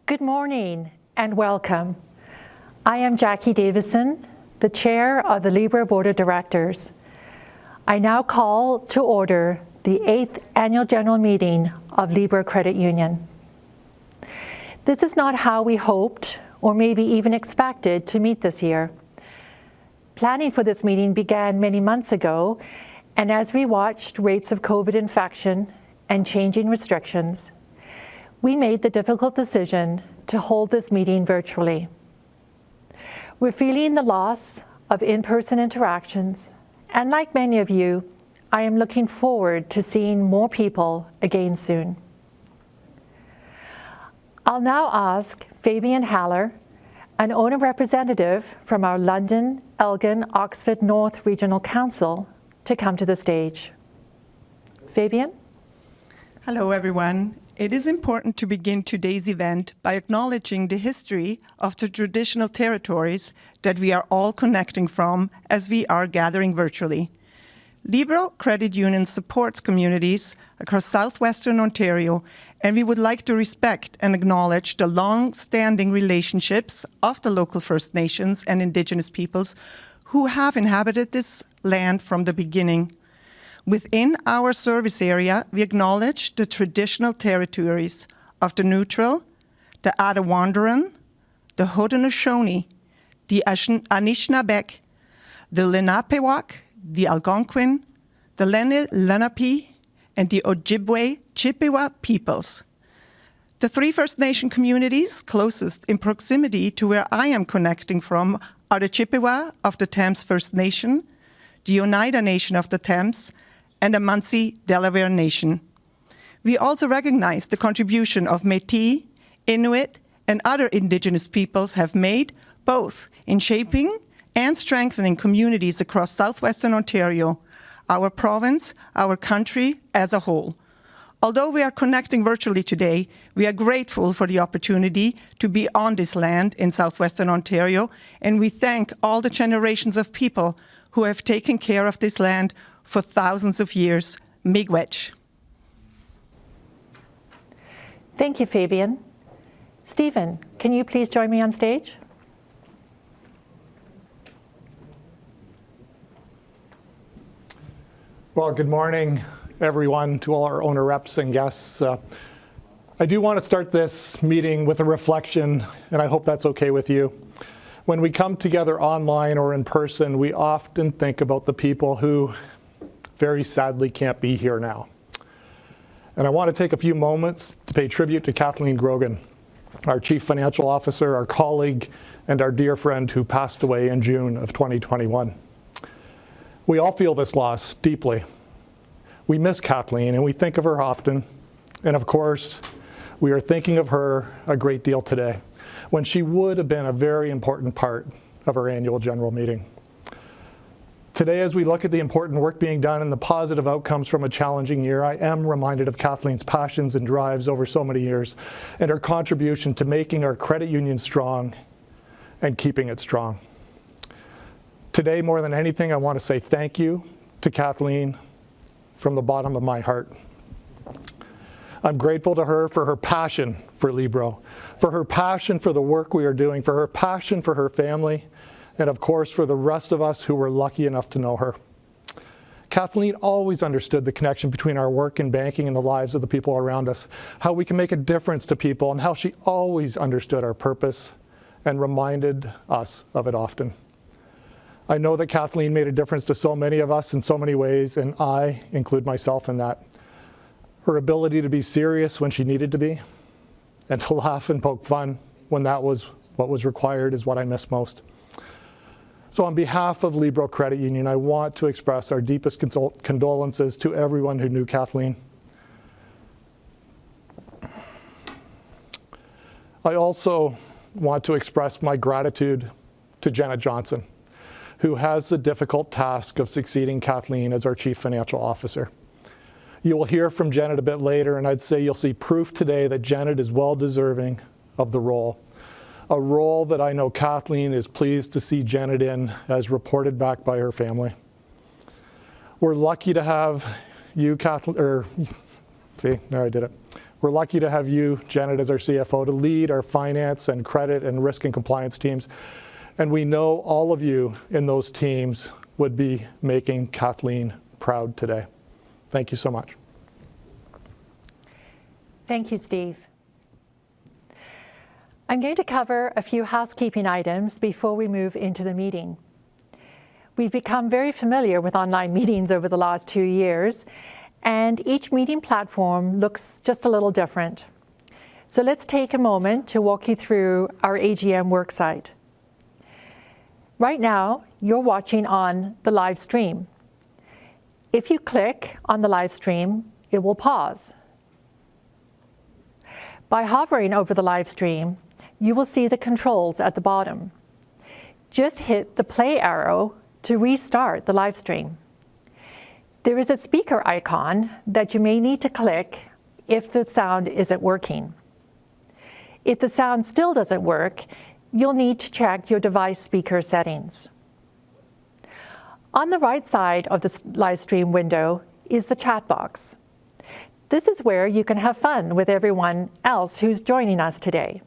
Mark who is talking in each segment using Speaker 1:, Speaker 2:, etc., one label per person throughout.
Speaker 1: Good morning and welcome. I am Jackie Davison, the Chair of the Libro Board of Directors. I now call to order the 8th Annual General Meeting of Libro Credit Union. This is not how we hoped or maybe even expected to meet this year. Planning for this meeting began many months ago, and as we watched rates of COVID infection and changing restrictions, we made the difficult decision to hold this meeting virtually. We're feeling the loss of in-person interactions, and like many of you, I am looking forward to seeing more people again soon. I'll now ask Fabian Haller, an owner representative from our London, Elgin, Oxford North Regional Council, to come to the stage. Fabian?
Speaker 2: Hello, everyone. It is important to begin today's event by acknowledging the history of the traditional territories that we are all connecting from as we are gathering virtually. Libro Credit Union supports communities across southwestern Ontario, and we would like to respect and acknowledge the long-standing relationships of the local First Nations and Indigenous peoples who have inhabited this land from the beginning. Within our service area, we acknowledge the traditional territories of the Neutral, the Attawandaron, the Haudenosaunee, the Anishinaabeg, the Lenapehoik, the Algonquin, the Lenape, and the Ojibwe Chippewa peoples. The three First Nation communities closest in proximity to where I am connecting from are the Chippewa of the Thames First Nation, the Oneida Nation of the Thames, and the Munsee Delaware Nation. We also recognize the contribution of Métis, Inuit, and other Indigenous peoples have made, both in shaping and strengthening communities across southwestern Ontario, our province, our country as a whole. Although we are connecting virtually today, we are grateful for the opportunity to be on this land in southwestern Ontario, and we thank all the generations of people who have taken care of this land for thousands of years. Miigwech.
Speaker 1: Thank you, Fabian. Stephen, can you please join me on stage?
Speaker 3: Well, good morning, everyone, to all our owner reps and guests. I do want to start this meeting with a reflection, and I hope that's okay with you. When we come together online or in person, we often think about the people who very sadly can't be here now. And I want to take a few moments to pay tribute to Kathleen Grogan, our Chief Financial Officer, our colleague, and our dear friend who passed away in June of 2021. We all feel this loss deeply. We miss Kathleen and we think of her often. And of course, we are thinking of her a great deal today, when she would have been a very important part of our annual general meeting. Today, as we look at the important work being done and the positive outcomes from a challenging year, I am reminded of Kathleen's passions and drives over so many years and her contribution to making our credit union strong and keeping it strong. Today, more than anything, I want to say thank you to Kathleen from the bottom of my heart. I'm grateful to her for her passion for Libro, for her passion for the work we are doing, for her passion for her family, and of course for the rest of us who were lucky enough to know her. Kathleen always understood the connection between our work in banking and the lives of the people around us, how we can make a difference to people, and how she always understood our purpose and reminded us of it often. I know that Kathleen made a difference to so many of us in so many ways, and I include myself in that. Her ability to be serious when she needed to be, and to laugh and poke fun when that was what was required, is what I miss most. So on behalf of Libro Credit Union, I want to express our deepest condolences to everyone who knew Kathleen. I also want to express my gratitude to Janet Johnson, who has the difficult task of succeeding Kathleen as our Chief Financial Officer. You will hear from Janet a bit later, and I'd say you'll see proof today that Janet is well deserving of the role. A role that I know Kathleen is pleased to see Janet in, as reported back by her family. We're lucky to have you, Kathleen, see, there I did it. We're lucky to have you, Janet, as our CFO, to lead our finance and credit and risk and compliance teams. And we know all of you in those teams would be making Kathleen proud today. Thank you so much.
Speaker 1: Thank you, Steve. I'm going to cover a few housekeeping items before we move into the meeting. We've become very familiar with online meetings over the last 2 years, and each meeting platform looks just a little different. So let's take a moment to walk you through our AGM worksite. Right now, you're watching on the live stream. If you click on the live stream, it will pause. By hovering over the live stream, you will see the controls at the bottom. Just hit the play arrow to restart the live stream. There is a speaker icon that you may need to click if the sound isn't working. If the sound still doesn't work, you'll need to check your device speaker settings. On the right side of the Livestream window is the chat box. This is where you can have fun with everyone else who's joining us today.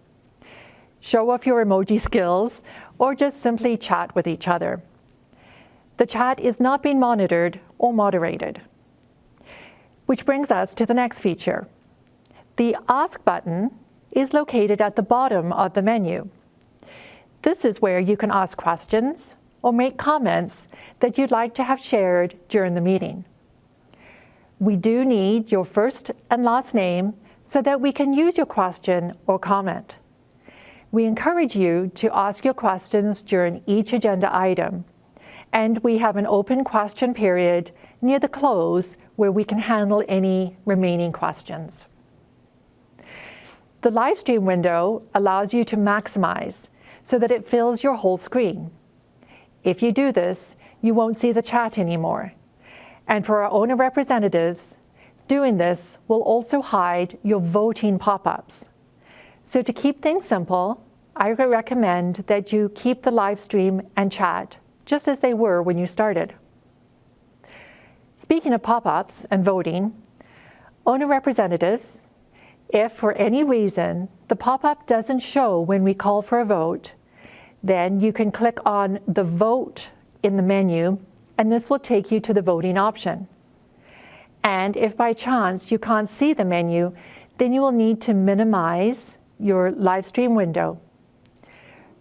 Speaker 1: Show off your emoji skills or just simply chat with each other. The chat is not being monitored or moderated. Which brings us to the next feature. The Ask button is located at the bottom of the menu. This is where you can ask questions or make comments that you'd like to have shared during the meeting. We do need your first and last name so that we can use your question or comment. We encourage you to ask your questions during each agenda item, and we have an open question period near the close where we can handle any remaining questions. The Livestream window allows you to maximize so that it fills your whole screen. If you do this, you won't see the chat anymore. And for our owner representatives, doing this will also hide your voting pop-ups. So to keep things simple, I recommend that you keep the live stream and chat just as they were when you started. Speaking of pop-ups and voting, owner representatives, if for any reason the pop-up doesn't show when we call for a vote, then you can click on the vote in the menu, and this will take you to the voting option. And if by chance you can't see the menu, then you will need to minimize your live stream window.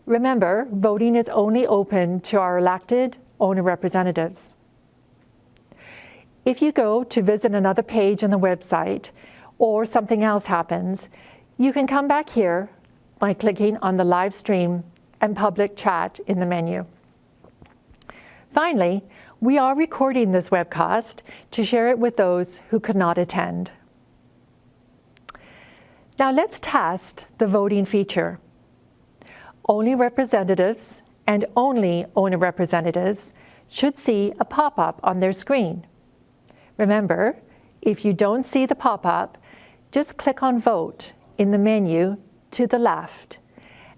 Speaker 1: Remember, voting is only open to our elected owner representatives. If you go to visit another page on the website or something else happens, you can come back here by clicking on the live stream and public chat in the menu. Finally, we are recording this webcast to share it with those who could not attend. Now let's test the voting feature. Only representatives and only owner representatives should see a pop-up on their screen. Remember, if you don't see the pop-up, just click on Vote in the menu to the left,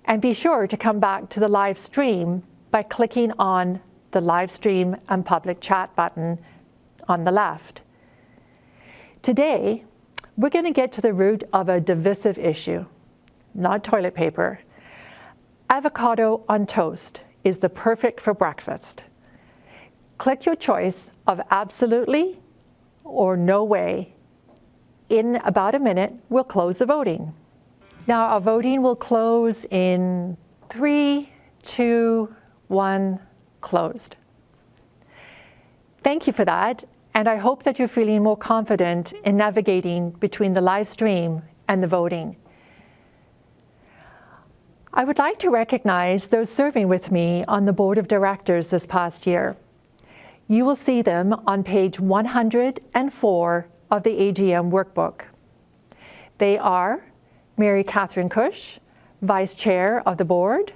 Speaker 1: and be sure to come back to the live stream by clicking on the live stream and public chat button on the left. Today, we're going to get to the root of a divisive issue, not toilet paper. Avocado on toast is the perfect for breakfast. Click your choice of absolutely or no way. In about a minute, we'll close the voting. Now our voting will close in 3, 2, 1, closed. Thank you for that, and I hope that you're feeling more confident in navigating between the live stream and the voting. I would like to recognize those serving with me on the board of directors this past year. You will see them on page 104 of the AGM workbook. They are Mary Catherine Cush, Vice Chair of the Board,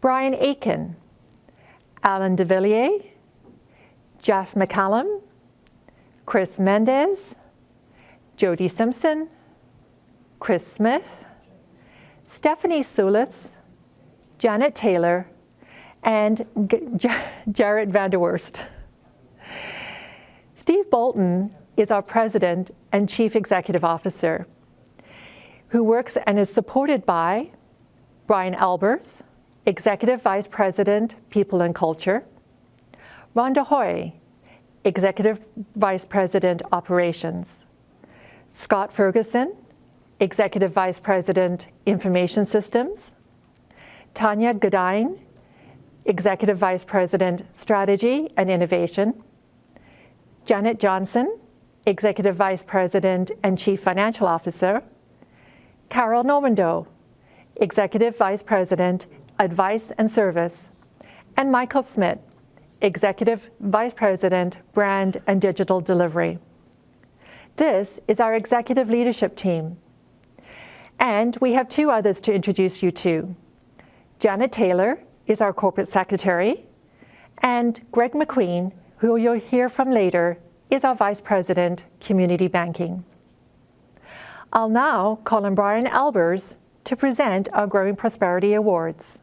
Speaker 1: Brian Aiken, Alan de Villiers, Jeff McCallum, Chris Mendez, Jody Simpson, Chris Smith, Stephanie Soulis, Janet Taylor, and Jarrett van der Worst. Steve Bolton is our President and Chief Executive Officer. who works and is supported by Brian Albers, Executive Vice President, People and Culture, Rhonda Hoy, Executive Vice President, Operations, Scott Ferguson, Executive Vice President, Information Systems, Tanya Godine, Executive Vice President, Strategy and Innovation, Janet Johnson, Executive Vice President and Chief Financial Officer, Carol Normando, Executive Vice President, Advice and Service, and Michael Smith, Executive Vice President, Brand and Digital Delivery. This is our executive leadership team. And we have two others to introduce you to. Janet Taylor is our Corporate Secretary, and Greg McQueen, who you'll hear from later, is our Vice President, Community Banking. I'll now call on Brian Albers to present our Growing Prosperity Awards.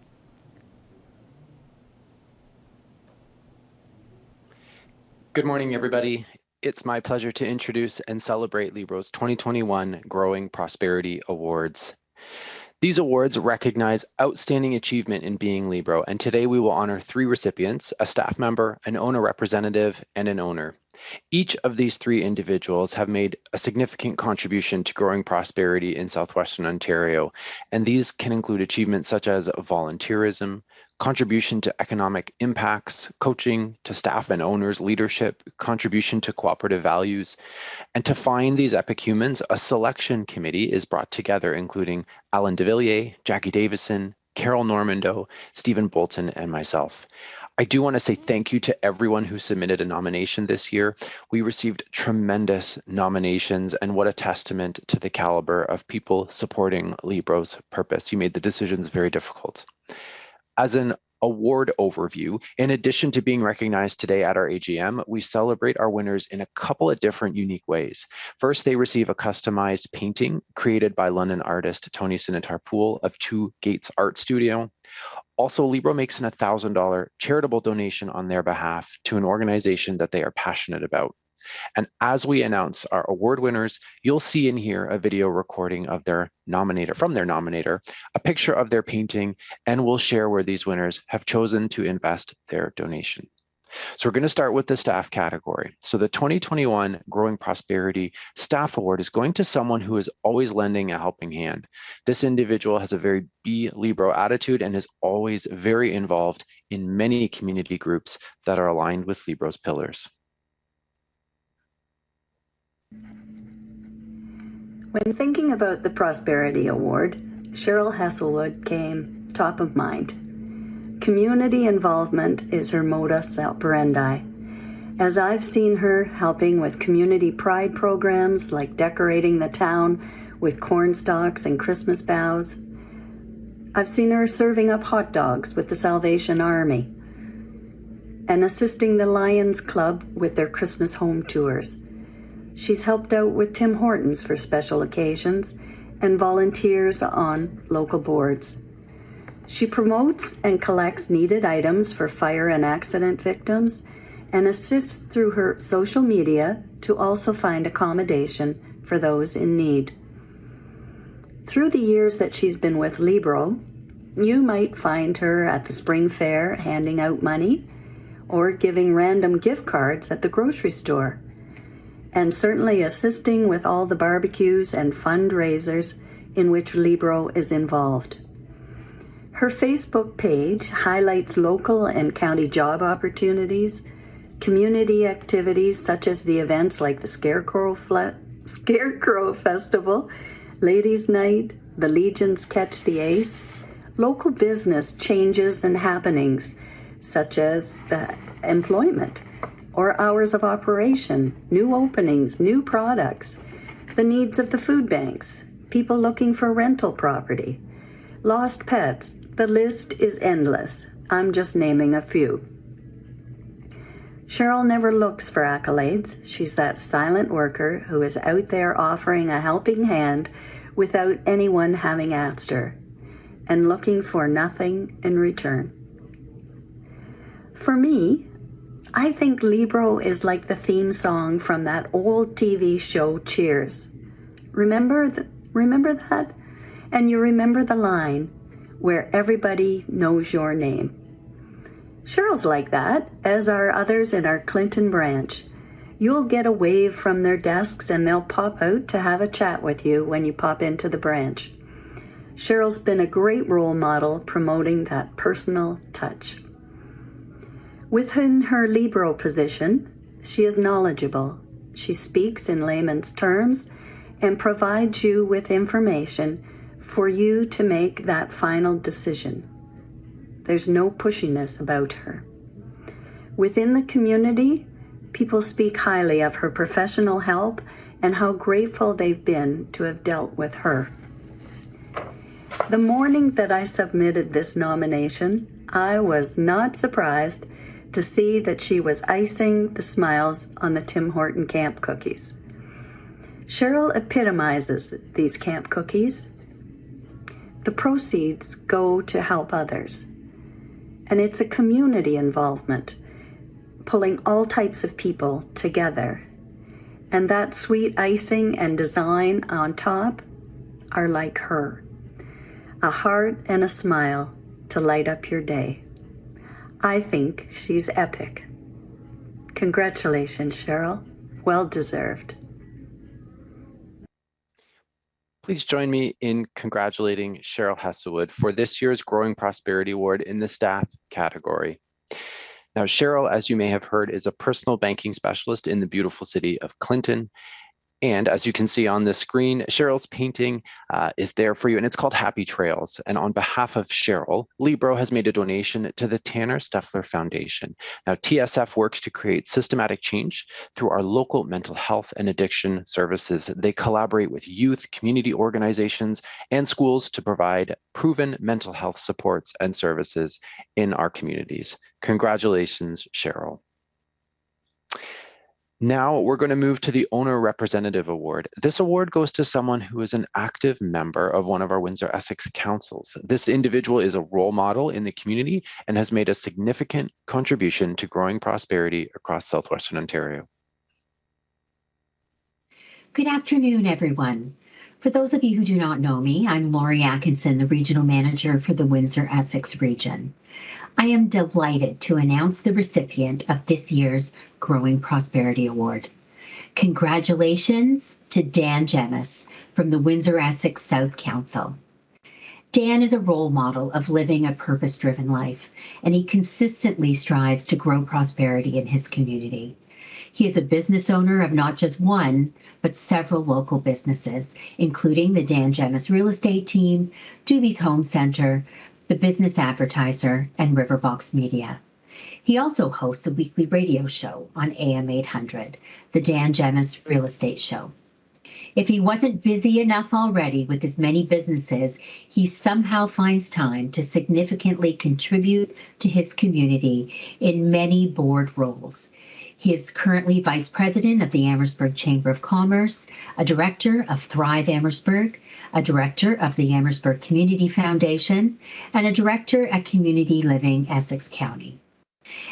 Speaker 4: Good morning, everybody. It's my pleasure to introduce and celebrate Libro's 2021 Growing Prosperity Awards. These awards recognize outstanding achievement in being Libro, and today we will honor 3 recipients, a staff member, an owner representative, and an owner. Each of these 3 individuals have made a significant contribution to growing prosperity in Southwestern Ontario, and these can include achievements such as volunteerism, contribution to economic impacts, coaching to staff and owners, leadership, contribution to cooperative values. And to find these epic humans, a selection committee is brought together, including Alan DeVilliers, Jackie Davison, Carol Normando, Stephen Bolton, and myself. I do want to say thank you to everyone who submitted a nomination this year. We received tremendous nominations, and what a testament to the caliber of people supporting Libro's purpose. You made the decisions very difficult. As an award overview, in addition to being recognized today at our AGM, we celebrate our winners in a couple of different unique ways. First, they receive a customized painting created by London artist Tony Sinitar-Poole of 2 Gates Art Studio. Also, Libro makes an $1,000 charitable donation on their behalf to an organization that they are passionate about. And as we announce our award winners, you'll see in here a video recording of their nominator, from their nominator, a picture of their painting, and we'll share where these winners have chosen to invest their donation. So we're going to start with the staff category. So the 2021 Growing Prosperity Staff Award is going to someone who is always lending a helping hand. This individual has a very Be Libro attitude and is always very involved in many community groups that are aligned with Libro's pillars.
Speaker 5: When thinking about the Prosperity Award, Cheryl Hasselwood came top of mind. Community involvement is her modus operandi. As I've seen her helping with community pride programs like decorating the town with corn stalks and Christmas boughs, I've seen her serving up hot dogs with the Salvation Army and assisting the Lions Club with their Christmas home tours. She's helped out with Tim Hortons for special occasions and volunteers on local boards. She promotes and collects needed items for fire and accident victims and assists through her social media to also find accommodation for those in need. Through the years that she's been with Libro, you might find her at the spring fair handing out money or giving random gift cards at the grocery store, and certainly assisting with all the barbecues and fundraisers in which Libro is involved. Her Facebook page highlights local and county job opportunities, community activities such as the events like the Scarecrow Festival, Ladies' Night, the Legions Catch the Ace, local business changes and happenings such as the employment or hours of operation, new openings, new products, the needs of the food banks, people looking for rental property, lost pets. The list is endless. I'm just naming a few. Cheryl never looks for accolades. She's that silent worker who is out there offering a helping hand without anyone having asked her, and looking for nothing in return. For me, I think Libro is like the theme song from that old TV show Cheers. Remember that? and you remember the line where everybody knows your name. Cheryl's like that, as are others in our Clinton branch. You'll get a wave from their desks and they'll pop out to have a chat with you when you pop into the branch. Cheryl's been a great role model promoting that personal touch. Within her Libro position, she is knowledgeable. She speaks in layman's terms and provides you with information for you to make that final decision. There's no pushiness about her. Within the community, people speak highly of her professional help and how grateful they've been to have dealt with her. The morning that I submitted this nomination, I was not surprised to see that she was icing the smiles on the Tim Horton camp cookies. Cheryl epitomizes these camp cookies. The proceeds go to help others. And it's a community involvement, pulling all types of people together. And that sweet icing and design on top are like her. A heart and a smile to light up your day. I think she's epic. Congratulations, Cheryl. Well deserved.
Speaker 4: Please join me in congratulating Cheryl Hasselwood for this year's Growing Prosperity Award in the staff category. Now, Cheryl, as you may have heard, is a personal banking specialist in the beautiful city of Clinton. And as you can see on the screen, Cheryl's painting is there for you, and it's called Happy Trails. And on behalf of Cheryl, Libro has made a donation to the Tanner Steffler Foundation. Now, TSF works to create systematic change through our local mental health and addiction services. They collaborate with youth, community organizations, and schools to provide proven mental health supports and services in our communities. Congratulations, Cheryl. Now we're going to move to the Owner Representative Award. This award goes to someone who is an active member of one of our Windsor-Essex councils. This individual is a role model in the community and has made a significant contribution to growing prosperity across Southwestern Ontario.
Speaker 6: Good afternoon, everyone. For those of you who do not know me, I'm Laurie Atkinson, the Regional Manager for the Windsor-Essex region. I am delighted to announce the recipient of this year's Growing Prosperity Award. Congratulations to Dan Jemis from the Windsor-Essex South Council. Dan is a role model of living a purpose-driven life, and he consistently strives to grow prosperity in his community. He is a business owner of not just one, but several local businesses, including the Dan Jemis Real Estate Team, Doobie's Home Center, The Business Advertiser, and Riverbox Media. He also hosts a weekly radio show on AM 800, the Dan Jemis Real Estate Show. If he wasn't busy enough already with his many businesses, he somehow finds time to significantly contribute to his community in many board roles. He is currently Vice President of the Amherstburg Chamber of Commerce, a Director of Thrive Amherstburg, a Director of the Amherstburg Community Foundation, and a Director at Community Living Essex County.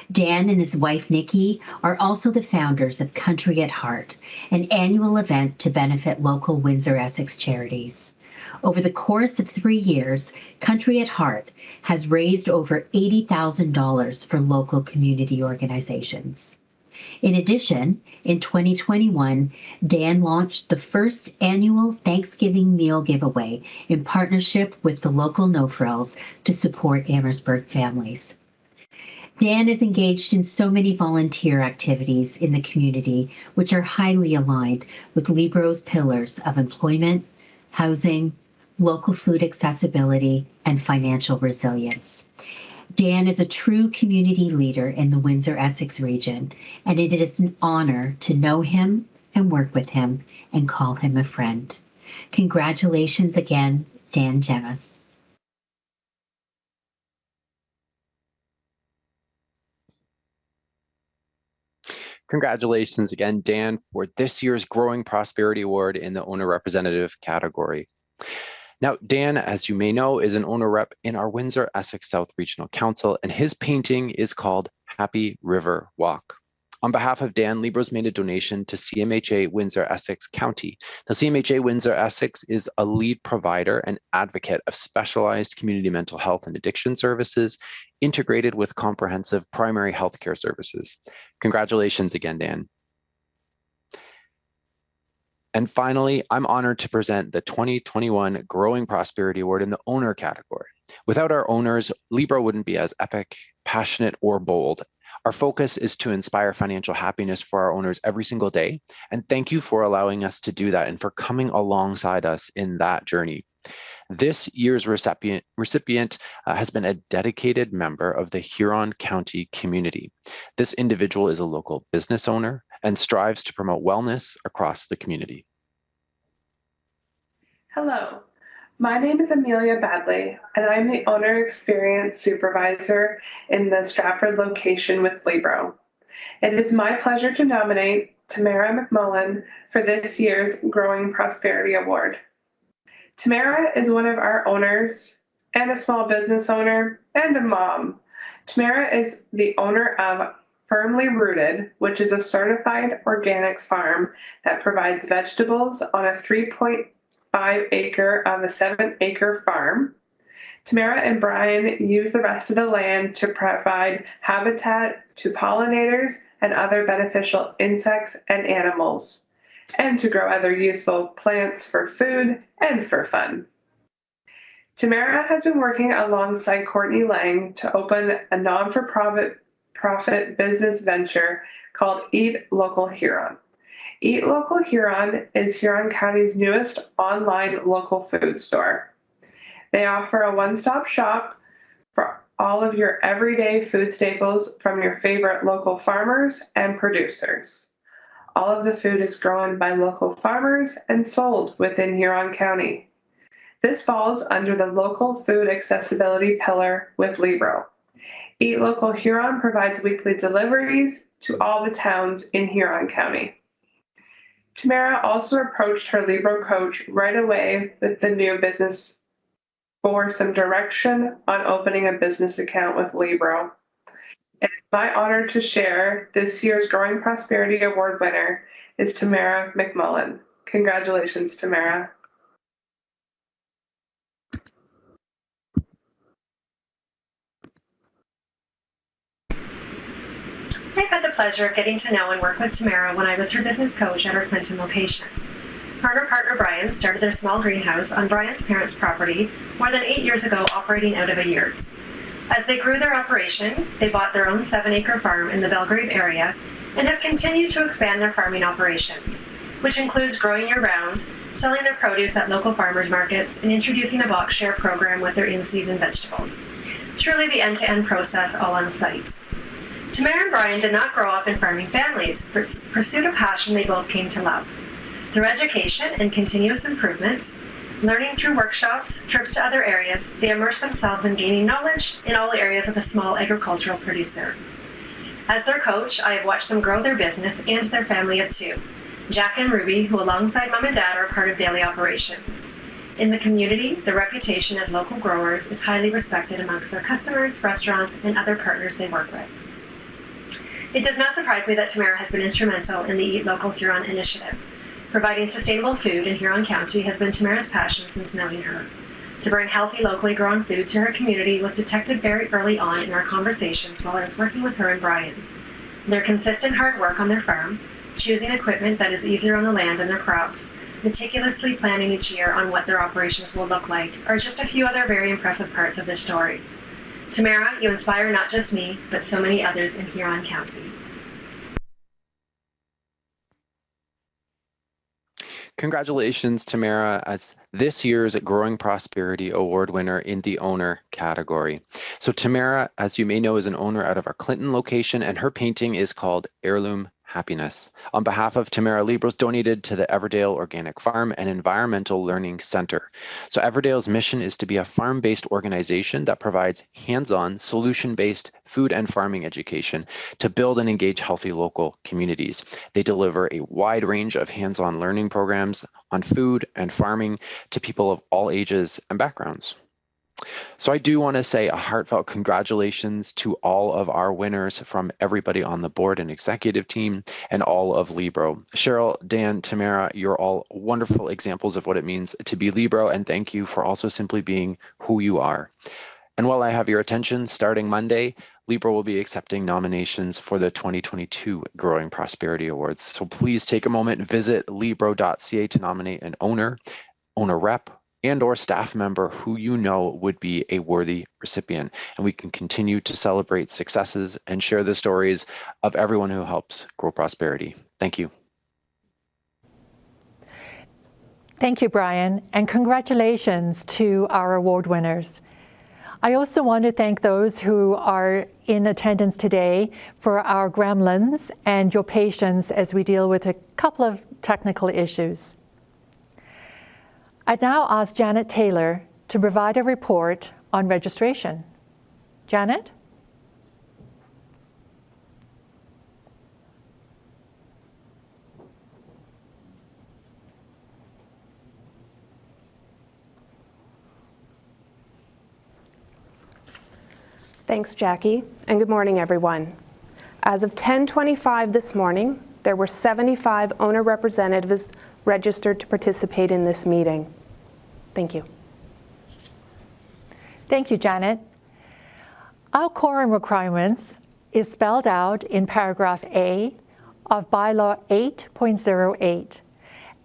Speaker 6: Dan and his wife, Nikki, are also the founders of Country at Heart, an annual event to benefit local Windsor-Essex charities. Over the course of 3 years, Country at Heart has raised over $80,000 for local community organizations. In addition, in 2021, Dan launched the first annual Thanksgiving meal giveaway in partnership with the local No Frills to support Amherstburg families. Dan is engaged in so many volunteer activities in the community, which are highly aligned with Libro's pillars of employment, housing, local food accessibility, and financial resilience. Dan is a true community leader in the Windsor-Essex region, and it is an honor to know him and work with him and call him a friend. Congratulations again, Dan Jemis.
Speaker 4: Congratulations again, Dan, for this year's Growing Prosperity Award in the Owner Representative category. Now, Dan, as you may know, is an owner rep in our Windsor-Essex South Regional Council, and his painting is called Happy River Walk. On behalf of Dan, Libro's made a donation to CMHA Windsor-Essex County. Now, CMHA Windsor-Essex is a lead provider and advocate of specialized community mental health and addiction services integrated with comprehensive primary health care services. Congratulations again, Dan. And finally, I'm honored to present the 2021 Growing Prosperity Award in the owner category. Without our owners, Libro wouldn't be as epic, passionate, or bold. Our focus is to inspire financial happiness for our owners every single day. And thank you for allowing us to do that and for coming alongside us in that journey. This year's recipient has been a dedicated member of the Huron County community. This individual is a local business owner and strives to promote wellness across the community.
Speaker 7: Hello, my name is Amelia Badley, and I'm the Owner Experience Supervisor in the Stratford location with Libro. It is my pleasure to nominate Tamara McMullen for this year's Growing Prosperity Award. Tamara is one of our owners and a small business owner and a mom. Tamara is the owner of Firmly Rooted, which is a certified organic farm that provides vegetables on a 3.5 acre of a 7-acre farm. Tamara and Brian use the rest of the land to provide habitat to pollinators and other beneficial insects and animals, and to grow other useful plants for food and for fun. Tamara has been working alongside Courtney Lang to open a non-for-profit business venture called Eat Local Huron. Eat Local Huron is Huron County's newest online local food store. They offer a one-stop shop for all of your everyday food staples from your favorite local farmers and producers. All of the food is grown by local farmers and sold within Huron County. This falls under the local food accessibility pillar with Libro. Eat Local Huron provides weekly deliveries to all the towns in Huron County. Tamara also approached her Libro coach right away with the new business for some direction on opening a business account with Libro. It's my honor to share this year's Growing Prosperity Award winner is Tamara McMullen. Congratulations, Tamara.
Speaker 8: I've had the pleasure of getting to know and work with Tamara when I was her business coach at our Clinton location. Her and her partner Brian started their small greenhouse on Brian's parents' property more than 8 years ago, operating out of a yurt. As they grew their operation, they bought their own 7-acre farm in the Belgrave area and have continued to expand their farming operations, which includes growing year-round, selling their produce at local farmers markets, and introducing a box share program with their in-season vegetables. Truly the end-to-end process all on site. Tamara and Brian did not grow up in farming families, but pursued a passion they both came to love. Through education and continuous improvement, learning through workshops, trips to other areas, they immerse themselves in gaining knowledge in all areas of a small agricultural producer. As their coach, I have watched them grow their business and their family of 2, Jack and Ruby, who alongside Mom and Dad are part of daily operations. In the community, their reputation as local growers is highly respected amongst their customers, restaurants, and other partners they work with. It does not surprise me that Tamara has been instrumental in the Eat Local Huron initiative. Providing sustainable food in Huron County has been Tamara's passion since knowing her. To bring healthy, locally grown food to her community was detected very early on in our conversations while I was working with her and Brian. Their consistent hard work on their farm, choosing equipment that is easier on the land and their crops, meticulously planning each year on what their operations will look like, are just a few other very impressive parts of their story. Tamara, you inspire not just me, but so many others in Huron County.
Speaker 4: Congratulations, Tamara, as this year's Growing Prosperity Award winner in the owner category. So Tamara, as you may know, is an owner out of our Clinton location, and her painting is called Heirloom Happiness. On behalf of Tamara, Libro's donated to the Everdale Organic Farm and Environmental Learning Center. So Everdale's mission is to be a farm-based organization that provides hands-on, solution-based food and farming education to build and engage healthy local communities. They deliver a wide range of hands-on learning programs on food and farming to people of all ages and backgrounds. So I do want to say a heartfelt congratulations to all of our winners from everybody on the board and executive team and all of Libro. Cheryl, Dan, Tamara, you're all wonderful examples of what it means to be Libro, and thank you for also simply being who you are. And while I have your attention, starting Monday, Libro will be accepting nominations for the 2022 Growing Prosperity Awards. So please take a moment and visit libro.ca to nominate an owner rep, and or staff member who you know would be a worthy recipient. And we can continue to celebrate successes and share the stories of everyone who helps grow prosperity. Thank you.
Speaker 1: Thank you, Brian, and congratulations to our award winners. I also want to thank those who are in attendance today for our gremlins and your patience as we deal with a couple of technical issues. I'd now ask Janet Taylor to provide a report on registration. Janet?
Speaker 9: Thanks, Jackie, and good morning, everyone. As of 10:25 this morning, there were 75 owner representatives registered to participate in this meeting. Thank you.
Speaker 1: Thank you, Janet. Our quorum requirements is spelled out in paragraph A of Bylaw 8.08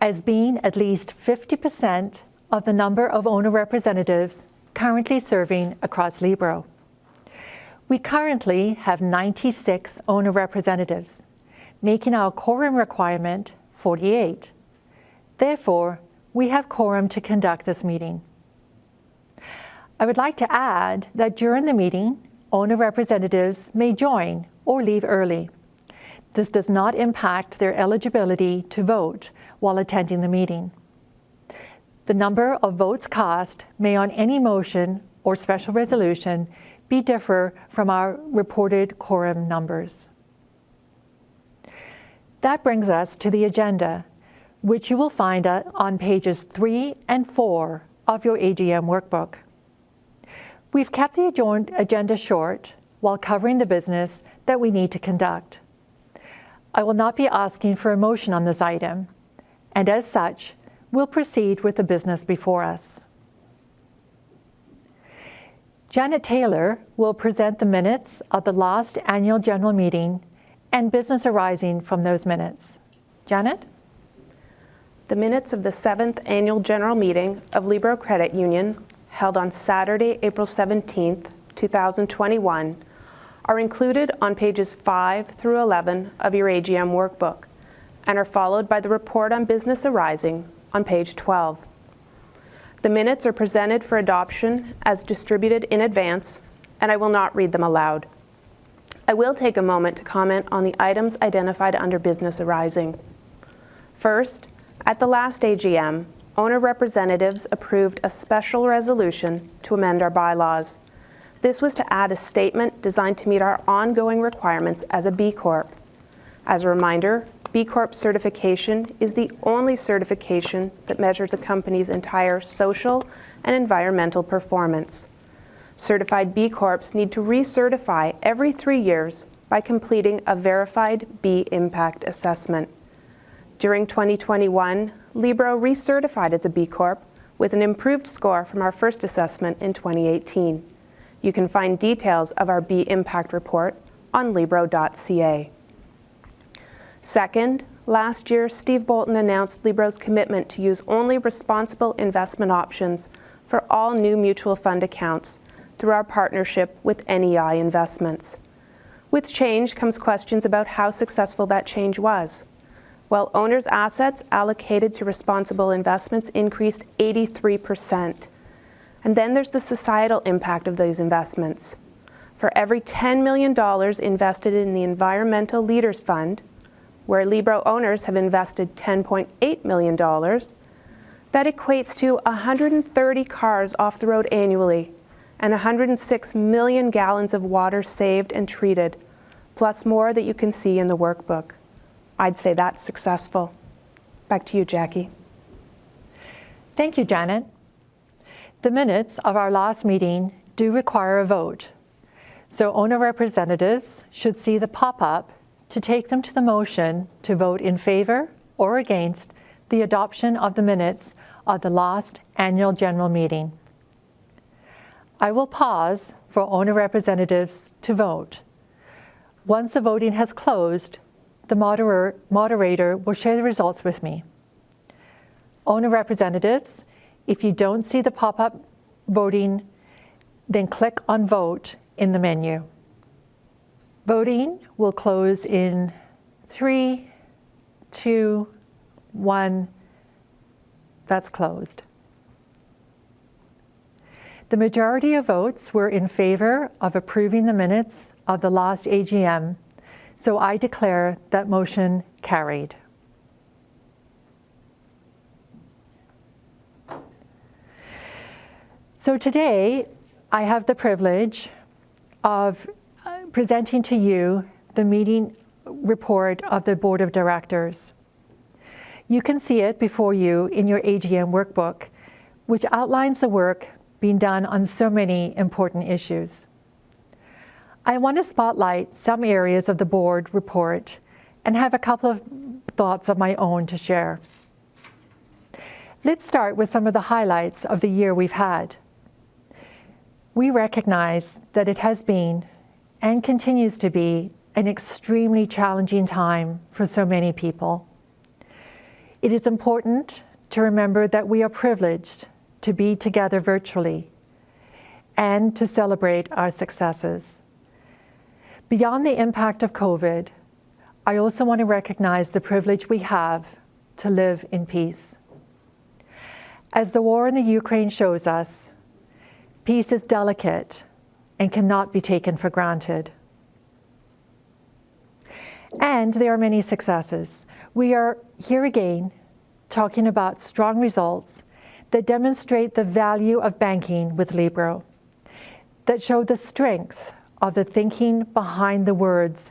Speaker 1: as being at least 50% of the number of owner representatives currently serving across Libro. We currently have 96 owner representatives, making our quorum requirement 48. Therefore, we have quorum to conduct this meeting. I would like to add that during the meeting, owner representatives may join or leave early. This does not impact their eligibility to vote while attending the meeting. The number of votes cast may on any motion or special resolution be differ from our reported quorum numbers. That brings us to the agenda, which you will find on pages 3 and 4 of your AGM workbook. We've kept the agenda short while covering the business that we need to conduct. I will not be asking for a motion on this item, and as such, we'll proceed with the business before us. Janet Taylor will present the minutes of the last annual general meeting and business arising from those minutes. Janet?
Speaker 9: The minutes of the 7th Annual General Meeting of Libro Credit Union, held on Saturday, April 17th, 2021, are included on pages 5 through 11 of your AGM workbook and are followed by the report on business arising on page 12. The minutes are presented for adoption as distributed in advance, and I will not read them aloud. I will take a moment to comment on the items identified under business arising. First, at the last AGM, owner representatives approved a special resolution to amend our bylaws. This was to add a statement designed to meet our ongoing requirements as a B Corp. As a reminder, B Corp certification is the only certification that measures a company's entire social and environmental performance. Certified B Corps need to recertify every 3 years by completing a verified B impact assessment. During 2021, Libro recertified as a B Corp with an improved score from our first assessment in 2018. You can find details of our B impact report on libro.ca. Second, last year, Steve Bolton announced Libro's commitment to use only responsible investment options for all new mutual fund accounts through our partnership with NEI Investments. With change comes questions about how successful that change was. While owners' assets allocated to responsible investments increased 83%. And then there's the societal impact of those investments. For every $10 million invested in the Environmental Leaders Fund, where Libro owners have invested $10.8 million, that equates to 130 cars off the road annually and 106 million gallons of water saved and treated, plus more that you can see in the workbook. I'd say that's successful. Back to you, Jackie.
Speaker 1: Thank you, Janet. The minutes of our last meeting do require a vote, so owner representatives should see the pop-up to take them to the motion to vote in favor or against the adoption of the minutes of the last annual general meeting. I will pause for owner representatives to vote. Once the voting has closed, the moderator will share the results with me. Owner representatives, if you don't see the pop-up voting, then click on Vote in the menu. Voting will close in 3, 2, 1. That's closed. The majority of votes were in favor of approving the minutes of the last AGM, so I declare that motion carried. So today, I have the privilege of presenting to you the meeting report of the Board of Directors. You can see it before you in your AGM workbook, which outlines the work being done on so many important issues. I want to spotlight some areas of the board report and have a couple of thoughts of my own to share. Let's start with some of the highlights of the year we've had. We recognize that it has been and continues to be an extremely challenging time for so many people. It is important to remember that we are privileged to be together virtually and to celebrate our successes. Beyond the impact of COVID, I also want to recognize the privilege we have to live in peace. As the war in the Ukraine shows us, peace is delicate and cannot be taken for granted. And there are many successes. We are here again talking about strong results that demonstrate the value of banking with Libro, that show the strength of the thinking behind the words,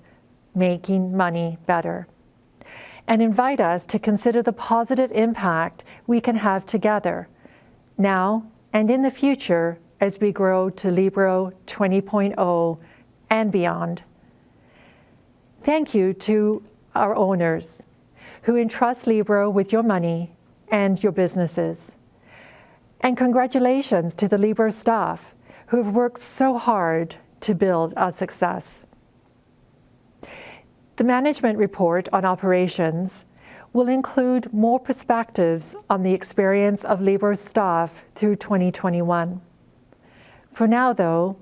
Speaker 1: making money better, and invite us to consider the positive impact we can have together, now and in the future, as we grow to Libro 20.0 and beyond. Thank you to our owners who entrust Libro with your money and your businesses. And congratulations to the Libro staff who have worked so hard to build our success. The management report on operations will include more perspectives on the experience of Libro staff through 2021. For now, though,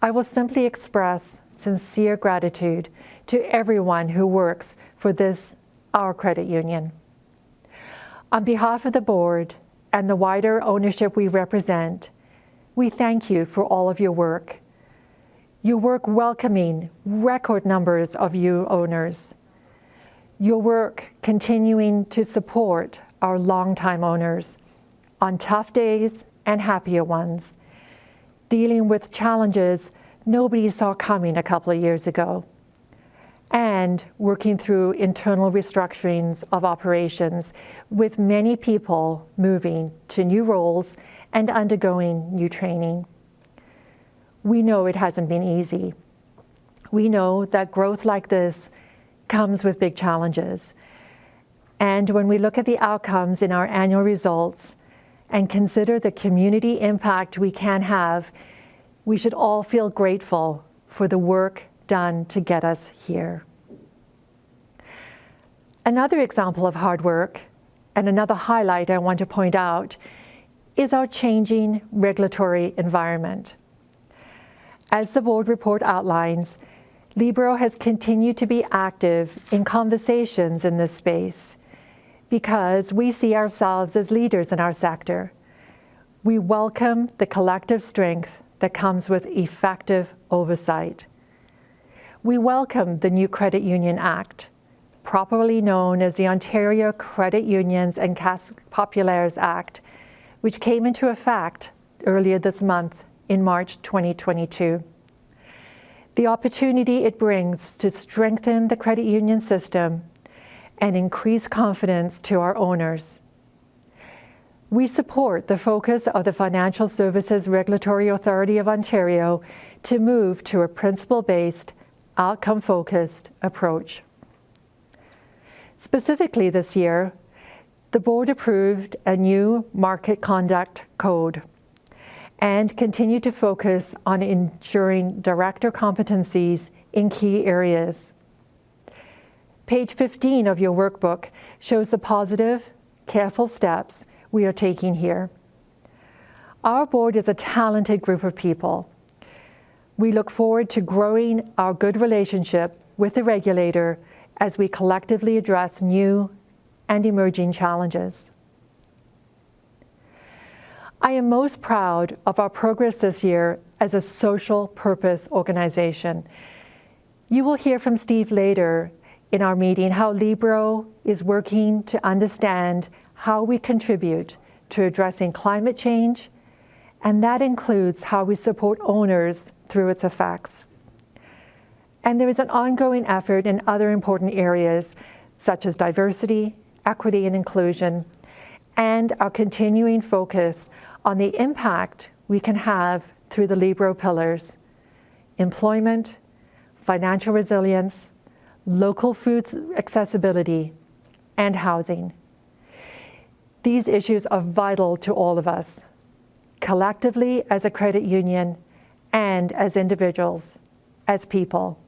Speaker 1: I will simply express sincere gratitude to everyone who works for this, our credit union. On behalf of the board and the wider ownership we represent, we thank you for all of your work. Your work welcoming record numbers of you owners. Your work continuing to support our longtime owners on tough days and happier ones, dealing with challenges nobody saw coming a couple of years ago, and working through internal restructurings of operations with many people moving to new roles and undergoing new training. We know it hasn't been easy. We know that growth like this comes with big challenges. And when we look at the outcomes in our annual results and consider the community impact we can have, we should all feel grateful for the work done to get us here. Another example of hard work, and another highlight I want to point out, is our changing regulatory environment. As the board report outlines, Libro has continued to be active in conversations in this space because we see ourselves as leaders in our sector. We welcome the collective strength that comes with effective oversight. We welcome the new Credit Union Act, properly known as the Ontario Credit Unions and Caisse Populaires Act, which came into effect earlier this month in March 2022. The opportunity it brings to strengthen the credit union system and increase confidence to our owners. We support the focus of the Financial Services Regulatory Authority of Ontario to move to a principle-based, outcome-focused approach. Specifically this year, the board approved a new market conduct code and continued to focus on ensuring director competencies in key areas. Page 15 of your workbook shows the positive, careful steps we are taking here. Our board is a talented group of people. We look forward to growing our good relationship with the regulator as we collectively address new and emerging challenges. I am most proud of our progress this year as a social purpose organization. You will hear from Steve later in our meeting how Libro is working to understand how we contribute to addressing climate change, and that includes how we support owners through its effects. And there is an ongoing effort in other important areas such as diversity, equity, and inclusion, and our continuing focus on the impact we can have through the Libro pillars: employment, financial resilience, local food accessibility, and housing. These issues are vital to all of us, collectively as a credit union and as individuals, as people.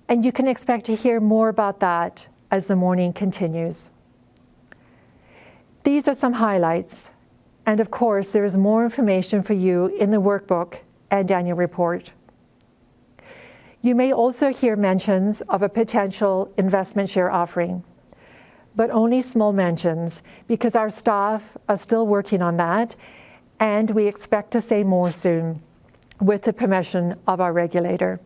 Speaker 1: And you can expect to hear more about that as the morning continues. These are some highlights, and of course there is more information for you in the workbook and annual report. You may also hear mentions of a potential investment share offering, but only small mentions because our staff are still working on that, and we expect to say more soon with the permission of our regulator.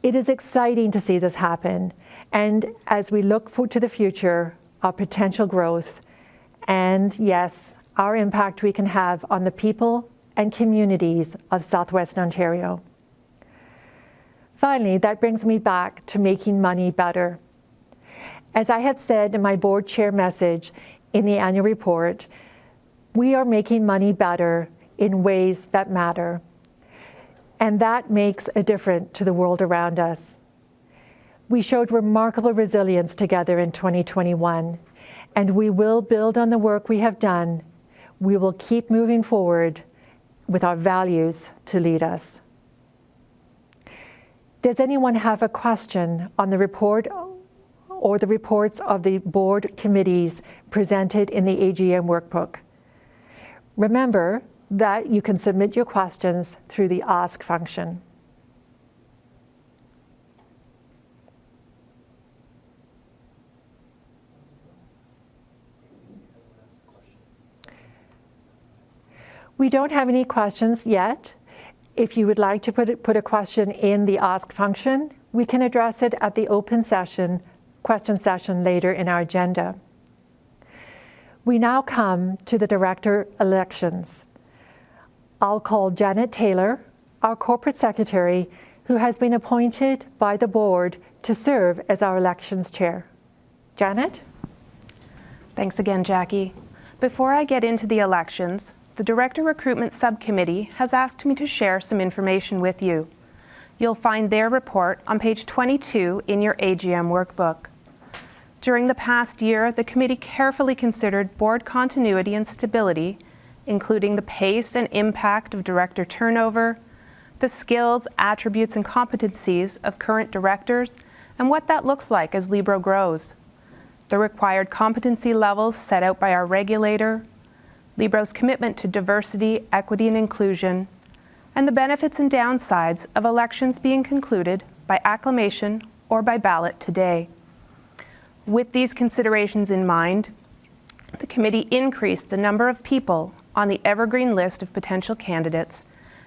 Speaker 1: It is exciting to see this happen, and as we look forward to the future, our potential growth, and yes, our impact we can have on the people and communities of Southwestern Ontario. Finally, that brings me back to making money better. As I have said in my board chair message in the annual report, we are making money better in ways that matter. And that makes a difference to the world around us. We showed remarkable resilience together in 2021, and we will build on the work we have done. We will keep moving forward with our values to lead us. Does anyone have a question on the report or the reports of the board committees presented in the AGM workbook? Remember that you can submit your questions through the Ask function. We don't have any questions yet. If you would like to put a question in the Ask function, we can address it at the open session, question session later in our agenda. We now come to the director elections. I'll call Janet Taylor, our corporate secretary, who has been appointed by the board to serve as our elections chair. Janet?
Speaker 9: Thanks again, Jackie. Before I get into the elections, the Director Recruitment Subcommittee has asked me to share some information with you. You'll find their report on page 22 in your AGM workbook. During the past year, the committee carefully considered board continuity and stability, including the pace and impact of director turnover, the skills, attributes, and competencies of current directors, and what that looks like as Libro grows, the required competency levels set out by our regulator, Libro's commitment to diversity, equity, and inclusion, and the benefits and downsides of elections being concluded by acclamation or by ballot today. With these considerations in mind, the committee increased the number of people on the evergreen list of potential candidates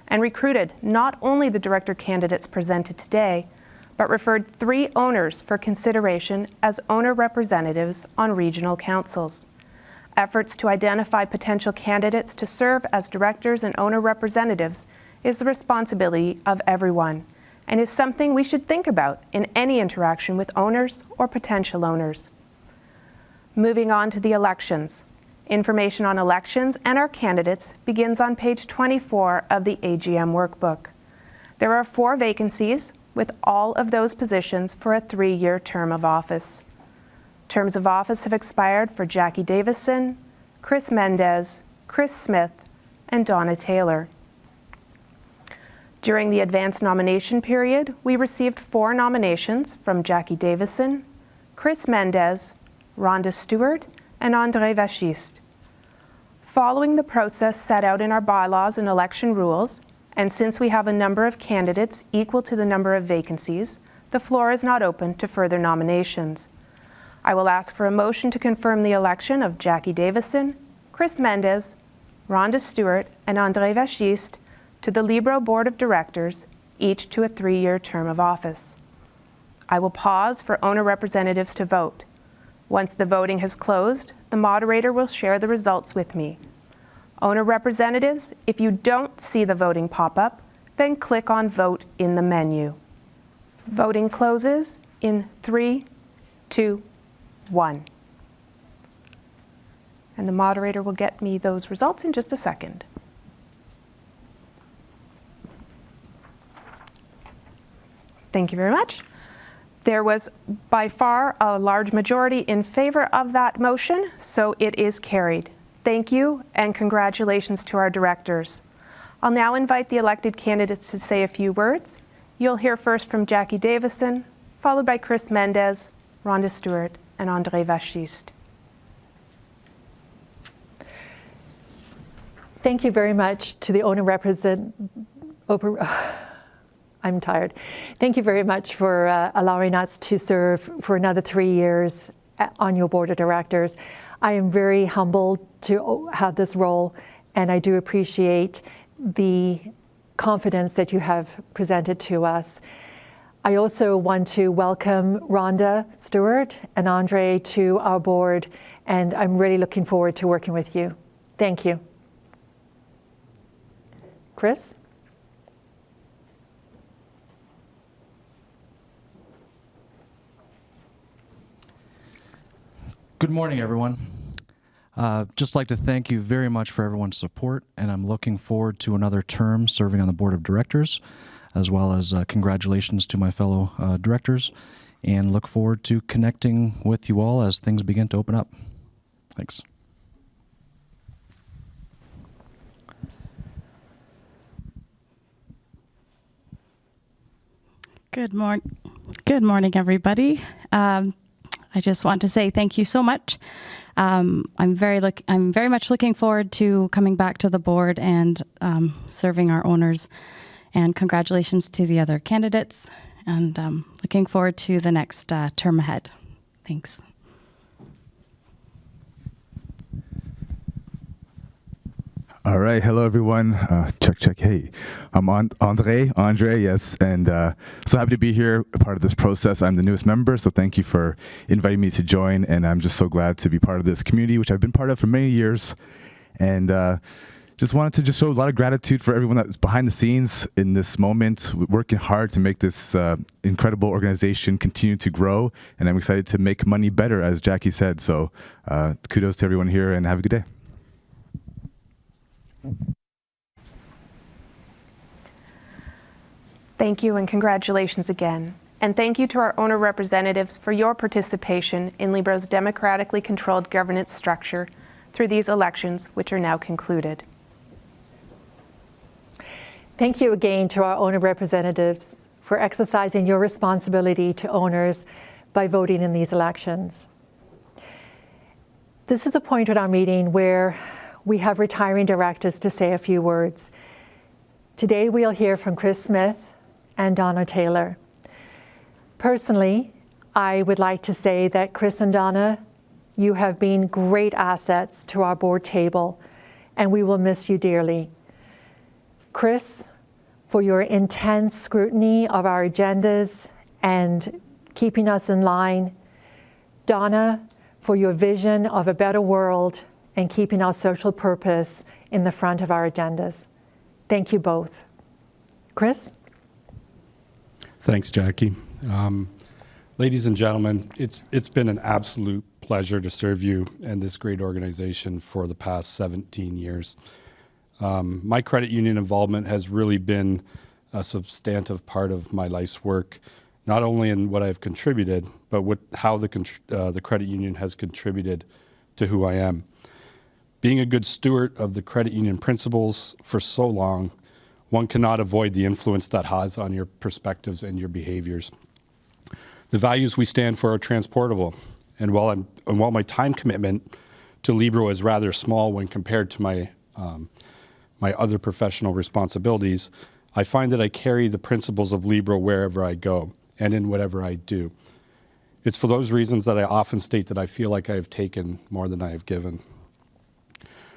Speaker 9: and recruited not only the director candidates presented today, but referred 3 owners for consideration as owner representatives on regional councils. Efforts to identify potential candidates to serve as directors and owner representatives is the responsibility of everyone and is something we should think about in any interaction with owners or potential owners. Moving on to the elections. Information on elections and our candidates begins on page 24 of the AGM workbook. There are 4 vacancies, with all of those positions for a 3-year term of office. Terms of office have expired for Jackie Davison, Chris Mendez, Chris Smith, and Donna Taylor. During the advance nomination period, we received 4 nominations from Jackie Davison, Chris Mendez, Rhonda Stewart, and Andre Vachiste. Following the process set out in our bylaws and election rules, and since we have a number of candidates equal to the number of vacancies, the floor is not open to further nominations. I will ask for a motion to confirm the election of Jackie Davison, Chris Mendez, Rhonda Stewart, and Andre Vachiste to the Libro Board of Directors, each to a 3-year term of office. I will pause for owner representatives to vote. Once the voting has closed, the moderator will share the results with me. Owner representatives, if you don't see the voting pop up, then click on Vote in the menu. Voting closes in 3, 2, 1. And the moderator will get me those results in just a second. Thank you very much. There was by far a large majority in favor of that motion, so it is carried. Thank you and congratulations to our directors. I'll now invite the elected candidates to say a few words. You'll hear first from Jackie Davison, followed by Chris Mendez, Rhonda Stewart, and Andre Vachiste.
Speaker 1: Thank you very much to the owner I'm tired. Thank you very much for allowing us to serve for another 3 years on your board of directors. I am very humbled to have this role, and I do appreciate the confidence that you have presented to us. I also want to welcome Rhonda Stewart and Andre to our board, and I'm really looking forward to working with you. Thank you. Chris?
Speaker 10: Good morning, everyone. Just like to thank you very much for everyone's support, and I'm looking forward to another term serving on the board of directors, as well as congratulations to my fellow directors, and look forward to connecting with you all as things begin to open up. Thanks.
Speaker 11: Good morning, everybody. I just want to say thank you so much. I'm very much looking forward to coming back to the board and serving our owners. And congratulations to the other candidates. And looking forward to the next term ahead. Thanks.
Speaker 12: All right. Hello, everyone. Check. Hey, I'm Andre, yes. And so happy to be here, a part of this process. I'm the newest member, so thank you for inviting me to join. And I'm just so glad to be part of this community, which I've been part of for many years. And just wanted to show a lot of gratitude for everyone that's behind the scenes in this moment, working hard to make this incredible organization continue to grow. And I'm excited to make money better, as Jackie said. So kudos to everyone here, and have a good day.
Speaker 9: Thank you and congratulations again. And thank you to our owner representatives for your participation in Libro's democratically controlled governance structure through these elections, which are now concluded.
Speaker 1: Thank you again to our owner representatives for exercising your responsibility to owners by voting in these elections. This is the point in our meeting where we have retiring directors to say a few words. Today we'll hear from Chris Smith and Donna Taylor. Personally, I would like to say that Chris and Donna, you have been great assets to our board table, and we will miss you dearly. Chris, for your intense scrutiny of our agendas and keeping us in line. Donna, for your vision of a better world and keeping our social purpose in the front of our agendas. Thank you both. Chris?
Speaker 13: Thanks, Jackie. Ladies and gentlemen, it's been an absolute pleasure to serve you and this great organization for the past 17 years. My credit union involvement has really been a substantive part of my life's work, not only in what I've contributed, but how the credit union has contributed to who I am. Being a good steward of the credit union principles for so long, one cannot avoid the influence that has on your perspectives and your behaviors. The values we stand for are transportable, and while my time commitment to Libro is rather small when compared to my other professional responsibilities, I find that I carry the principles of Libro wherever I go and in whatever I do. It's for those reasons that I often state that I feel like I have taken more than I have given.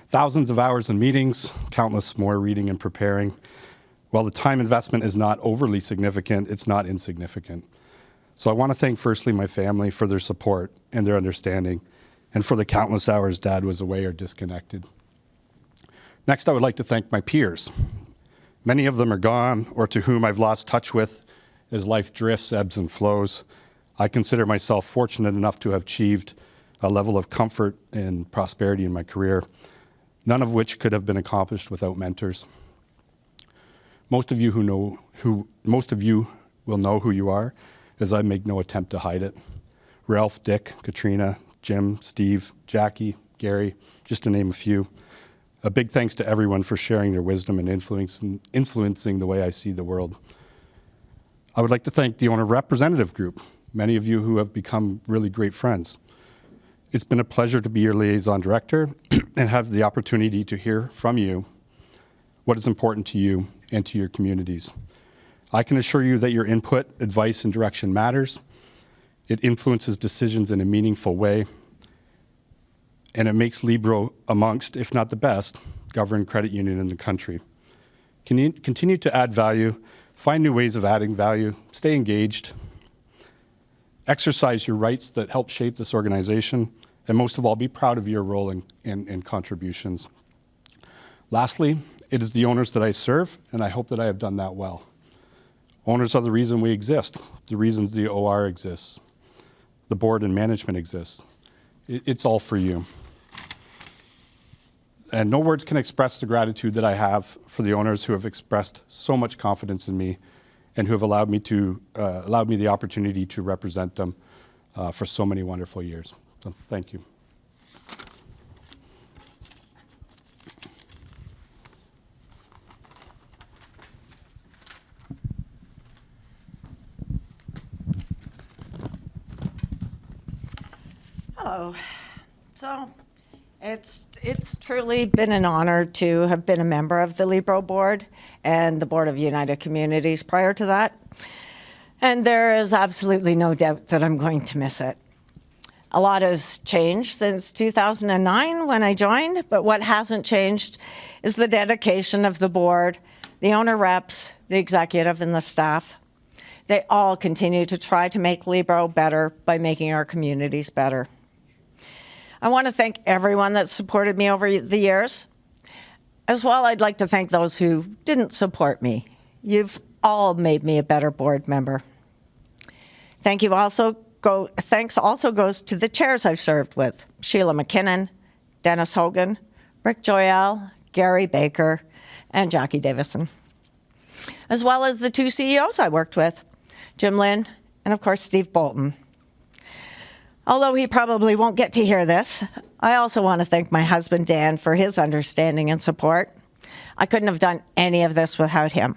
Speaker 13: Thousands of hours in meetings, countless more reading and preparing. While the time investment is not overly significant, it's not insignificant. So I want to thank firstly my family for their support and their understanding, and for the countless hours Dad was away or disconnected. Next, I would like to thank my peers. Many of them are gone, or to whom I've lost touch with as life drifts, ebbs and flows. I consider myself fortunate enough to have achieved a level of comfort and prosperity in my career, none of which could have been accomplished without mentors. Most of you will know who you are, as I make no attempt to hide it. Ralph, Dick, Katrina, Jim, Steve, Jackie, Gary, just to name a few. A big thanks to everyone for sharing their wisdom and influencing the way I see the world. I would like to thank the owner representative group, many of you who have become really great friends. It's been a pleasure to be your liaison director and have the opportunity to hear from you what is important to you and to your communities. I can assure you that your input, advice, and direction matters. It influences decisions in a meaningful way, and it makes Libro amongst, if not the best, governed credit union in the country. Continue to add value, find new ways of adding value, stay engaged, exercise your rights that help shape this organization, and most of all, be proud of your role and contributions. Lastly, it is the owners that I serve, and I hope that I have done that well. Owners are the reason we exist, the reasons the OR exists, the board and management exists. It's all for you. And no words can express the gratitude that I have for the owners who have expressed so much confidence in me and who have allowed me the opportunity to represent them for so many wonderful years. So thank you.
Speaker 14: Hello. So it's truly been an honor to have been a member of the Libro board and the Board of United Communities prior to that. And there is absolutely no doubt that I'm going to miss it. A lot has changed since 2009 when I joined, but what hasn't changed is the dedication of the board, the owner reps, the executive, and the staff. They all continue to try to make Libro better by making our communities better. I want to thank everyone that supported me over the years. As well, I'd like to thank those who didn't support me. You've all made me a better board member. Thanks also goes to the chairs I've served with, Sheila McKinnon, Dennis Hogan, Rick Joyal, Gary Baker, and Jackie Davison. As well as the two CEOs I worked with, Jim Lynn and of course Steve Bolton. Although he probably won't get to hear this, I also want to thank my husband Dan for his understanding and support. I couldn't have done any of this without him.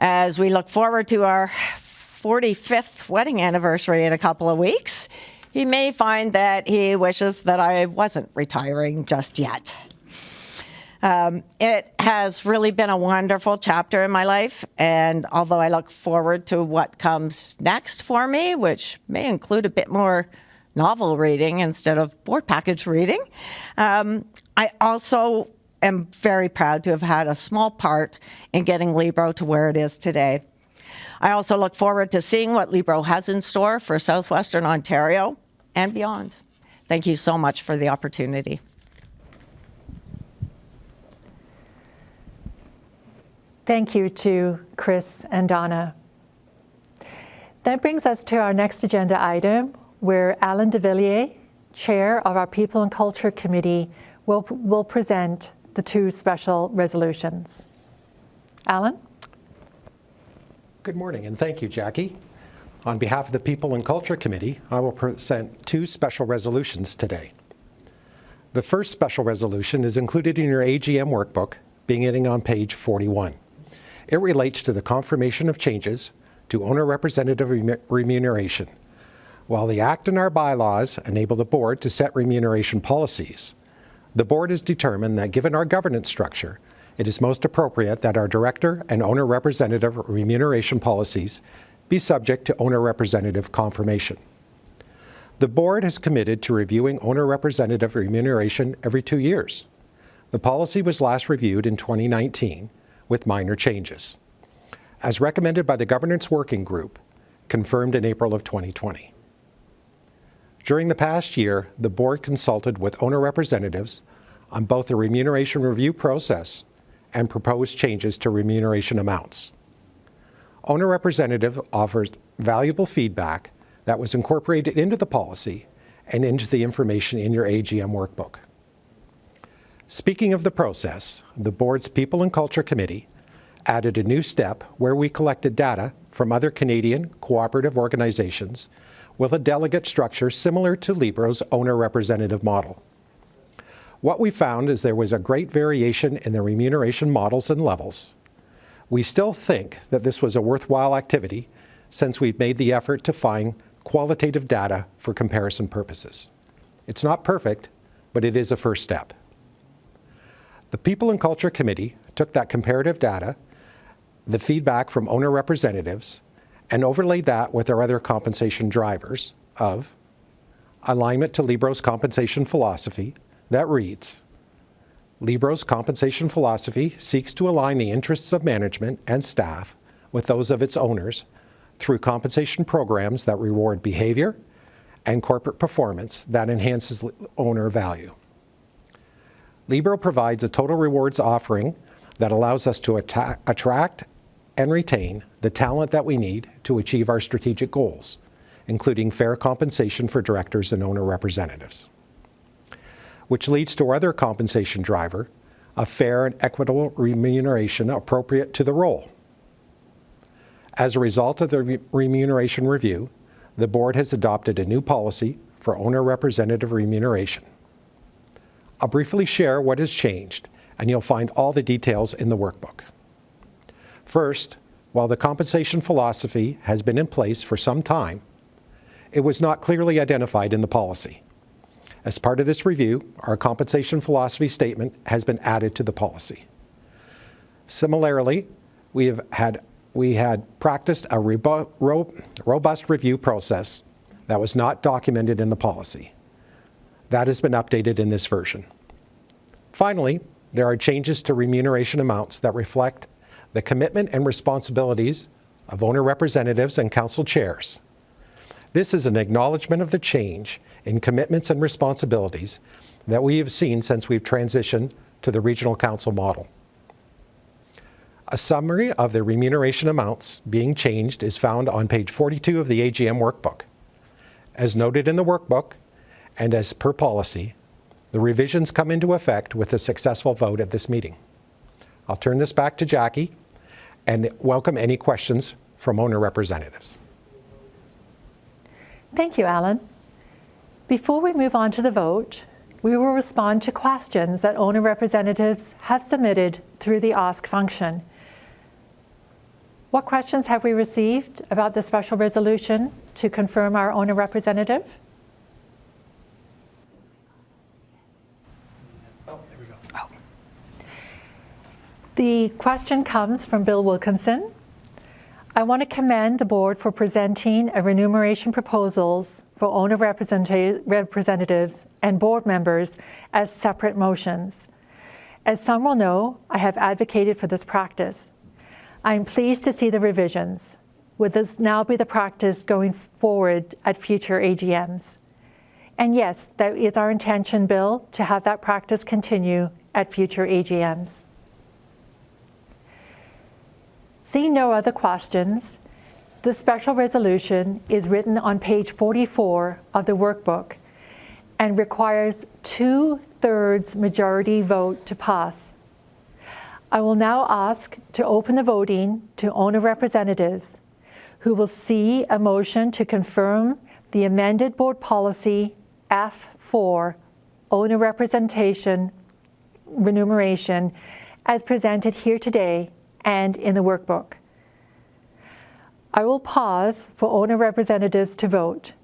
Speaker 14: As we look forward to our 45th wedding anniversary in a couple of weeks, he may find that he wishes that I wasn't retiring just yet. It has really been a wonderful chapter in my life, and although I look forward to what comes next for me, which may include a bit more novel reading instead of board package reading, I also am very proud to have had a small part in getting Libro to where it is today. I also look forward to seeing what Libro has in store for Southwestern Ontario and beyond. Thank you so much for the opportunity.
Speaker 1: Thank you to Chris and Donna. That brings us to our next agenda item, where Alan de Villiers, Chair of our People and Culture Committee, will present the two special resolutions. Alan?
Speaker 15: Good morning, and thank you, Jackie. On behalf of the People and Culture Committee, I will present two special resolutions today. The first special resolution is included in your AGM workbook, beginning on page 41. It relates to the confirmation of changes to owner representative remuneration. While the Act and our bylaws enable the board to set remuneration policies, the board has determined that given our governance structure, it is most appropriate that our director and owner representative remuneration policies be subject to owner representative confirmation. The board has committed to reviewing owner representative remuneration every 2 years. The policy was last reviewed in 2019 with minor changes, as recommended by the Governance Working Group, confirmed in April of 2020. During the past year, the board consulted with owner representatives on both the remuneration review process and proposed changes to remuneration amounts. Owner representative offers valuable feedback that was incorporated into the policy and into the information in your AGM workbook. Speaking of the process, the board's People and Culture Committee added a new step where we collected data from other Canadian cooperative organizations with a delegate structure similar to Libro's owner representative model. What we found is there was a great variation in the remuneration models and levels. We still think that this was a worthwhile activity since we've made the effort to find qualitative data for comparison purposes. It's not perfect, but it is a first step. The People and Culture Committee took that comparative data, the feedback from owner representatives, and overlaid that with our other compensation drivers of alignment to Libro's compensation philosophy that reads, Libro's compensation philosophy seeks to align the interests of management and staff with those of its owners through compensation programs that reward behavior and corporate performance that enhances owner value. Libro provides a total rewards offering that allows us to attract and retain the talent that we need to achieve our strategic goals, including fair compensation for directors and owner representatives. Which leads to our other compensation driver, a fair and equitable remuneration appropriate to the role. As a result of the remuneration review, the board has adopted a new policy for owner representative remuneration. I'll briefly share what has changed, and you'll find all the details in the workbook. First, while the compensation philosophy has been in place for some time, it was not clearly identified in the policy. As part of this review, our compensation philosophy statement has been added to the policy. Similarly, we had practiced a robust review process that was not documented in the policy. That has been updated in this version. Finally, there are changes to remuneration amounts that reflect the commitment and responsibilities of owner representatives and council chairs. This is an acknowledgement of the change in commitments and responsibilities that we have seen since we've transitioned to the regional council model. A summary of the remuneration amounts being changed is found on page 42 of the AGM workbook. As noted in the workbook, and as per policy, the revisions come into effect with a successful vote at this meeting. I'll turn this back to Jackie and welcome any questions from owner representatives.
Speaker 1: Thank you, Alan. Before we move on to the vote, we will respond to questions that owner representatives have submitted through the Ask function. What questions have we received about the special resolution to confirm our owner representative? The question comes from Bill Wilkinson. I want to commend the board for presenting a remuneration proposals for owner representatives and board members as separate motions. As some will know, I have advocated for this practice. I am pleased to see the revisions. Would this now be the practice going forward at future AGMs? And yes, that is our intention, Bill, to have that practice continue at future AGMs. Seeing no other questions, the special resolution is written on page 44 of the workbook and requires 2/3 majority vote to pass. I will now ask to open the voting to owner representatives, who will see a motion to confirm the amended board policy F4, owner representation remuneration, as presented here today and in the workbook. I will pause for owner representatives to vote.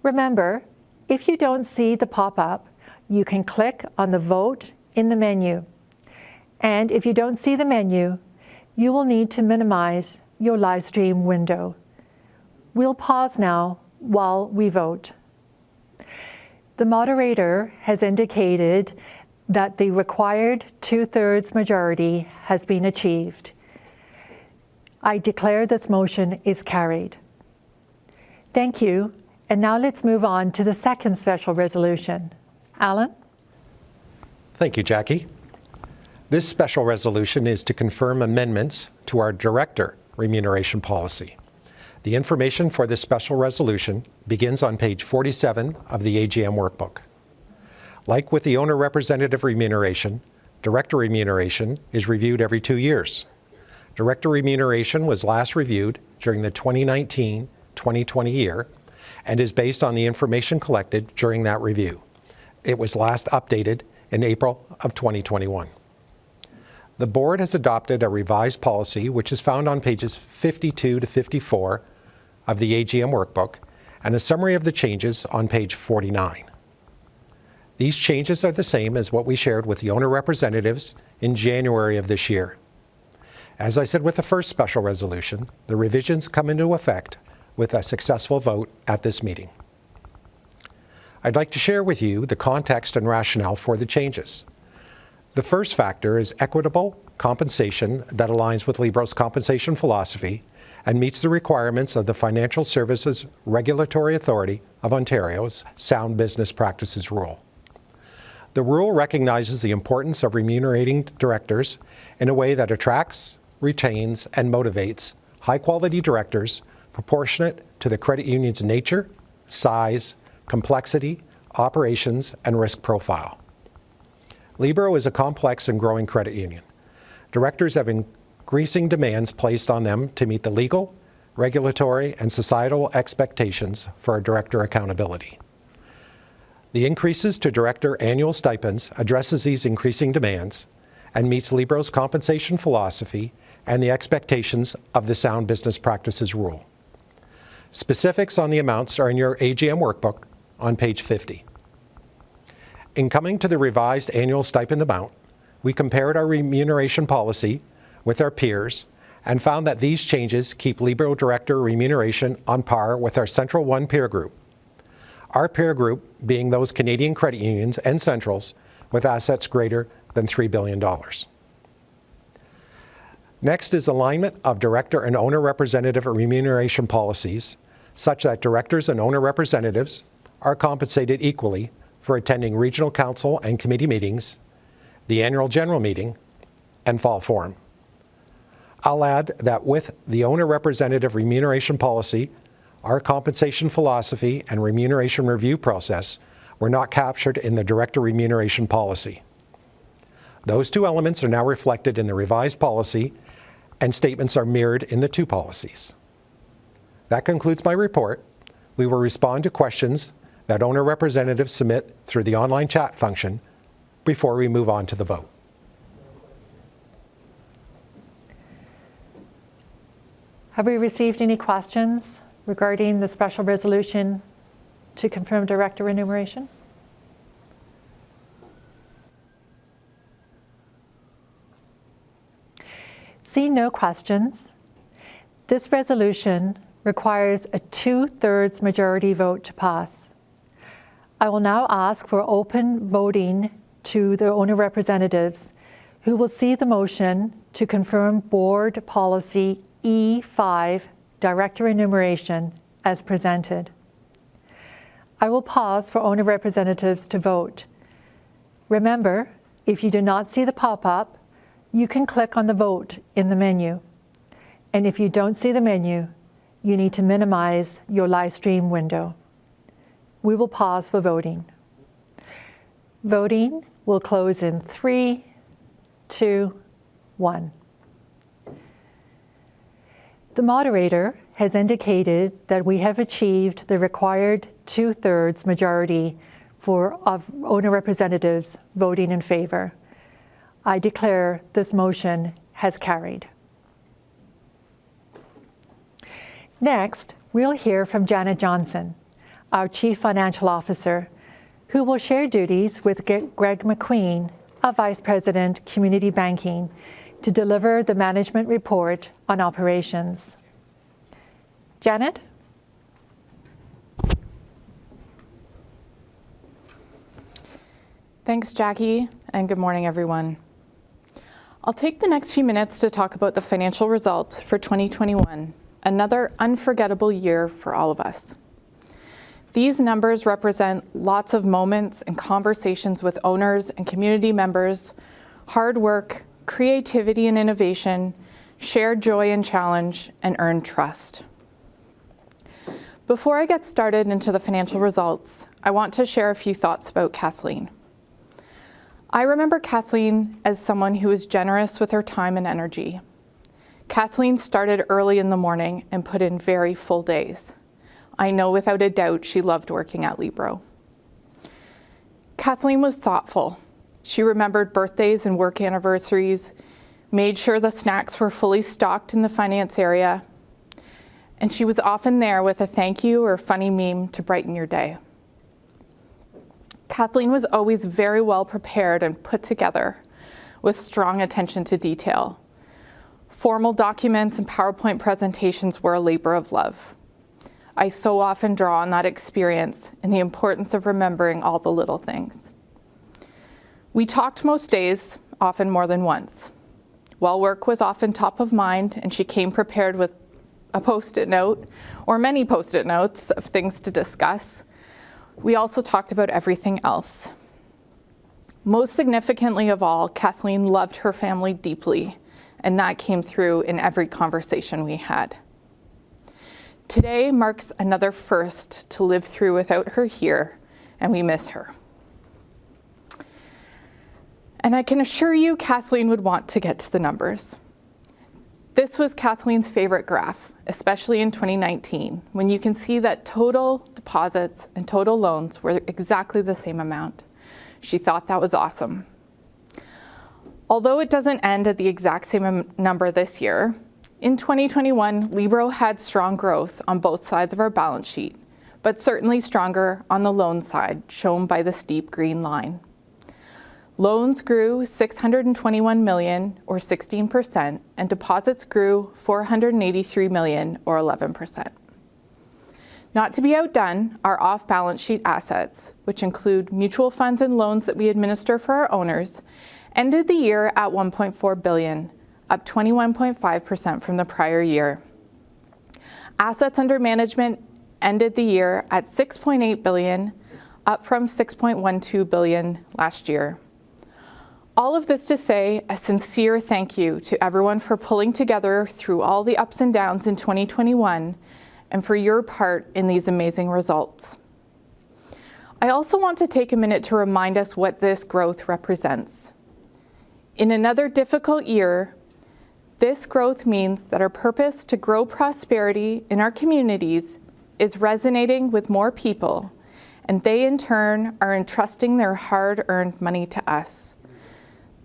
Speaker 1: Remember, if you don't see the pop-up, you can click on the vote in the menu. And if you don't see the menu, you will need to minimize your Livestream window. We'll pause now while we vote. The moderator has indicated that the required 2/3 majority has been achieved. I declare this motion is carried. Thank you, and now let's move on to the second special resolution. Alan?
Speaker 15: Thank you, Jackie. This special resolution is to confirm amendments to our director remuneration policy. The information for this special resolution begins on page 47 of the AGM workbook. Like with the owner representative remuneration, director remuneration is reviewed every 2 years. Director remuneration was last reviewed during the 2019-2020 year and is based on the information collected during that review. It was last updated in April of 2021. The board has adopted a revised policy which is found on pages 52 to 54 of the AGM workbook and a summary of the changes on page 49. These changes are the same as what we shared with the owner representatives in January of this year. As I said with the first special resolution, the revisions come into effect with a successful vote at this meeting. I'd like to share with you the context and rationale for the changes. The first factor is equitable compensation that aligns with Libro's compensation philosophy and meets the requirements of the Financial Services Regulatory Authority of Ontario's Sound Business Practices Rule. The rule recognizes the importance of remunerating directors in a way that attracts, retains, and motivates high-quality directors proportionate to the credit union's nature, size, complexity, operations, and risk profile. Libro is a complex and growing credit union. Directors have increasing demands placed on them to meet the legal, regulatory, and societal expectations for director accountability. The increases to director annual stipends addresses these increasing demands and meets Libro's compensation philosophy and the expectations of the Sound Business Practices Rule. Specifics on the amounts are in your AGM workbook on page 50. In coming to the revised annual stipend amount, we compared our remuneration policy with our peers and found that these changes keep Libro director remuneration on par with our Central 1 peer group. Our peer group being those Canadian credit unions and centrals with assets greater than $3 billion. Next is alignment of director and owner representative remuneration policies such that directors and owner representatives are compensated equally for attending regional council and committee meetings, the annual general meeting, and fall forum. I'll add that with the owner representative remuneration policy, our compensation philosophy and remuneration review process were not captured in the director remuneration policy. Those two elements are now reflected in the revised policy, and statements are mirrored in the two policies. That concludes my report. We will respond to questions that owner representatives submit through the online chat function before we move on to the vote.
Speaker 1: Have we received any questions regarding the special resolution to confirm director remuneration? Seeing no questions, this resolution requires a 2/3 majority vote to pass. I will now ask for open voting to the owner representatives, who will see the motion to confirm board policy E5, director remuneration, as presented. I will pause for owner representatives to vote. Remember, if you do not see the pop-up, you can click on the vote in the menu. And if you don't see the menu, you need to minimize your Livestream window. We will pause for voting. Voting will close in 3, 2, 1. The moderator has indicated that we have achieved the required 2/3 majority of owner representatives voting in favor. I declare this motion has carried. Next, we'll hear from Janet Johnson, our Chief Financial Officer, who will share duties with Greg McQueen, our Vice President, Community Banking, to deliver the management report on operations. Janet?
Speaker 16: Thanks, Jackie, and good morning, everyone. I'll take the next few minutes to talk about the financial results for 2021, another unforgettable year for all of us. These numbers represent lots of moments and conversations with owners and community members, hard work, creativity and innovation, shared joy and challenge, and earned trust. Before I get started into the financial results, I want to share a few thoughts about Kathleen. I remember Kathleen as someone who was generous with her time and energy. Kathleen started early in the morning and put in very full days. I know without a doubt she loved working at Libro. Kathleen was thoughtful. She remembered birthdays and work anniversaries, made sure the snacks were fully stocked in the finance area, and she was often there with a thank you or funny meme to brighten your day. Kathleen was always very well prepared and put together with strong attention to detail. Formal documents and PowerPoint presentations were a labor of love. I so often draw on that experience and the importance of remembering all the little things. We talked most days, often more than once. While work was often top of mind and she came prepared with a Post-it note or many Post-it notes of things to discuss, we also talked about everything else. Most significantly of all, Kathleen loved her family deeply, and that came through in every conversation we had. Today marks another first to live through without her here, and we miss her. And I can assure you Kathleen would want to get to the numbers. This was Kathleen's favorite graph, especially in 2019, when you can see that total deposits and total loans were exactly the same amount. She thought that was awesome. Although it doesn't end at the exact same number this year, in 2021, Libro had strong growth on both sides of our balance sheet, but certainly stronger on the loan side, shown by the steep green line. Loans grew $621 million, or 16%, and deposits grew $483 million, or 11%. Not to be outdone, our off-balance sheet assets, which include mutual funds and loans that we administer for our owners, ended the year at $1.4 billion, up 21.5% from the prior year. Assets under management ended the year at $6.8 billion, up from $6.12 billion last year. All of this to say a sincere thank you to everyone for pulling together through all the ups and downs in 2021 and for your part in these amazing results. I also want to take a minute to remind us what this growth represents. In another difficult year, this growth means that our purpose to grow prosperity in our communities is resonating with more people, and they in turn are entrusting their hard-earned money to us.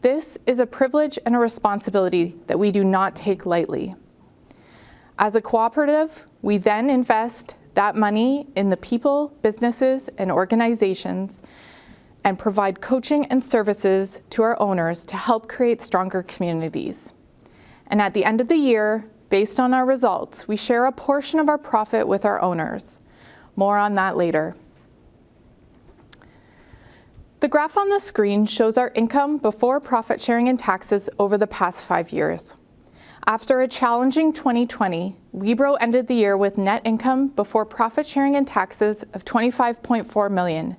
Speaker 16: This is a privilege and a responsibility that we do not take lightly. As a cooperative, we then invest that money in the people, businesses, and organizations and provide coaching and services to our owners to help create stronger communities. And at the end of the year, based on our results, we share a portion of our profit with our owners. More on that later. The graph on the screen shows our income before profit sharing and taxes over the past 5 years. After a challenging 2020, Libro ended the year with net income before profit sharing and taxes of $25.4 million,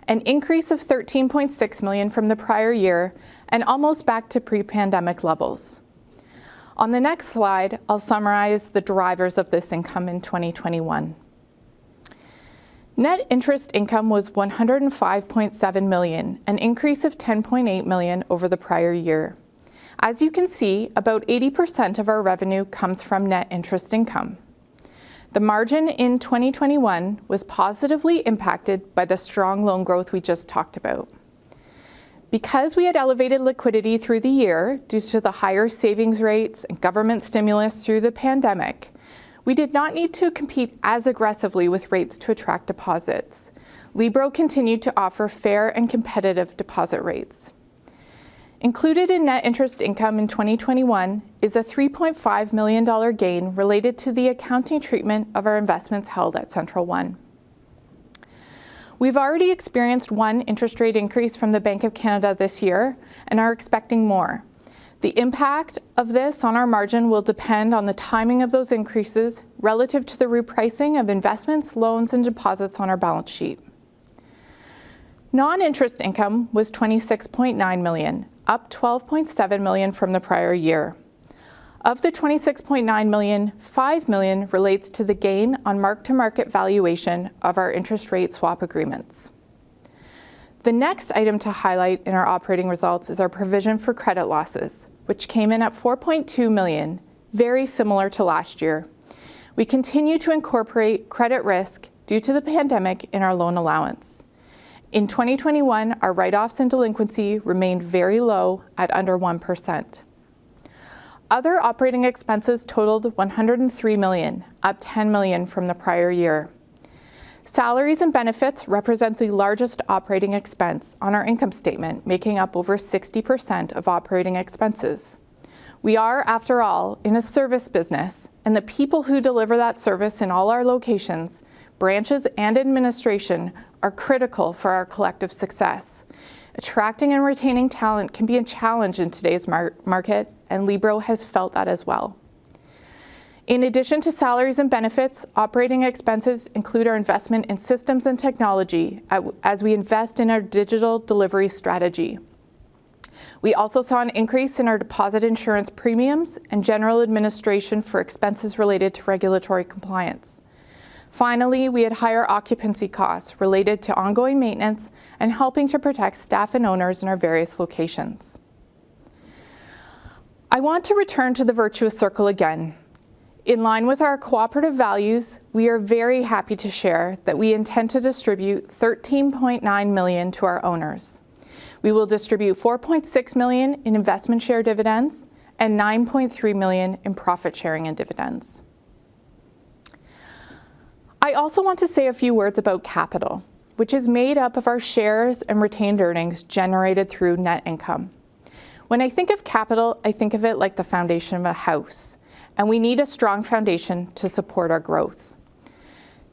Speaker 16: an increase of $13.6 million from the prior year and almost back to pre-pandemic levels. On the next slide, I'll summarize the drivers of this income in 2021. Net interest income was $105.7 million, an increase of $10.8 million over the prior year. As you can see, about 80% of our revenue comes from net interest income. The margin in 2021 was positively impacted by the strong loan growth we just talked about. Because we had elevated liquidity through the year due to the higher savings rates and government stimulus through the pandemic, we did not need to compete as aggressively with rates to attract deposits. Libro continued to offer fair and competitive deposit rates. Included in net interest income in 2021 is a $3.5 million gain related to the accounting treatment of our investments held at Central One. We've already experienced one interest rate increase from the Bank of Canada this year and are expecting more. The impact of this on our margin will depend on the timing of those increases relative to the repricing of investments, loans, and deposits on our balance sheet. Non-interest income was $26.9 million, up $12.7 million from the prior year. Of the $26.9 million, $5 million relates to the gain on mark-to-market valuation of our interest rate swap agreements. The next item to highlight in our operating results is our provision for credit losses, which came in at $4.2 million, very similar to last year. We continue to incorporate credit risk due to the pandemic in our loan allowance. In 2021, our write-offs and delinquency remained very low at under 1%. Other operating expenses totaled $103 million, up $10 million from the prior year. Salaries and benefits represent the largest operating expense on our income statement, making up over 60% of operating expenses. We are, after all, in a service business, and the people who deliver that service in all our locations, branches and administration, are critical for our collective success. Attracting and retaining talent can be a challenge in today's market, and Libro has felt that as well. In addition to salaries and benefits, operating expenses include our investment in systems and technology as we invest in our digital delivery strategy. We also saw an increase in our deposit insurance premiums and general administration for expenses related to regulatory compliance. Finally, we had higher occupancy costs related to ongoing maintenance and helping to protect staff and owners in our various locations. I want to return to the virtuous circle again. In line with our cooperative values, we are very happy to share that we intend to distribute $13.9 million to our owners. We will distribute $4.6 million in investment share dividends and $9.3 million in profit sharing and dividends. I also want to say a few words about capital, which is made up of our shares and retained earnings generated through net income. When I think of capital, I think of it like the foundation of a house, and we need a strong foundation to support our growth.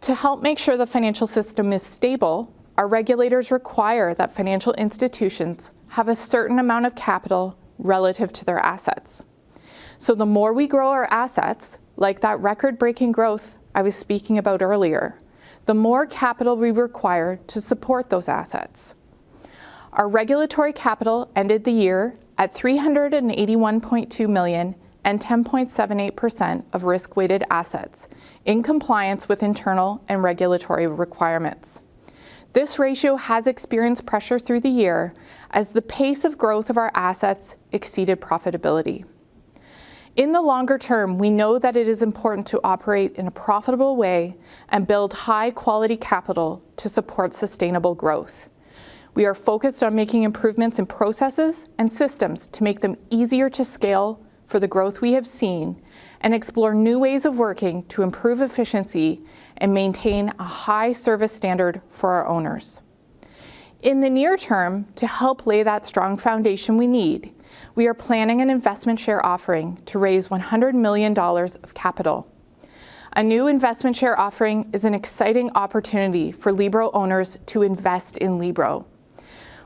Speaker 16: To help make sure the financial system is stable, our regulators require that financial institutions have a certain amount of capital relative to their assets. So the more we grow our assets, like that record-breaking growth I was speaking about earlier, the more capital we require to support those assets. Our regulatory capital ended the year at $381.2 million and 10.78% of risk-weighted assets, in compliance with internal and regulatory requirements. This ratio has experienced pressure through the year as the pace of growth of our assets exceeded profitability. In the longer term, we know that it is important to operate in a profitable way and build high-quality capital to support sustainable growth. We are focused on making improvements in processes and systems to make them easier to scale for the growth we have seen and explore new ways of working to improve efficiency and maintain a high service standard for our owners. In the near term, to help lay that strong foundation we need, we are planning an investment share offering to raise $100 million of capital. A new investment share offering is an exciting opportunity for Libro owners to invest in Libro.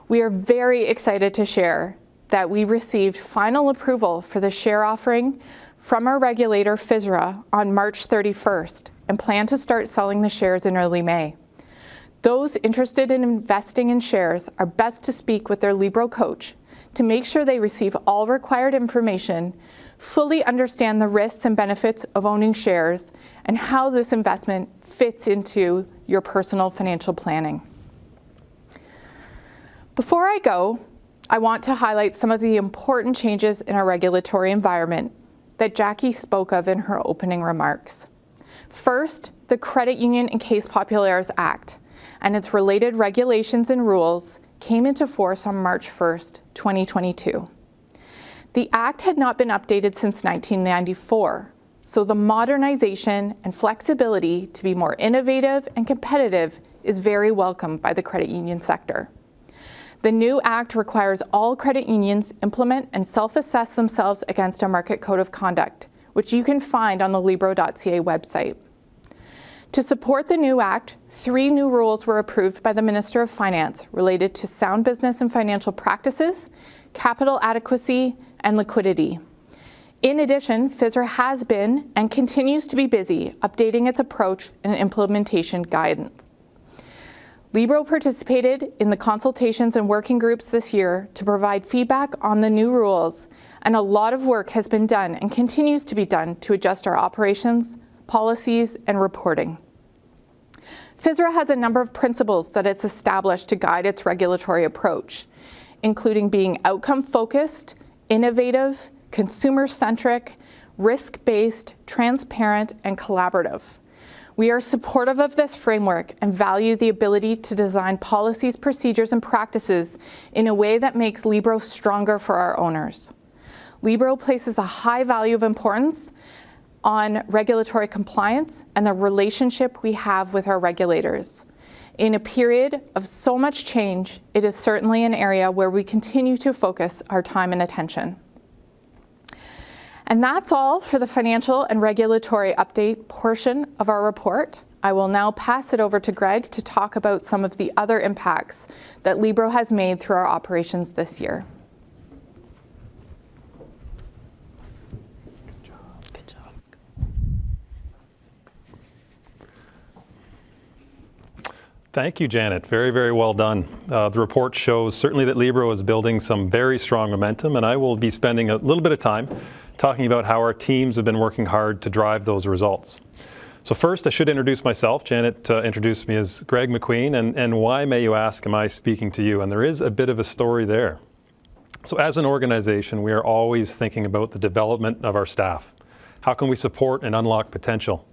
Speaker 16: We are very excited to share that we received final approval for the share offering from our regulator, FSRA, on March 31st and plan to start selling the shares in early May. Those interested in investing in shares are best to speak with their Libro coach to make sure they receive all required information fully understand the risks and benefits of owning shares and how this investment fits into your personal financial planning. Before I go, I want to highlight some of the important changes in our regulatory environment that Jackie spoke of in her opening remarks. First, the Credit Union and Case Populaires Act and its related regulations and rules came into force on March 1st, 2022. The Act had not been updated since 1994, so the modernization and flexibility to be more innovative and competitive is very welcomed by the credit union sector. The new Act requires all credit unions implement and self-assess themselves against a market code of conduct, which you can find on the Libro.ca website. To support the new Act, 3 new rules were approved by the Minister of Finance related to sound business and financial practices, capital adequacy, and liquidity. In addition, FSRA has been and continues to be busy updating its approach and implementation guidance. Libro participated in the consultations and working groups this year to provide feedback on the new rules, and a lot of work has been done and continues to be done to adjust our operations, policies, and reporting. FSRA has a number of principles that it's established to guide its regulatory approach, including being outcome-focused, innovative, consumer-centric, risk-based, transparent, and collaborative. We are supportive of this framework and value the ability to design policies, procedures, and practices in a way that makes Libro stronger for our owners. Libro places a high value of importance on regulatory compliance and the relationship we have with our regulators. In a period of so much change, it is certainly an area where we continue to focus our time and attention. And that's all for the financial and regulatory update portion of our report. I will now pass it over to Greg to talk about some of the other impacts that Libro has made through our operations this year.
Speaker 17: Good job.
Speaker 18: Thank you, Janet. Very, very well done. The report shows certainly that Libro is building some very strong momentum, and I will be spending a little bit of time talking about how our teams have been working hard to drive those results. So first, I should introduce myself. Janet introduced me as Greg McQueen, and why, may you ask, am I speaking to you? And there is a bit of a story there. So as an organization, we are always thinking about the development of our staff. How can we support and unlock potential?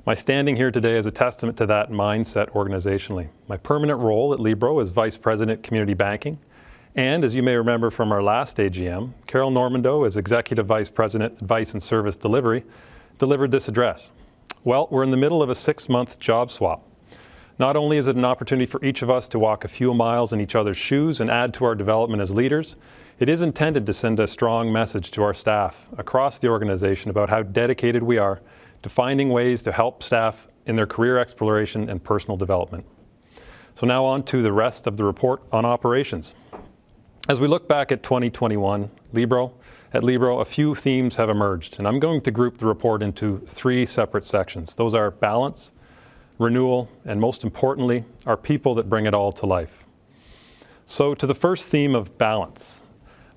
Speaker 18: My standing here today is a testament to that mindset organizationally. My permanent role at Libro is Vice President Community Banking. And as you may remember from our last AGM, Carol Normando, as Executive Vice President, Advice and Service Delivery, delivered this address. Well, we're in the middle of a 6-month job swap. Not only is it an opportunity for each of us to walk a few miles in each other's shoes and add to our development as leaders, it is intended to send a strong message to our staff across the organization about how dedicated we are to finding ways to help staff in their career exploration and personal development. So now on to the rest of the report on operations. As we look back at 2021, at Libro, a few themes have emerged, and I'm going to group the report into 3 separate sections. Those are balance, renewal, and most importantly, our people that bring it all to life. So to the first theme of balance.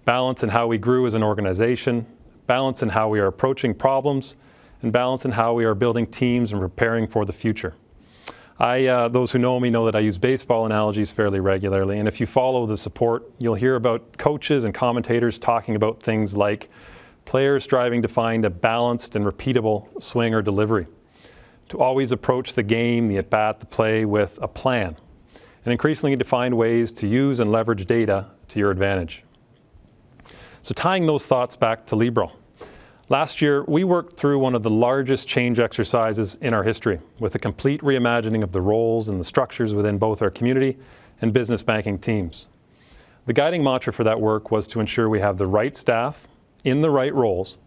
Speaker 18: Balance in how we grew as an organization, balance in how we are approaching problems, and balance in how we are building teams and preparing for the future. Those who know me know that I use baseball analogies fairly regularly, and if you follow the support, you'll hear about coaches and commentators talking about things like players striving to find a balanced and repeatable swing or delivery, to always approach the game, the at-bat, the play with a plan, and increasingly to find ways to use and leverage data to your advantage. So tying those thoughts back to Libro. Last year, we worked through one of the largest change exercises in our history, with a complete reimagining of the roles and the structures within both our community and business banking teams. The guiding mantra for that work was to ensure we have the right staff in the right roles,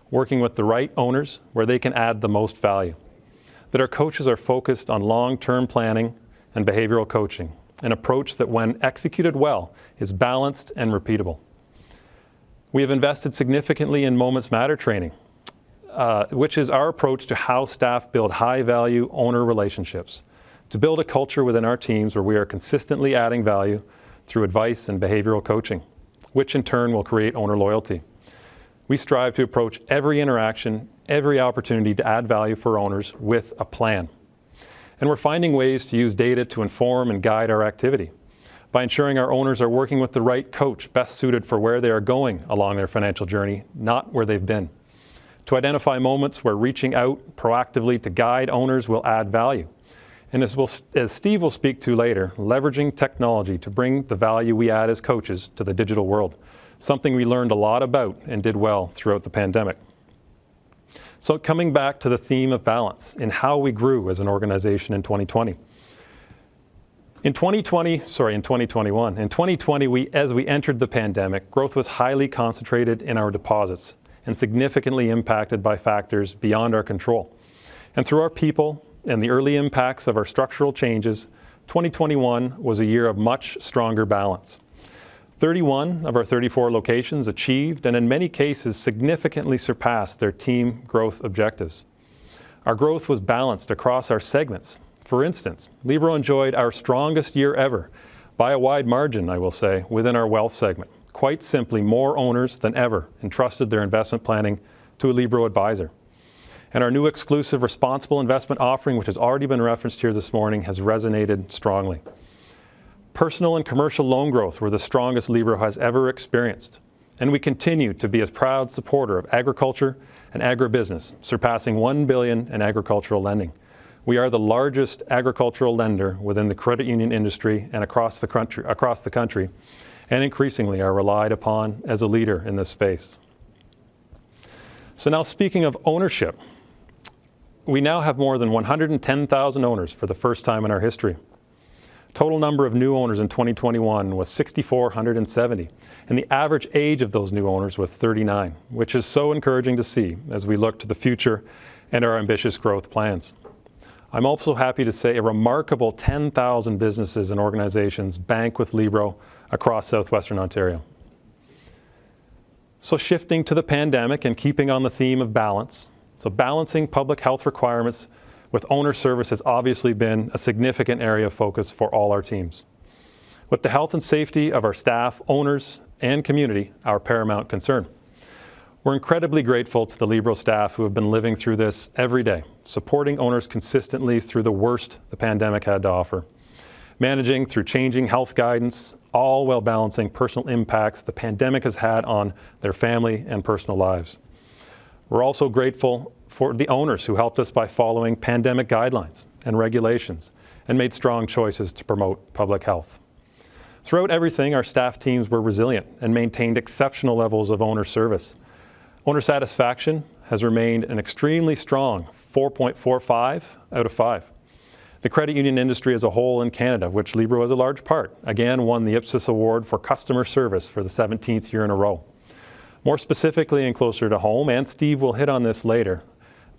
Speaker 18: working with the right owners where they can add the most value, that our coaches are focused on long-term planning and behavioral coaching, an approach that, when executed well, is balanced and repeatable. We have invested significantly in Moments Matter training, which is our approach to how staff build high-value owner relationships, to build a culture within our teams where we are consistently adding value through advice and behavioral coaching, which in turn will create owner loyalty. We strive to approach every interaction, every opportunity to add value for owners with a plan. And we're finding ways to use data to inform and guide our activity by ensuring our owners are working with the right coach best suited for where they are going along their financial journey, not where they've been. To identify moments where reaching out proactively to guide owners will add value. And as Steve will speak to later, leveraging technology to bring the value we add as coaches to the digital world, something we learned a lot about and did well throughout the pandemic. So coming back to the theme of balance in how we grew as an organization in 2020. In 2020, as we entered the pandemic, growth was highly concentrated in our deposits and significantly impacted by factors beyond our control. And through our people and the early impacts of our structural changes, 2021 was a year of much stronger balance. 31 of our 34 locations achieved and in many cases significantly surpassed their team growth objectives. Our growth was balanced across our segments. For instance, Libro enjoyed our strongest year ever, by a wide margin, I will say, within our wealth segment. Quite simply, more owners than ever entrusted their investment planning to a Libro advisor. And our new exclusive responsible investment offering, which has already been referenced here this morning, has resonated strongly. Personal and commercial loan growth were the strongest Libro has ever experienced. And we continue to be a proud supporter of agriculture and agribusiness, surpassing $1 billion in agricultural lending. We are the largest agricultural lender within the credit union industry and across the country, and increasingly are relied upon as a leader in this space. So now speaking of ownership, we now have more than 110,000 owners for the first time in our history. Total number of new owners in 2021 was 6,470, and the average age of those new owners was 39, which is so encouraging to see as we look to the future and our ambitious growth plans. I'm also happy to say a remarkable 10,000 businesses and organizations bank with Libro across southwestern Ontario. So shifting to the pandemic and keeping on the theme of balance, so balancing public health requirements with owner service has obviously been a significant area of focus for all our teams. With the health and safety of our staff, owners, and community our paramount concern. We're incredibly grateful to the Libro staff who have been living through this every day, supporting owners consistently through the worst the pandemic had to offer, managing through changing health guidance, all while balancing personal impacts the pandemic has had on their family and personal lives. We're also grateful for the owners who helped us by following pandemic guidelines and regulations and made strong choices to promote public health. Throughout everything, our staff teams were resilient and maintained exceptional levels of owner service. Owner satisfaction has remained an extremely strong 4.45 out of 5. The credit union industry as a whole in Canada, which Libro is a large part, again won the Ipsos Award for Customer Service for the 17th year in a row. More specifically and closer to home, and Steve will hit on this later,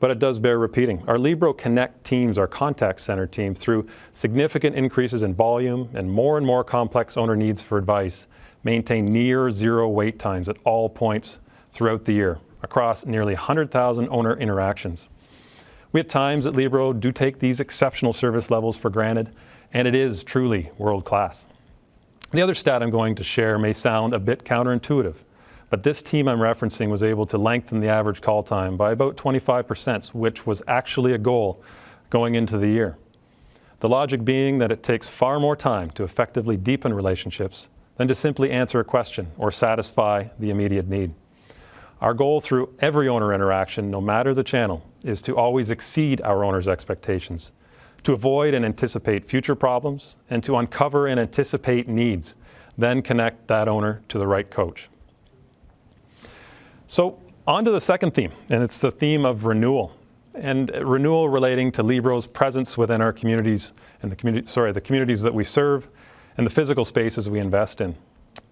Speaker 18: but it does bear repeating. Our Libro Connect teams, our contact center team, through significant increases in volume and more complex owner needs for advice, maintain near zero wait times at all points throughout the year across nearly 100,000 owner interactions. We at times at Libro do take these exceptional service levels for granted, and it is truly world-class. The other stat I'm going to share may sound a bit counterintuitive, but this team I'm referencing was able to lengthen the average call time by about 25%, which was actually a goal going into the year. The logic being that it takes far more time to effectively deepen relationships than to simply answer a question or satisfy the immediate need. Our goal through every owner interaction, no matter the channel, is to always exceed our owners' expectations, to avoid and anticipate future problems, and to uncover and anticipate needs, then connect that owner to the right coach. So on to the second theme, and it's the theme of renewal, and renewal relating to Libro's presence within our communities and the communities that we serve and the physical spaces we invest in.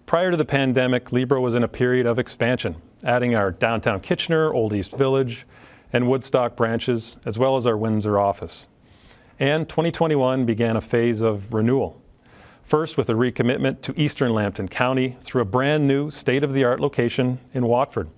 Speaker 18: Prior to the pandemic, Libro was in a period of expansion, adding our downtown Kitchener, Old East Village, and Woodstock branches, as well as our Windsor office. And 2021 began a phase of renewal. First with a recommitment to Eastern Lambton County through a brand new state-of-the-art location in Watford.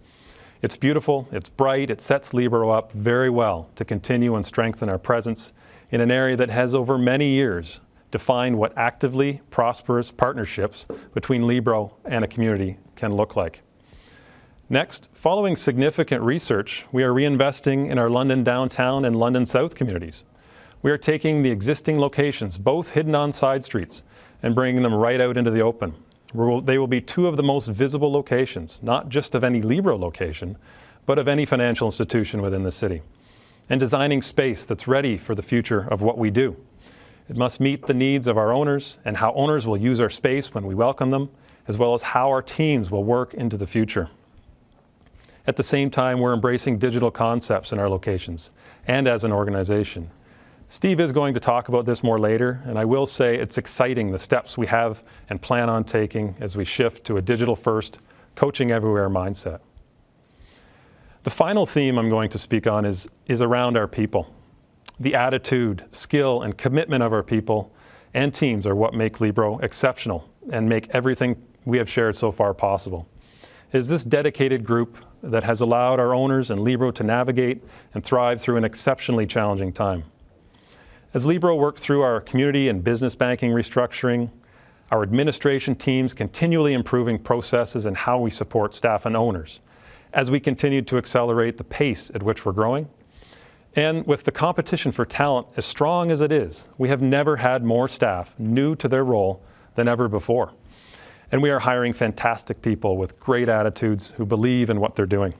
Speaker 18: It's beautiful, it's bright, it sets Libro up very well to continue and strengthen our presence in an area that has over many years defined what actively prosperous partnerships between Libro and a community can look like. Next, following significant research, we are reinvesting in our London downtown and London South communities. We are taking the existing locations, both hidden on side streets, and bringing them right out into the open. They will be two of the most visible locations, not just of any Libro location, but of any financial institution within the city, and designing space that's ready for the future of what we do. It must meet the needs of our owners and how owners will use our space when we welcome them, as well as how our teams will work into the future. At the same time, we're embracing digital concepts in our locations and as an organization. Steve is going to talk about this more later, and I will say it's exciting the steps we have and plan on taking as we shift to a digital-first, coaching everywhere mindset. The final theme I'm going to speak on is around our people. The attitude, skill, and commitment of our people and teams are what make Libro exceptional and make everything we have shared so far possible. It is this dedicated group that has allowed our owners and Libro to navigate and thrive through an exceptionally challenging time. As Libro worked through our community and business banking restructuring, our administration teams continually improving processes and how we support staff and owners, as we continued to accelerate the pace at which we're growing. And with the competition for talent as strong as it is, we have never had more staff new to their role than ever before. And we are hiring fantastic people with great attitudes who believe in what they're doing.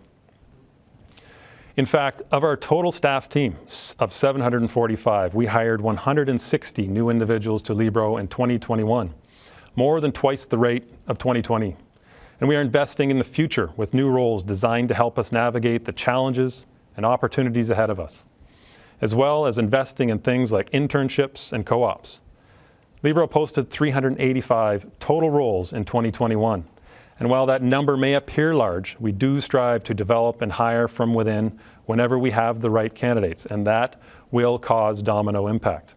Speaker 18: In fact, of our total staff team of 745, we hired 160 new individuals to Libro in 2021, more than twice the rate of 2020. And we are investing in the future with new roles designed to help us navigate the challenges and opportunities ahead of us, as well as investing in things like internships and co-ops. Libro posted 385 total roles in 2021. And while that number may appear large, we do strive to develop and hire from within whenever we have the right candidates, and that will cause domino impact.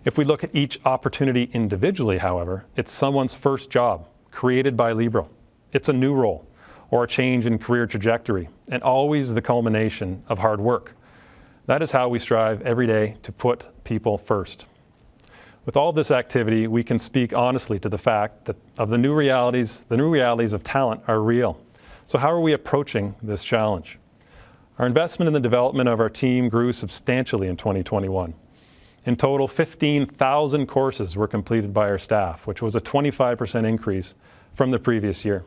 Speaker 18: If we look at each opportunity individually, however, it's someone's first job created by Libro. It's a new role or a change in career trajectory, and always the culmination of hard work. That is how we strive every day to put people first. With all this activity, we can speak honestly to the fact that the new realities of talent are real. So how are we approaching this challenge? Our investment in the development of our team grew substantially in 2021. In total, 15,000 courses were completed by our staff, which was a 25% increase from the previous year.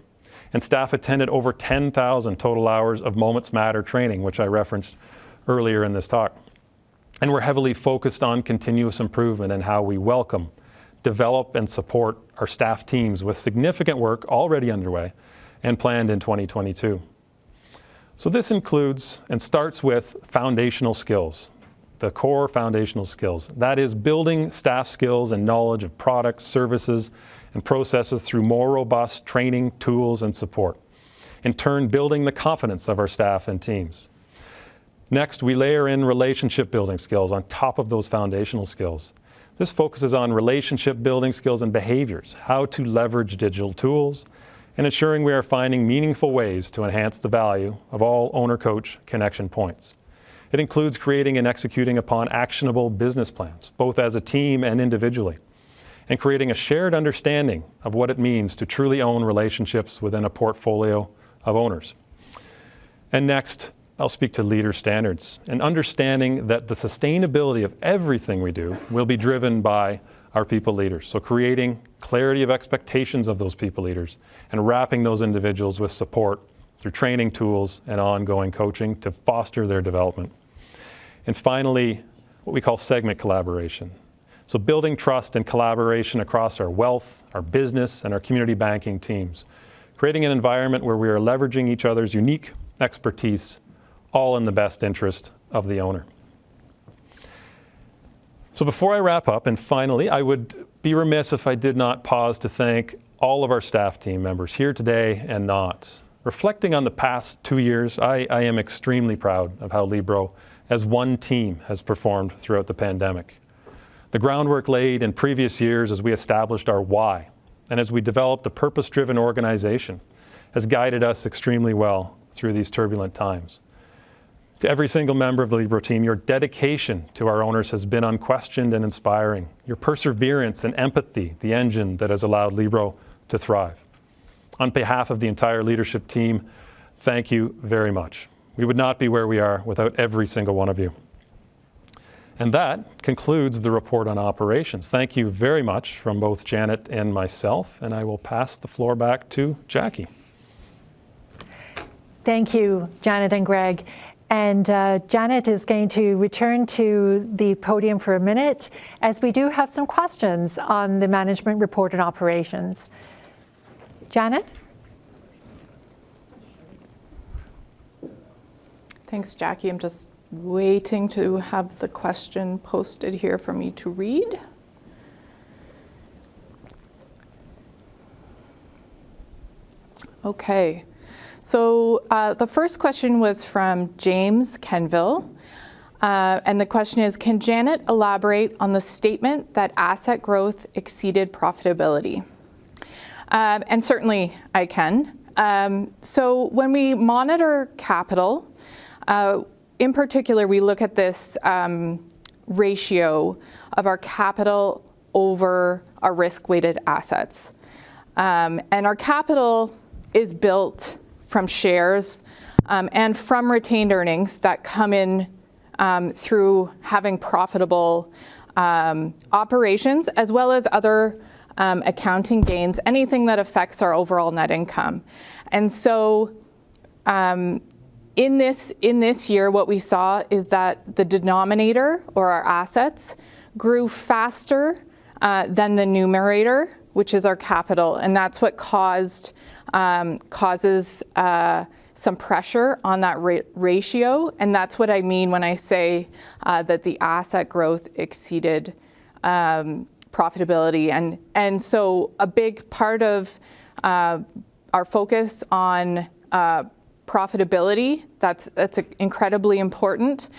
Speaker 18: And staff attended over 10,000 total hours of Moments Matter training, which I referenced earlier in this talk. And we're heavily focused on continuous improvement and how we welcome, develop, and support our staff teams with significant work already underway and planned in 2022. So this includes and starts with foundational skills, the core foundational skills. That is building staff skills and knowledge of products, services, and processes through more robust training, tools, and support. In turn, building the confidence of our staff and teams. Next, we layer in relationship building skills on top of those foundational skills. This focuses on relationship building skills and behaviors, how to leverage digital tools, and ensuring we are finding meaningful ways to enhance the value of all owner-coach connection points. It includes creating and executing upon actionable business plans, both as a team and individually, and creating a shared understanding of what it means to truly own relationships within a portfolio of owners. And next, I'll speak to leader standards and understanding that the sustainability of everything we do will be driven by our people leaders. So creating clarity of expectations of those people leaders and wrapping those individuals with support through training tools and ongoing coaching to foster their development. And finally, what we call segment collaboration. So building trust and collaboration across our wealth, our business, and our community banking teams. Creating an environment where we are leveraging each other's unique expertise, all in the best interest of the owner. So before I wrap up, and finally, I would be remiss if I did not pause to thank all of our staff team members here today and not. Reflecting on the past 2 years, I am extremely proud of how Libro as one team has performed throughout the pandemic. The groundwork laid in previous years as we established our why and as we developed a purpose-driven organization has guided us extremely well through these turbulent times. To every single member of the Libro team, your dedication to our owners has been unquestioned and inspiring. Your perseverance and empathy, the engine that has allowed Libro to thrive. On behalf of the entire leadership team, Thank you very much. We would not be where we are without every single one of you. And that concludes the report on operations. Thank you very much from both Janet and myself, and I will pass the floor back to Jackie.
Speaker 1: Thank you, Janet and Greg. And Janet is going to return to the podium for a minute, as we do have some questions on the management report and operations. Janet?
Speaker 16: Thanks, Jackie. I'm just waiting to have the question posted here for me to read. Okay, so the first question was from James Kenville. And the question is, can Janet elaborate on the statement that asset growth exceeded profitability? And certainly I can. So when we monitor capital, in particular, we look at this ratio of our capital over our risk-weighted assets. And our capital is built from shares and from retained earnings that come in through having profitable operations, as well as other accounting gains, anything that affects our overall net income. And so in this year, what we saw is that the denominator, or our assets, grew faster than the numerator, which is our capital, and that's what causes some pressure on that ratio, and that's what I mean when I say that the asset growth exceeded profitability. And so a big part of our focus on profitability, that's incredibly important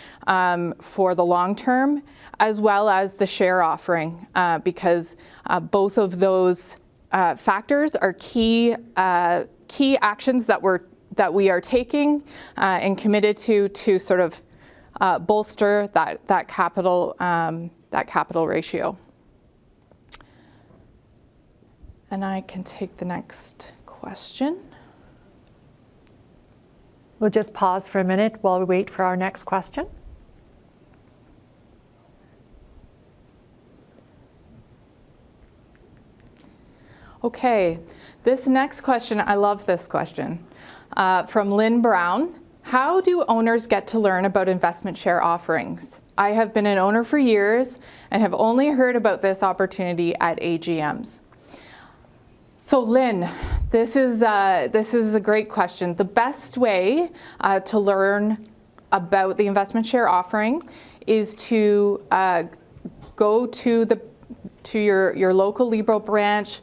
Speaker 16: for the long term, as well as the share offering, because both of those factors are key actions that we are taking and committed to sort of bolster that capital ratio. And I can take the next question.
Speaker 1: We'll just pause for a minute while we wait for our next question.
Speaker 16: Okay, this next question, I love this question. From Lynn Brown. How do owners get to learn about investment share offerings? I have been an owner for years and have only heard about this opportunity at AGMs. So Lynn, this is a great question. The best way to learn about the investment share offering is to go to your local Libro branch,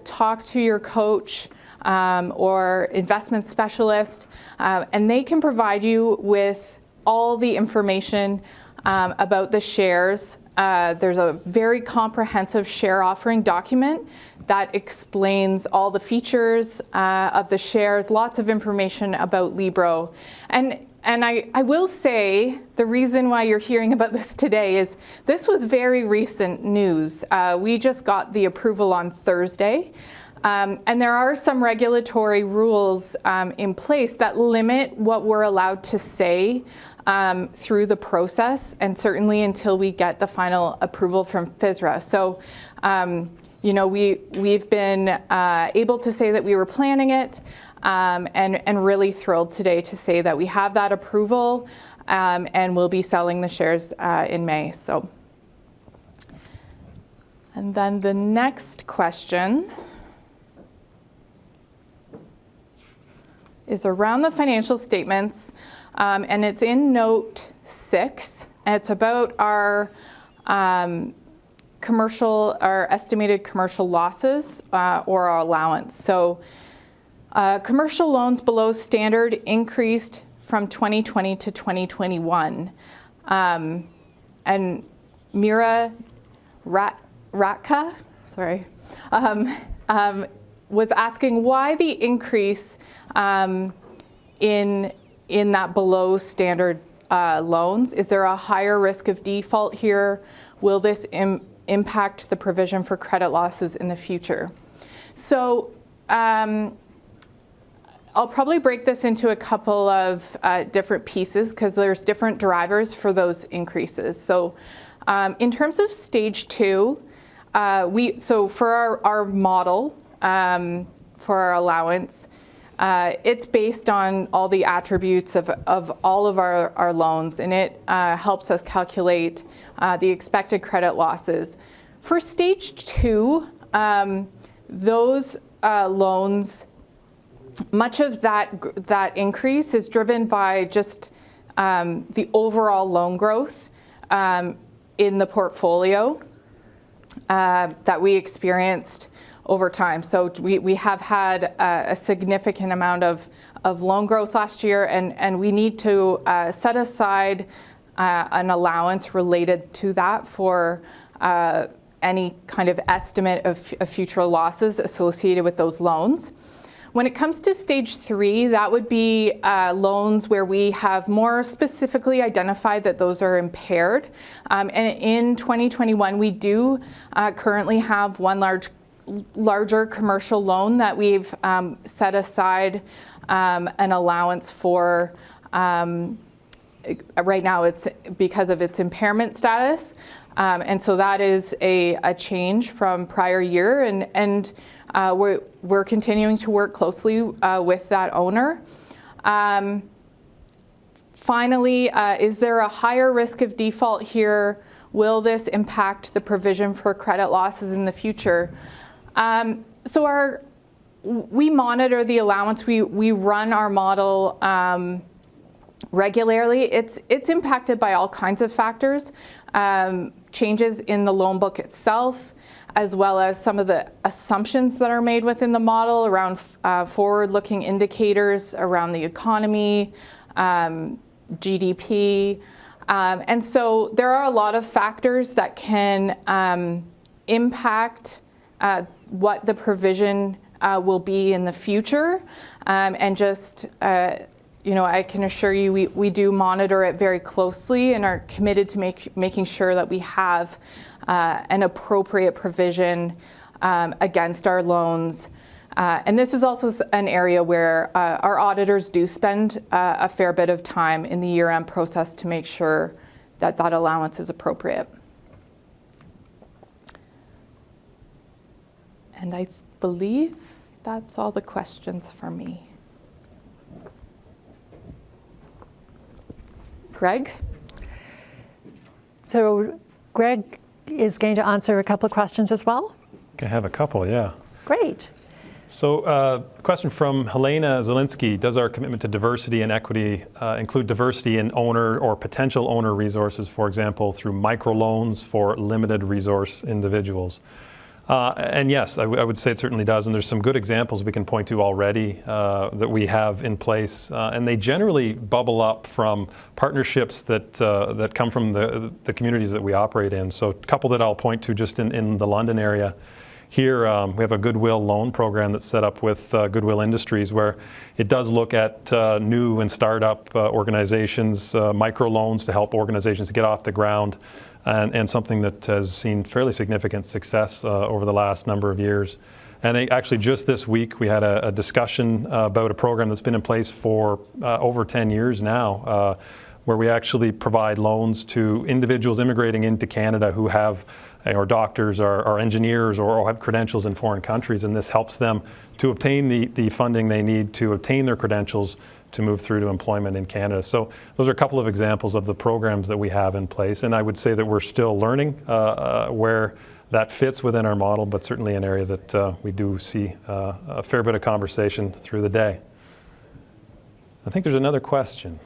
Speaker 16: talk to your coach or investment specialist, and they can provide you with all the information about the shares. There's a very comprehensive share offering document that explains all the features of the shares, lots of information about Libro. And I will say the reason why you're hearing about this today is this was very recent news. We just got the approval on Thursday. And there are some regulatory rules in place that limit what we're allowed to say through the process, and certainly until we get the final approval from FSRA. So, we've been able to say that we were planning it, and really thrilled today to say that we have that approval, and we'll be selling the shares in May. So, and then the next question is around the financial statements, and it's in note 6. And it's about our estimated commercial losses or our allowance. So commercial loans below standard increased from 2020 to 2021. And Mira Ratka, was asking why the increase in that below standard loans. Is there a higher risk of default here? Will this impact the provision for credit losses in the future? So I'll probably break this into a couple of different pieces because there's different drivers for those increases. So in terms of stage 2, so for our model for our allowance, it's based on all the attributes of all of our loans, and it helps us calculate the expected credit losses. For stage 2, those loans, much of that increase is driven by just the overall loan growth in the portfolio that we experienced over time. So we have had a significant amount of loan growth last year, and we need to set aside an allowance related to that for any kind of estimate of future losses associated with those loans. When it comes to stage 3, that would be loans where we have more specifically identified that those are impaired. And in 2021, we do currently have one larger commercial loan that we've set aside an allowance for. Right now, it's because of its impairment status. And so that is a change from prior year, and we're continuing to work closely with that owner. Finally, is there a higher risk of default here? Will this impact the provision for credit losses in the future? So we monitor the allowance. We run our model regularly. It's impacted by all kinds of factors, changes in the loan book itself, as well as some of the assumptions that are made within the model around forward-looking indicators around the economy, GDP. And so there are a lot of factors that can impact what the provision will be in the future. And just, I can assure you we do monitor it very closely and are committed to making sure that we have an appropriate provision against our loans. And this is also an area where our auditors do spend a fair bit of time in the year-end process to make sure that that allowance is appropriate. And I believe that's all the questions for me. Greg?
Speaker 1: So Greg is going to answer a couple of questions as well.
Speaker 18: I have a couple, yeah.
Speaker 1: Great.
Speaker 18: So question from Helena Zielinski. Does our commitment to diversity and equity include diversity in owner or potential owner resources, for example, through microloans for limited resource individuals? And yes, I would say it certainly does. And there's some good examples we can point to already that we have in place. And they generally bubble up from partnerships that come from the communities that we operate in. So a couple that I'll point to just in the London area. Here we have a Goodwill loan program that's set up with Goodwill Industries, where it does look at new and startup organizations, microloans to help organizations get off the ground. And something that has seen fairly significant success over the last number of years. And actually just this week we had a discussion about a program that's been in place for over 10 years now, where we actually provide loans to individuals immigrating into Canada who have, or doctors or engineers or have credentials in foreign countries, and this helps them to obtain the funding they need to obtain their credentials to move through to employment in Canada. So those are a couple of examples of the programs that we have in place. And I would say that we're still learning where that fits within our model, but certainly an area that we do see a fair bit of conversation through the day. I think there's another question.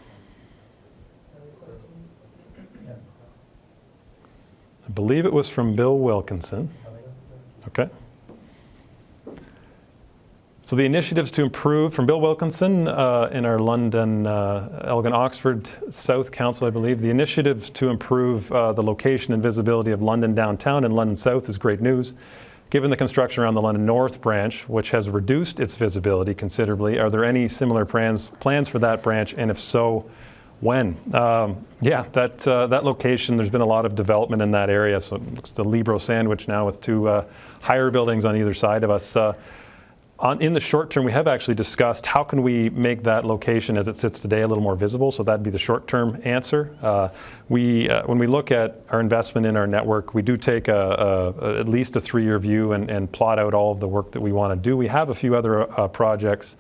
Speaker 18: I believe it was from Bill Wilkinson. Okay. So the initiatives to improve, from Bill Wilkinson in our London, Elgin, Oxford South Council, I believe, the initiatives to improve the location and visibility of London downtown and London South is great news. Given the construction around the London North branch, which has reduced its visibility considerably, are there any similar plans for that branch, and if so, when? Yeah, that location, there's been a lot of development in that area. So it's the Libro sandwich now with two higher buildings on either side of us. In the short term, we have actually discussed how can we make that location as it sits today a little more visible, so that'd be the short-term answer. When we look at our investment in our network, we do take at least a 3-year view and plot out all of the work that we want to do. We have a few other projects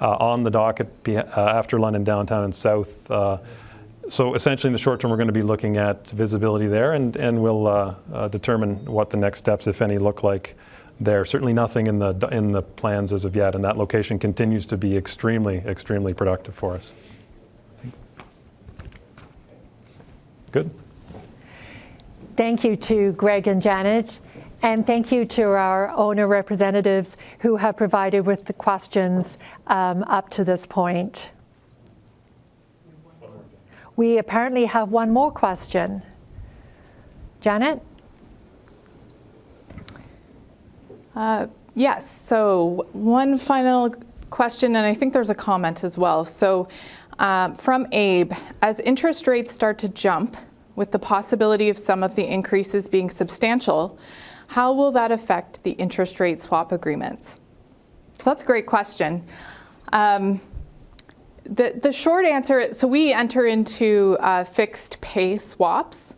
Speaker 18: on the docket after London Downtown and South. So essentially in the short term, we're going to be looking at visibility there, and we'll determine what the next steps, if any, look like there. Certainly nothing in the plans as of yet, and that location continues to be extremely productive for us. Good.
Speaker 1: Thank you to Greg and Janet, and thank you to our owner representatives who have provided with the questions up to this point. We apparently have one more question. Janet?
Speaker 16: Yes, so one final question, and I think there's a comment as well. So from Abe, as interest rates start to jump, with the possibility of some of the increases being substantial, how will that affect the interest rate swap agreements? So that's a great question. The short answer, so we enter into fixed pay swaps.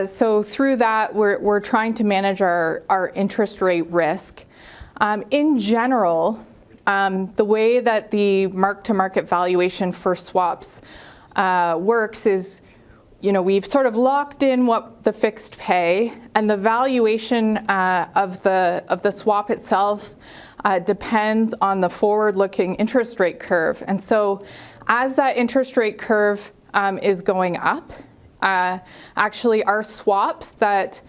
Speaker 16: So through that, we're trying to manage our interest rate risk. In general, the way that the mark-to-market valuation for swaps works is, we've sort of locked in what the fixed pay, and the valuation of the swap itself depends on the forward-looking interest rate curve. And so as that interest rate curve is going up, actually our swaps that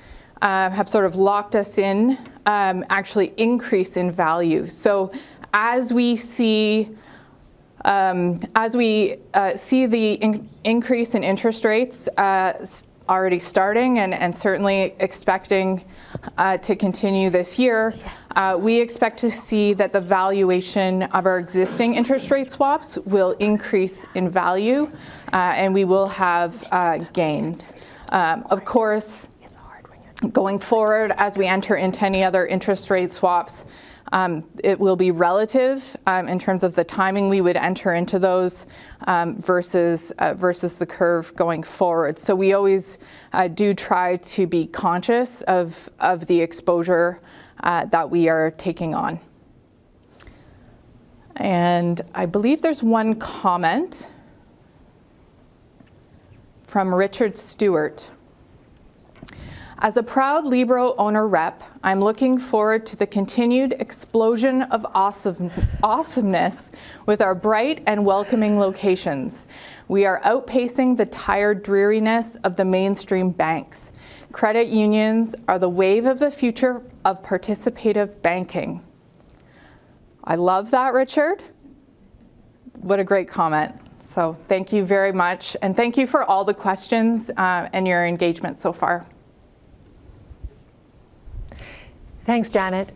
Speaker 16: have sort of locked us in actually increase in value. So as we see the increase in interest rates already starting and certainly expecting to continue this year, we expect to see that the valuation of our existing interest rate swaps will increase in value, and we will have gains. Of course, going forward, as we enter into any other interest rate swaps, it will be relative in terms of the timing we would enter into those versus the curve going forward. So we always do try to be conscious of the exposure that we are taking on. And I believe there's one comment from Richard Stewart. As a proud Libro owner rep, I'm looking forward to the continued explosion of awesomeness with our bright and welcoming locations. We are outpacing the tired dreariness of the mainstream banks. Credit unions are the wave of the future of participative banking. I love that, Richard. What a great comment. So thank you very much, and thank you for all the questions and your engagement so far.
Speaker 1: Thanks, Janet.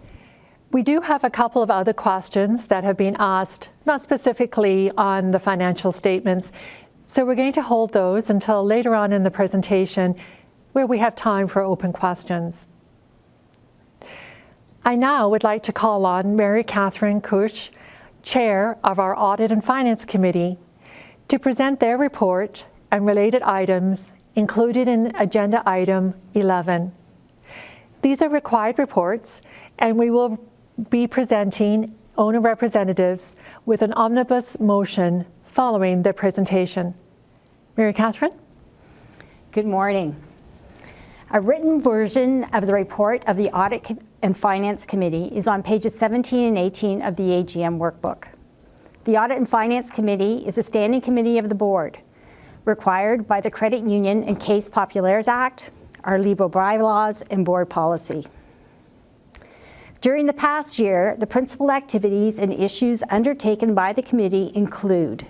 Speaker 1: We do have a couple of other questions that have been asked, not specifically on the financial statements, so we're going to hold those until later on in the presentation where we have time for open questions. I now would like to call on Mary Catherine Cush, Chair of our Audit and Finance Committee, to present their report and related items included in Agenda Item 11. These are required reports, and we will be presenting owner representatives with an omnibus motion following their presentation. Mary Catherine?
Speaker 17: Good morning. A written version of the report of the Audit and Finance Committee is on pages 17 and 18 of the AGM workbook. The Audit and Finance Committee is a standing committee of the board, required by the Credit Union and Case Populaires Act, our Libro bylaws, and board policy. During the past year, the principal activities and issues undertaken by the committee include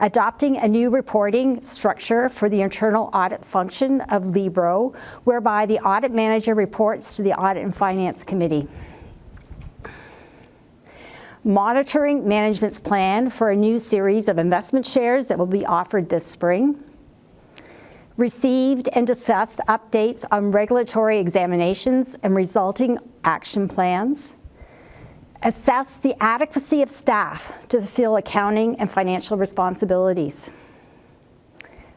Speaker 17: adopting a new reporting structure for the internal audit function of Libro, whereby the audit manager reports to the Audit and Finance Committee. Monitoring management's plan for a new series of investment shares that will be offered this spring. Received and discussed updates on regulatory examinations and resulting action plans. Assess the adequacy of staff to fulfill accounting and financial responsibilities.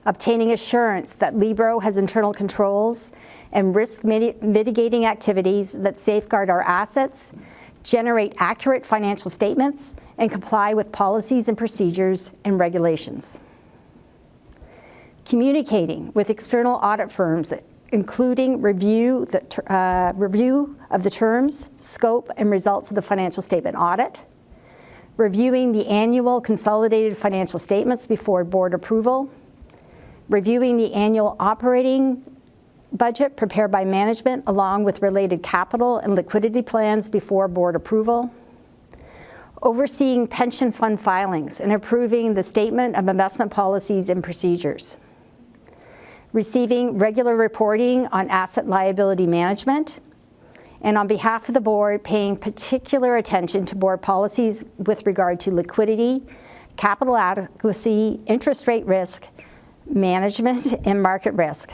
Speaker 17: Obtaining assurance that Libro has internal controls and risk mitigating activities that safeguard our assets, generate accurate financial statements, and comply with policies and procedures and regulations. Communicating with external audit firms, including review of the terms, scope, and results of the financial statement audit, reviewing the annual consolidated financial statements before board approval, reviewing the annual operating budget prepared by management along with related capital and liquidity plans before board approval, overseeing pension fund filings and approving the statement of investment policies and procedures, receiving regular reporting on asset liability management, and on behalf of the board, paying particular attention to board policies with regard to liquidity, capital adequacy, interest rate risk, management, and market risk.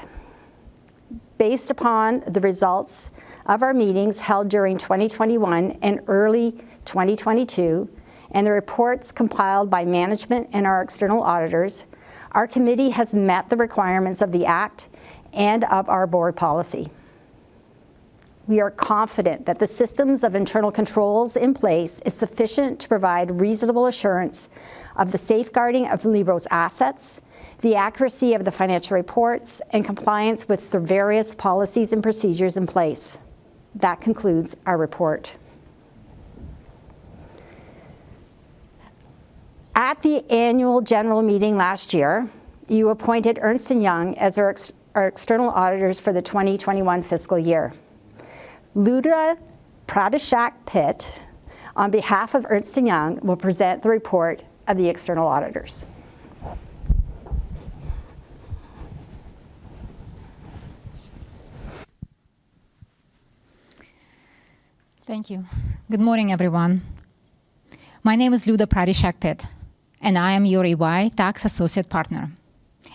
Speaker 17: Based upon the results of our meetings held during 2021 and early 2022, and the reports compiled by management and our external auditors, our committee has met the requirements of the Act and of our board policy. We are confident that the systems of internal controls in place is sufficient to provide reasonable assurance of the safeguarding of Libro's assets, the accuracy of the financial reports, and compliance with the various policies and procedures in place. That concludes our report. At the annual general meeting last year, you appointed Ernst & Young as our external auditors for the 2021 fiscal year. Luda Pradeshak-Pitt, on behalf of Ernst & Young, will present the report of the external auditors.
Speaker 19: Thank you. Good morning, everyone. My name is Luda Pradeshak-Pitt, and I am your EY Tax Associate Partner.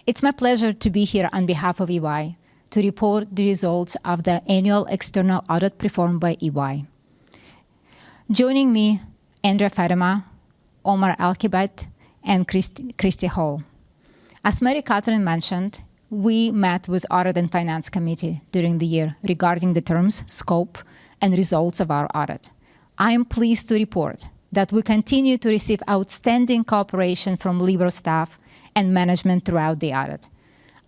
Speaker 19: It's my pleasure to be here on behalf of EY to report the results of the annual external audit performed by EY. Joining me, Andrea Fatima, Omar Alkibet, and Christy Hall. As Mary Catherine mentioned, we met with Audit and Finance Committee during the year regarding the terms, scope, and results of our audit. I am pleased to report that we continue to receive outstanding cooperation from Libro staff and management throughout the audit.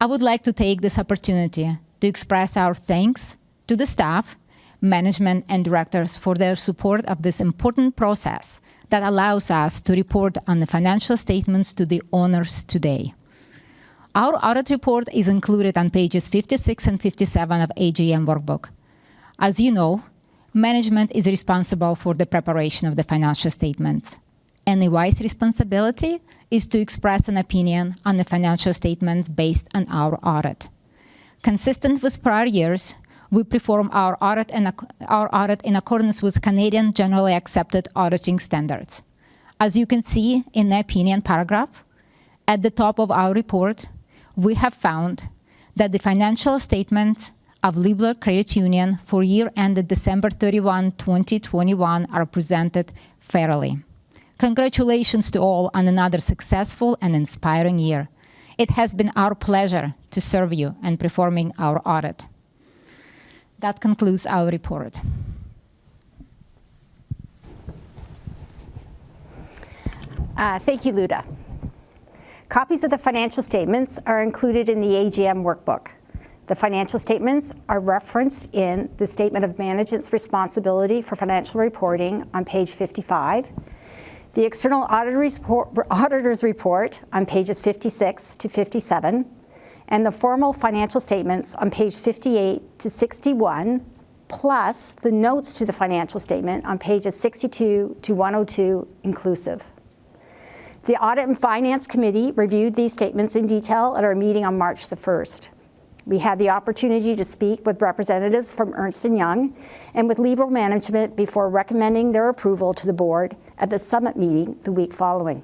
Speaker 19: I would like to take this opportunity to express our thanks to the staff, management, and directors for their support of this important process that allows us to report on the financial statements to the owners today. Our audit report is included on pages 56 and 57 of AGM workbook. As you know, management is responsible for the preparation of the financial statements, and EY's responsibility is to express an opinion on the financial statements based on our audit. Consistent with prior years, we perform our audit in accordance with Canadian generally accepted auditing standards. As you can see in the opinion paragraph, at the top of our report, we have found that the financial statements of Libro Credit Union for year ended December 31, 2021 are presented fairly. Congratulations to all on another successful and inspiring year. It has been our pleasure to serve you in performing our audit. That concludes our report.
Speaker 17: Thank you, Luda. Copies of the financial statements are included in the AGM workbook. The financial statements are referenced in the Statement of Management's Responsibility for Financial Reporting on page 55, the External Auditor's Report on pages 56 to 57, and the formal financial statements on page 58 to 61, plus the notes to the financial statement on pages 62 to 102 inclusive. The Audit and Finance Committee reviewed these statements in detail at our meeting on March the 1st. We had the opportunity to speak with representatives from Ernst & Young and with Libro management before recommending their approval to the board at the summit meeting the week following.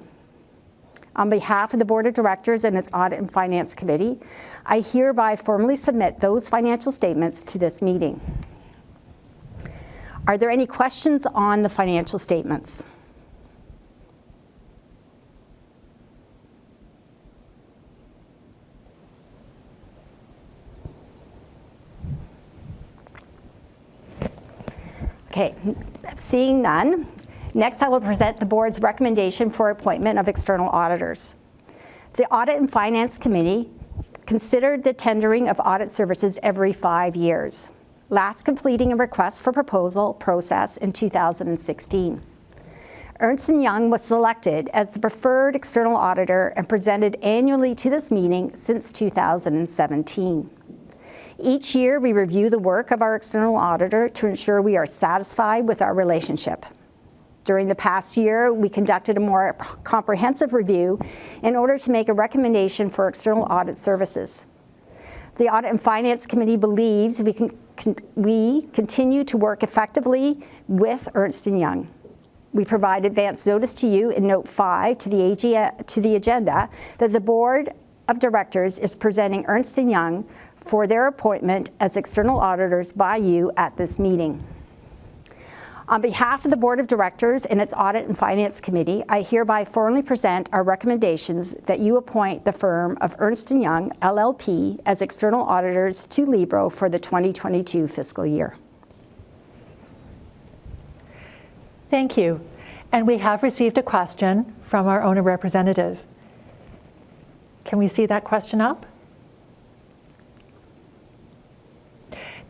Speaker 17: On behalf of the Board of Directors and its Audit and Finance Committee, I hereby formally submit those financial statements to this meeting. Are there any questions on the financial statements? Okay, seeing none, next I will present the board's recommendation for appointment of external auditors. The Audit and Finance Committee considered the tendering of audit services every 5 years, last completing a request for proposal process in 2016. Ernst & Young was selected as the preferred external auditor and presented annually to this meeting since 2017. Each year, we review the work of our external auditor to ensure we are satisfied with our relationship. During the past year, we conducted a more comprehensive review in order to make a recommendation for external audit services. The Audit and Finance Committee believes we continue to work effectively with Ernst & Young. We provide advance notice to you in Note 5 to the agenda that the Board of Directors is presenting Ernst & Young for their appointment as external auditors by you at this meeting. On behalf of the Board of Directors and its Audit and Finance Committee, I hereby formally present our recommendations that you appoint the firm of Ernst & Young LLP as external auditors to Libro for the 2022 fiscal year.
Speaker 1: Thank you. And we have received a question from our owner representative. Can we see that question up?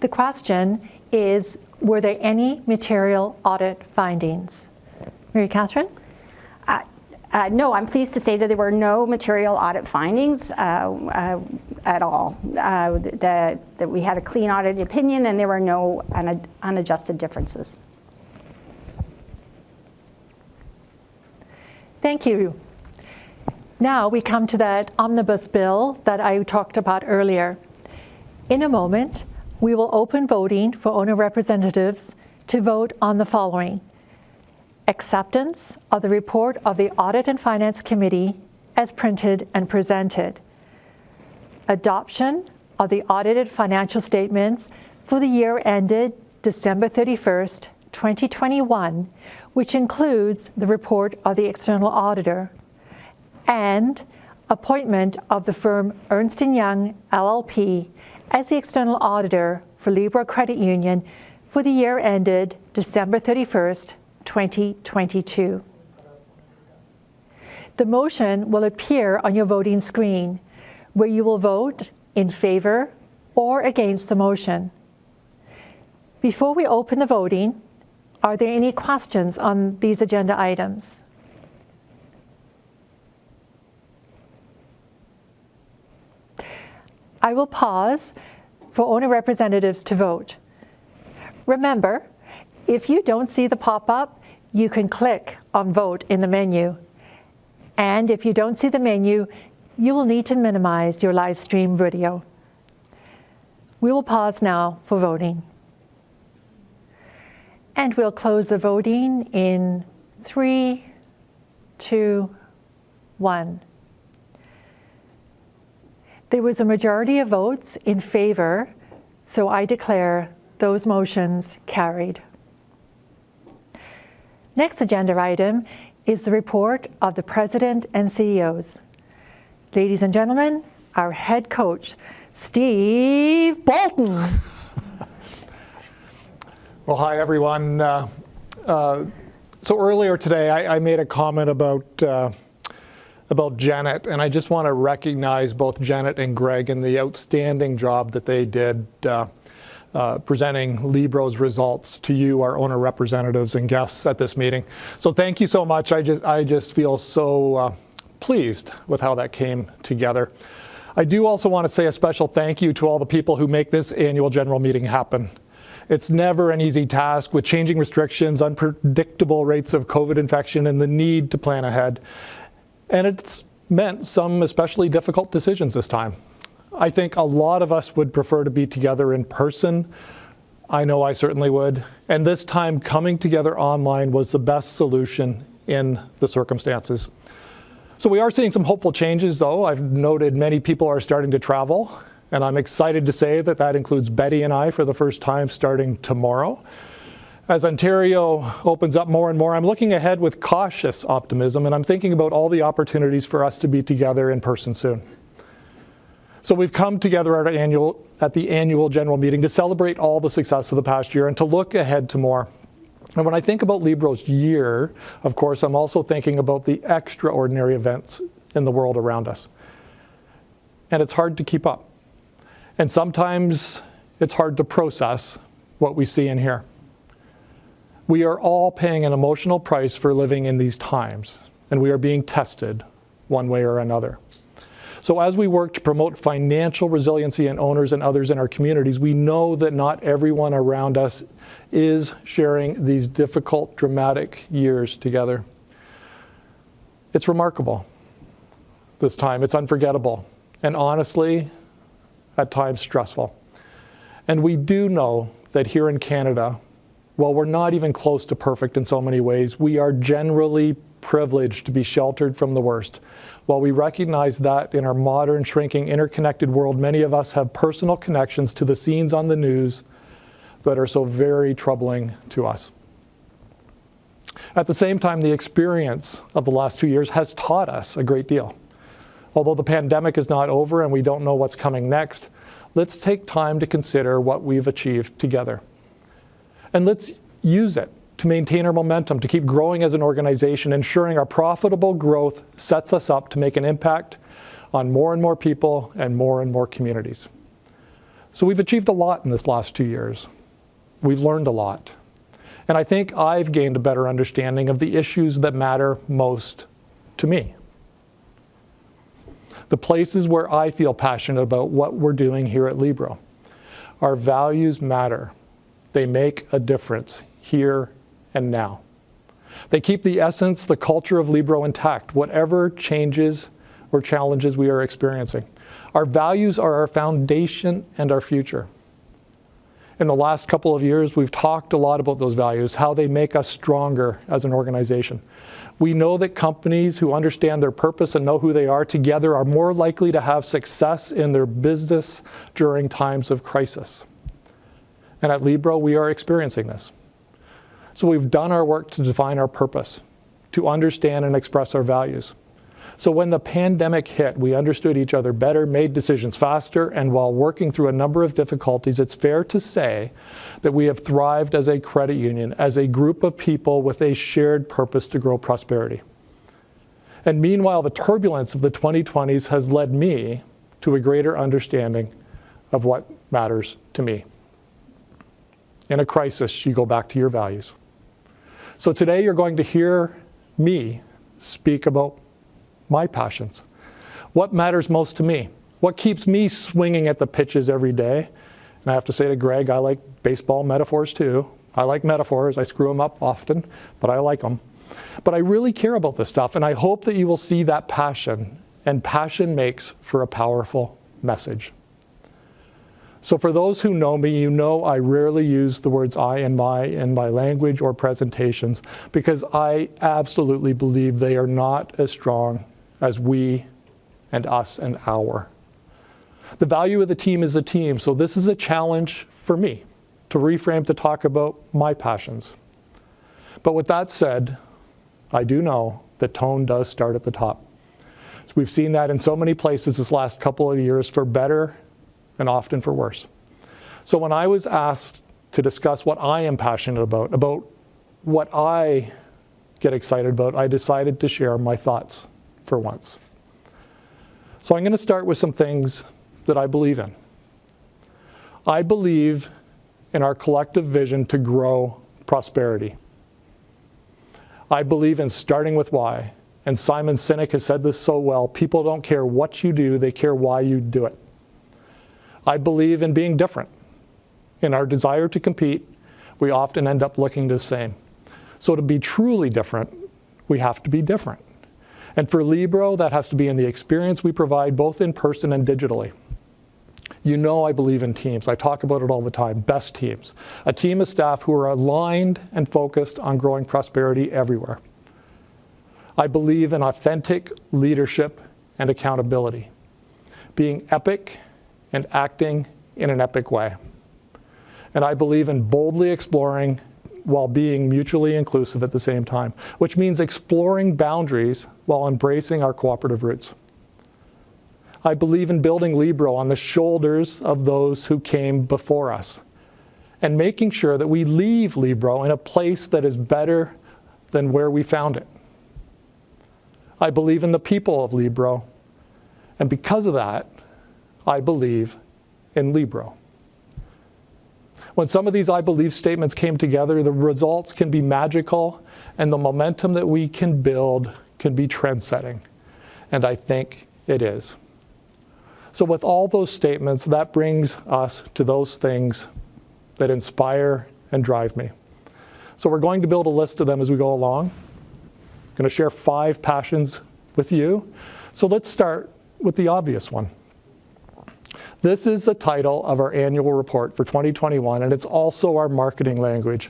Speaker 1: The question is, were there any material audit findings? Mary Catherine?
Speaker 17: No, I'm pleased to say that there were no material audit findings at all. That we had a clean audit opinion and there were no unadjusted differences.
Speaker 1: Thank you. Now we come to that omnibus bill that I talked about earlier. In a moment, we will open voting for owner representatives to vote on the following: acceptance of the report of the Audit and Finance Committee as printed and presented, adoption of the audited financial statements for the year ended December 31st, 2021, which includes the report of the external auditor, and appointment of the firm Ernst & Young LLP as the external auditor for Libro Credit Union for the year ended December 31st, 2022. The motion will appear on your voting screen, where you will vote in favor or against the motion. Before we open the voting, are there any questions on these agenda items? I will pause for owner representatives to vote. Remember, if you don't see the pop-up, you can click on Vote in the menu. And if you don't see the menu, you will need to minimize your live stream video. We will pause now for voting. And we'll close the voting in 3, 2, 1. There was a majority of votes in favor, so I declare those motions carried. Next agenda item is the report of the President and CEOs. Ladies and gentlemen, our head coach, Steve Bolton.
Speaker 3: Well, hi, everyone. So earlier today, I made a comment about Janet, and I just want to recognize both Janet and Greg and the outstanding job that they did presenting Libro's results to you, our owner representatives and guests at this meeting. So thank you so much. I just feel so pleased with how that came together. I do also want to say a special thank you to all the people who make this annual general meeting happen. It's never an easy task with changing restrictions, unpredictable rates of COVID infection, and the need to plan ahead. And it's meant some especially difficult decisions this time. I think a lot of us would prefer to be together in person. I know I certainly would. And this time, coming together online was the best solution in the circumstances. So we are seeing some hopeful changes, though. I've noted many people are starting to travel, and I'm excited to say that that includes Betty and I for the first time starting tomorrow. As Ontario opens up more and more, I'm looking ahead with cautious optimism, and I'm thinking about all the opportunities for us to be together in person soon. So we've come together at the annual general meeting to celebrate all the success of the past year and to look ahead to more. And when I think about Libro's year, of course, I'm also thinking about the extraordinary events in the world around us. And it's hard to keep up. And sometimes it's hard to process what we see and hear. We are all paying an emotional price for living in these times, and we are being tested one way or another. So as we work to promote financial resiliency in owners and others in our communities, we know that not everyone around us is sharing these difficult, dramatic years together. It's remarkable this time. It's unforgettable. And honestly, at times stressful. And we do know that here in Canada, while we're not even close to perfect in so many ways, we are generally privileged to be sheltered from the worst. While we recognize that in our modern, shrinking, interconnected world, many of us have personal connections to the scenes on the news that are so very troubling to us. At the same time, the experience of the last 2 years has taught us a great deal. Although the pandemic is not over and we don't know what's coming next, let's take time to consider what we've achieved together. And let's use it to maintain our momentum, to keep growing as an organization, ensuring our profitable growth sets us up to make an impact on more and more people and more communities. So we've achieved a lot in this last 2 years. We've learned a lot. And I think I've gained a better understanding of the issues that matter most to me. The places where I feel passionate about what we're doing here at Libro. Our values matter. They make a difference here and now. They keep the essence, the culture of Libro intact, whatever changes or challenges we are experiencing. Our values are our foundation and our future. In the last couple of years, we've talked a lot about those values, how they make us stronger as an organization. We know that companies who understand their purpose and know who they are together are more likely to have success in their business during times of crisis. And at Libro, we are experiencing this. So we've done our work to define our purpose, to understand and express our values. So when the pandemic hit, we understood each other better, made decisions faster, and while working through a number of difficulties, it's fair to say that we have thrived as a credit union, as a group of people with a shared purpose to grow prosperity. And meanwhile, the turbulence of the 2020s has led me to a greater understanding of what matters to me. In a crisis, you go back to your values. So today you're going to hear me speak about my passions. What matters most to me? What keeps me swinging at the pitches every day? And I have to say to Greg, I like baseball metaphors too. I like metaphors. I screw them up often, but I like them. But I really care about this stuff, and I hope that you will see that passion, and passion makes for a powerful message. So for those who know me, you know I rarely use the words I and my in my language or presentations because I absolutely believe they are not as strong as we and us and our. The value of the team is a team, so this is a challenge for me to reframe to talk about my passions. But with that said, I do know that tone does start at the top. So we've seen that in so many places this last couple of years, for better and often for worse. So when I was asked to discuss what I am passionate about what I get excited about, I decided to share my thoughts for once. So I'm going to start with some things that I believe in. I believe in our collective vision to grow prosperity. I believe in starting with why. And Simon Sinek has said this so well, people don't care what you do, they care why you do it. I believe in being different. In our desire to compete, we often end up looking the same. So to be truly different, we have to be different. And for Libro, that has to be in the experience we provide both in person and digitally. You know I believe in teams. I talk about it all the time, best teams. A team of staff who are aligned and focused on growing prosperity everywhere. I believe in authentic leadership and accountability. Being epic and acting in an epic way. And I believe in boldly exploring while being mutually inclusive at the same time, which means exploring boundaries while embracing our cooperative roots. I believe in building Libro on the shoulders of those who came before us and making sure that we leave Libro in a place that is better than where we found it. I believe in the people of Libro, and because of that, I believe in Libro. When some of these I believe statements came together, the results can be magical, and the momentum that we can build can be trend-setting. And I think it is. So with all those statements, that brings us to those things that inspire and drive me. So we're going to build a list of them as we go along. I'm going to share 5 passions with you. So let's start with the obvious one. This is the title of our annual report for 2021, and it's also our marketing language.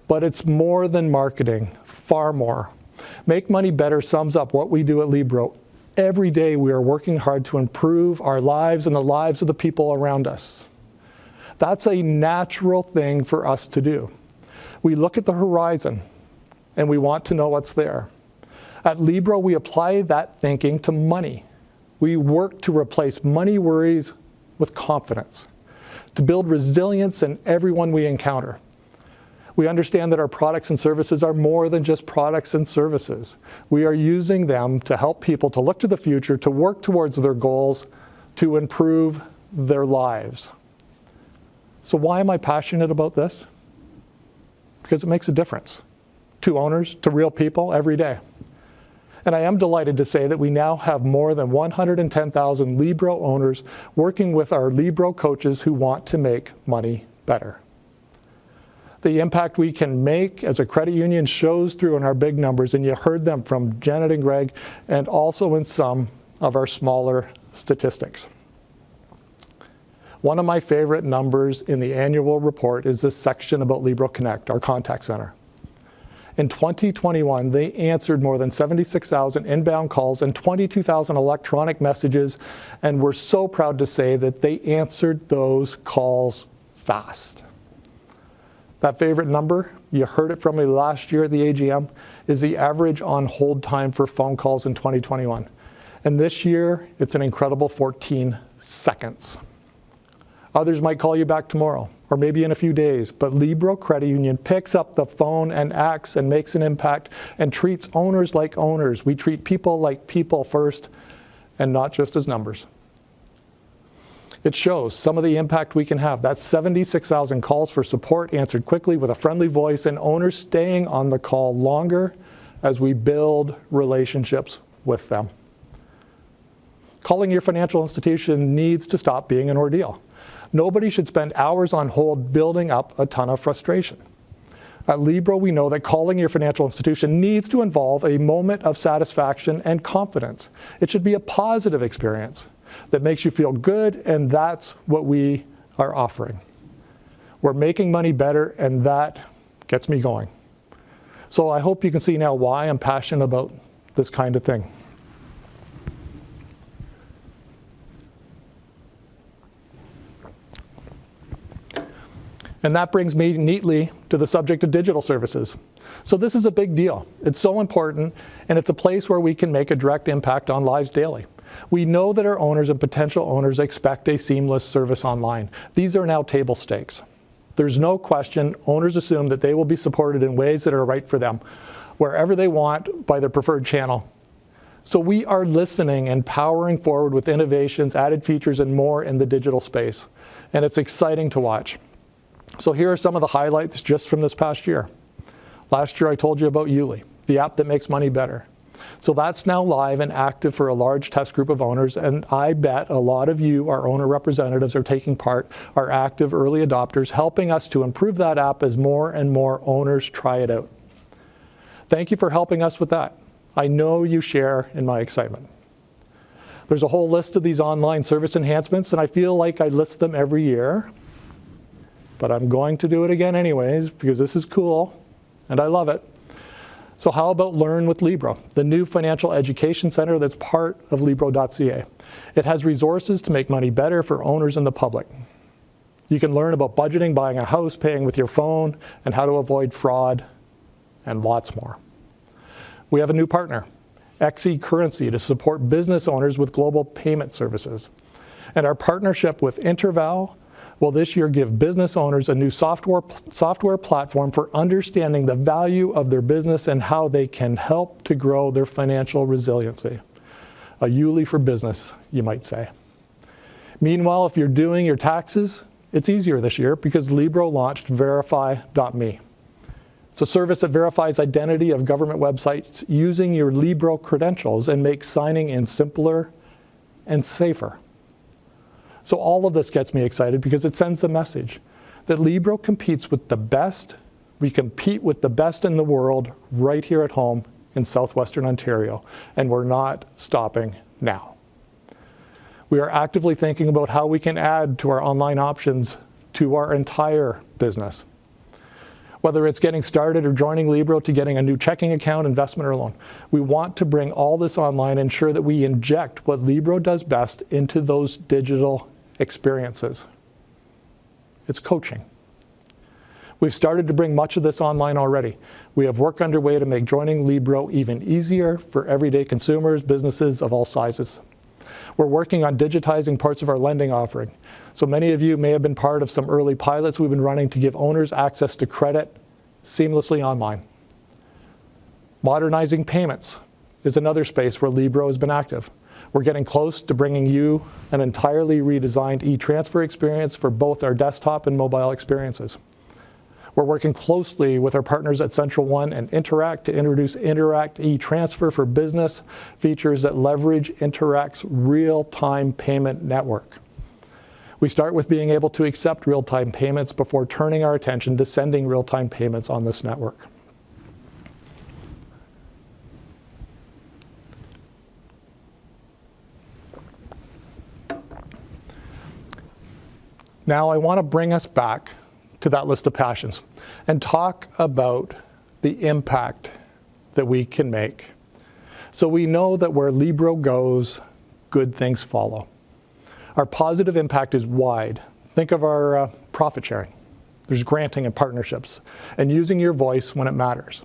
Speaker 3: But it's more than marketing, far more. Make Money Better sums up what we do at Libro. Every day we are working hard to improve our lives and the lives of the people around us. That's a natural thing for us to do. We look at the horizon and we want to know what's there. At Libro, we apply that thinking to money. We work to replace money worries with confidence, to build resilience in everyone we encounter. We understand that our products and services are more than just products and services. We are using them to help people to look to the future, to work towards their goals, to improve their lives. So why am I passionate about this? Because it makes a difference to owners, to real people every day. And I am delighted to say that we now have more than 110,000 Libro owners working with our Libro coaches who want to make money better. The impact we can make as a credit union shows through in our big numbers, and you heard them from Janet and Greg, and also in some of our smaller statistics. One of my favorite numbers in the annual report is this section about Libro Connect, our contact center. In 2021, they answered more than 76,000 inbound calls and 22,000 electronic messages, and we're so proud to say that they answered those calls fast. That favorite number, you heard it from me last year at the AGM, is the average on hold time for phone calls in 2021. And this year, it's an incredible 14 seconds. Others might call you back tomorrow, or maybe in a few days, but Libro Credit Union picks up the phone and acts and makes an impact and treats owners like owners. We treat people like people first, and not just as numbers. It shows some of the impact we can have. That's 76,000 calls for support answered quickly with a friendly voice, and owners staying on the call longer as we build relationships with them. Calling your financial institution needs to stop being an ordeal. Nobody should spend hours on hold building up a ton of frustration. At Libro, we know that calling your financial institution needs to involve a moment of satisfaction and confidence. It should be a positive experience that makes you feel good, and that's what we are offering. We're making money better, and that gets me going. So I hope you can see now why I'm passionate about this kind of thing. And that brings me neatly to the subject of digital services. So this is a big deal. It's so important, and it's a place where we can make a direct impact on lives daily. We know that our owners and potential owners expect a seamless service online. These are now table stakes. There's no question owners assume that they will be supported in ways that are right for them, wherever they want by their preferred channel. So we are listening and powering forward with innovations, added features, and more in the digital space. And it's exciting to watch. So here are some of the highlights just from this past year. Last year I told you about Yuli, the app that makes money better. So that's now live and active for a large test group of owners, and I bet a lot of you, our owner representatives, are taking part, are active early adopters, helping us to improve that app as more and more owners try it out. Thank you for helping us with that. I know you share in my excitement. There's a whole list of these online service enhancements, and I feel like I list them every year, but I'm going to do it again anyways, because this is cool, and I love it. So how about Learn with Libro, the new financial education center that's part of Libro.ca. It has resources to make money better for owners and the public. You can learn about budgeting, buying a house, paying with your phone, and how to avoid fraud, and lots more. We have a new partner, XE Currency, to support business owners with global payment services. And our partnership with Interval will this year give business owners a new software platform for understanding the value of their business and how they can help to grow their financial resiliency. A Yuli for business, you might say. Meanwhile, if you're doing your taxes, it's easier this year because Libro launched Verify.me. It's a service that verifies identity of government websites using your Libro credentials and makes signing in simpler and safer. So all of this gets me excited because it sends the message that Libro competes with the best. We compete with the best in the world right here at home in southwestern Ontario, and we're not stopping now. We are actively thinking about how we can add to our online options to our entire business. Whether it's getting started or joining Libro to getting a new checking account, investment, or loan, we want to bring all this online and ensure that we inject what Libro does best into those digital experiences. It's coaching. We've started to bring much of this online already. We have work underway to make joining Libro even easier for everyday consumers, businesses of all sizes. We're working on digitizing parts of our lending offering. So many of you may have been part of some early pilots we've been running to give owners access to credit seamlessly online. Modernizing payments is another space where Libro has been active. We're getting close to bringing you an entirely redesigned e-transfer experience for both our desktop and mobile experiences. We're working closely with our partners at Central One and Interact to introduce Interact e-transfer for business, features that leverage Interact's real-time payment network. We start with being able to accept real-time payments before turning our attention to sending real-time payments on this network. Now I want to bring us back to that list of passions and talk about the impact that we can make. So we know that where Libro goes, good things follow. Our positive impact is wide. Think of our profit sharing. There's granting and partnerships and using your voice when it matters.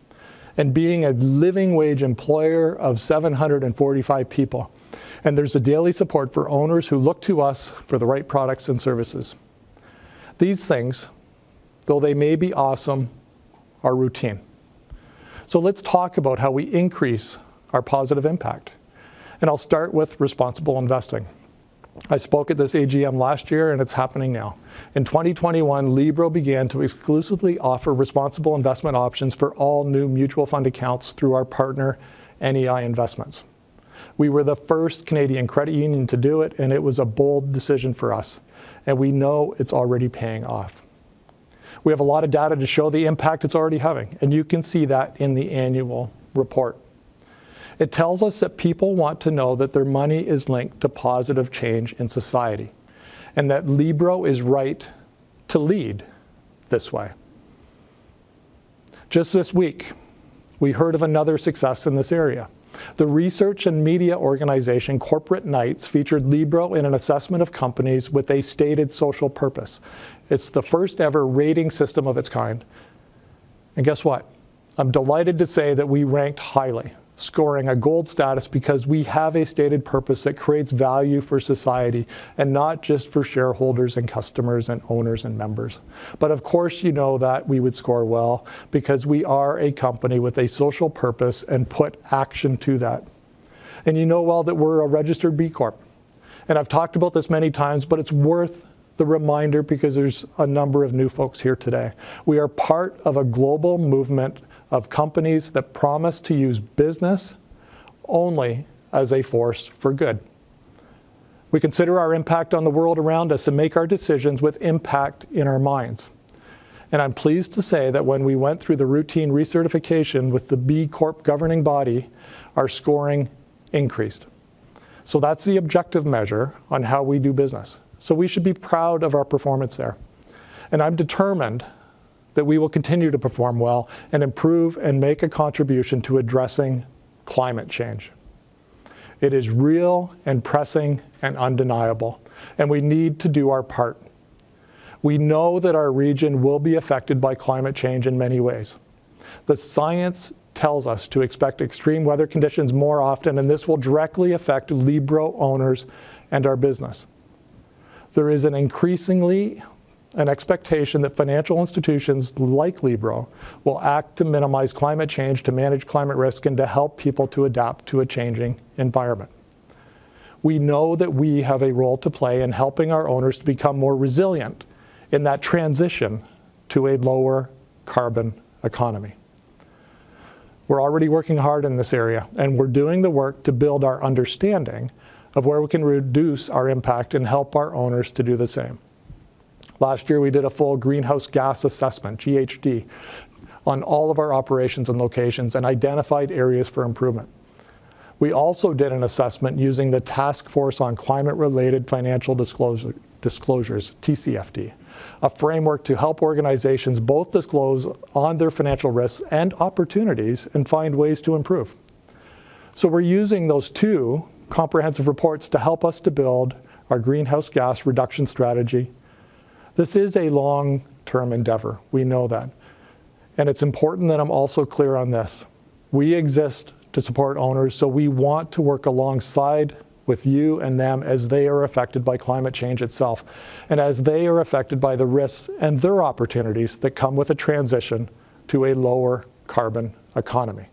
Speaker 3: And being a living wage employer of 745 people. And there's a daily support for owners who look to us for the right products and services. These things, though they may be awesome, are routine. So let's talk about how we increase our positive impact. And I'll start with responsible investing. I spoke at this AGM last year, and it's happening now. In 2021, Libro began to exclusively offer responsible investment options for all new mutual fund accounts through our partner, NEI Investments. We were the first Canadian credit union to do it, and it was a bold decision for us. And we know it's already paying off. We have a lot of data to show the impact it's already having, and you can see that in the annual report. It tells us that people want to know that their money is linked to positive change in society, and that Libro is right to lead this way. Just this week, we heard of another success in this area. The research and media organization Corporate Knights featured Libro in an assessment of companies with a stated social purpose. It's the first ever rating system of its kind. And guess what? I'm delighted to say that we ranked highly, scoring a gold status because we have a stated purpose that creates value for society and not just for shareholders and customers and owners and members. But of course you know that we would score well because we are a company with a social purpose and put action to that. And you know well that we're a registered B Corp. And I've talked about this many times, but it's worth the reminder because there's a number of new folks here today. We are part of a global movement of companies that promise to use business only as a force for good. We consider our impact on the world around us and make our decisions with impact in our minds. And I'm pleased to say that when we went through the routine recertification with the B Corp governing body, our scoring increased. So that's the objective measure on how we do business. So we should be proud of our performance there. And I'm determined that we will continue to perform well and improve and make a contribution to addressing climate change. It is real and pressing and undeniable, and we need to do our part. We know that our region will be affected by climate change in many ways. The science tells us to expect extreme weather conditions more often, and this will directly affect Libro owners and our business. There is an expectation that financial institutions like Libro will act to minimize climate change, to manage climate risk, and to help people to adapt to a changing environment. We know that we have a role to play in helping our owners to become more resilient in that transition to a lower carbon economy. We're already working hard in this area, and we're doing the work to build our understanding of where we can reduce our impact and help our owners to do the same. Last year, we did a full greenhouse gas assessment, GHG, on all of our operations and locations and identified areas for improvement. We also did an assessment using the Task Force on Climate-Related Financial Disclosures, TCFD, a framework to help organizations both disclose on their financial risks and opportunities and find ways to improve. So we're using those two comprehensive reports to help us to build our greenhouse gas reduction strategy. This is a long-term endeavor, we know that. And it's important that I'm also clear on this. We exist to support owners, so we want to work alongside with you and them as they are affected by climate change itself, and as they are affected by the risks and their opportunities that come with a transition to a lower carbon economy.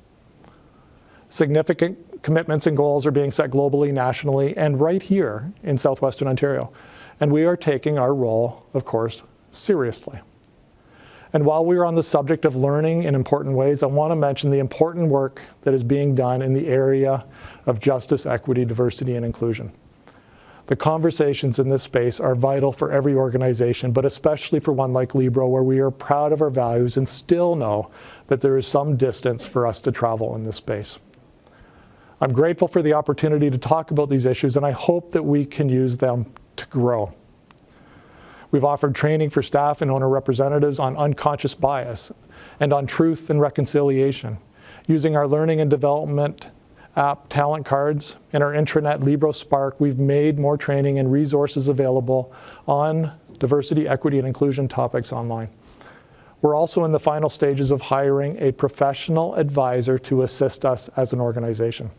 Speaker 3: Significant commitments and goals are being set globally, nationally, and right here in Southwestern Ontario. And we are taking our role, of course, seriously. And while we are on the subject of learning in important ways, I want to mention the important work that is being done in the area of justice, equity, diversity, and inclusion. The conversations in this space are vital for every organization, but especially for one like Libro, where we are proud of our values and still know that there is some distance for us to travel in this space. I'm grateful for the opportunity to talk about these issues, and I hope that we can use them to grow. We've offered training for staff and owner representatives on unconscious bias and on truth and reconciliation. Using our learning and development app Talent Cards and our intranet Libro Spark, we've made more training and resources available on diversity, equity, and inclusion topics online. We're also in the final stages of hiring a professional advisor to assist us as an organization.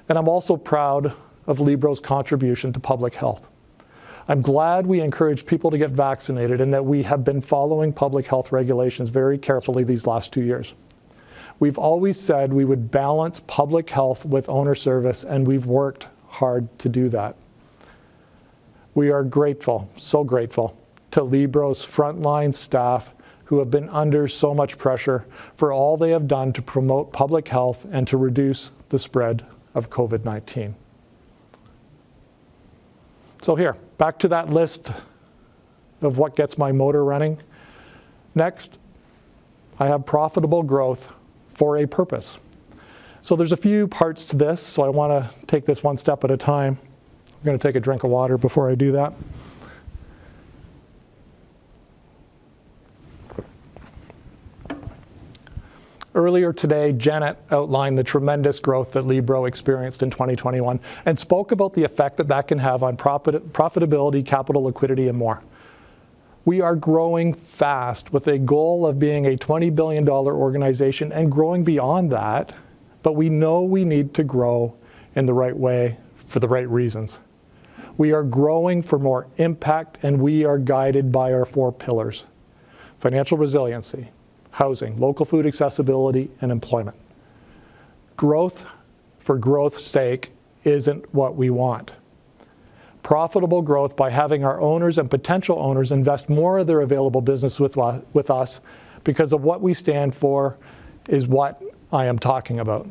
Speaker 3: And I'm also proud of Libro's contribution to public health. I'm glad we encourage people to get vaccinated and that we have been following public health regulations very carefully these last 2 years. We've always said we would balance public health with owner service, and we've worked hard to do that. We are grateful, so grateful, to Libro's frontline staff who have been under so much pressure for all they have done to promote public health and to reduce the spread of COVID-19. So here, back to that list of what gets my motor running. Next, I have profitable growth for a purpose. So there's a few parts to this, so I want to take this one step at a time. I'm going to take a drink of water before I do that. Earlier today, Janet outlined the tremendous growth that Libro experienced in 2021 and spoke about the effect that that can have on profitability, capital liquidity, and more. We are growing fast with a goal of being a $20 billion organization and growing beyond that, but we know we need to grow in the right way for the right reasons. We are growing for more impact, and we are guided by our 4 pillars: financial resiliency, housing, local food accessibility, and employment. Growth for growth's sake isn't what we want. Profitable growth by having our owners and potential owners invest more of their available business with us because of what we stand for is what I am talking about.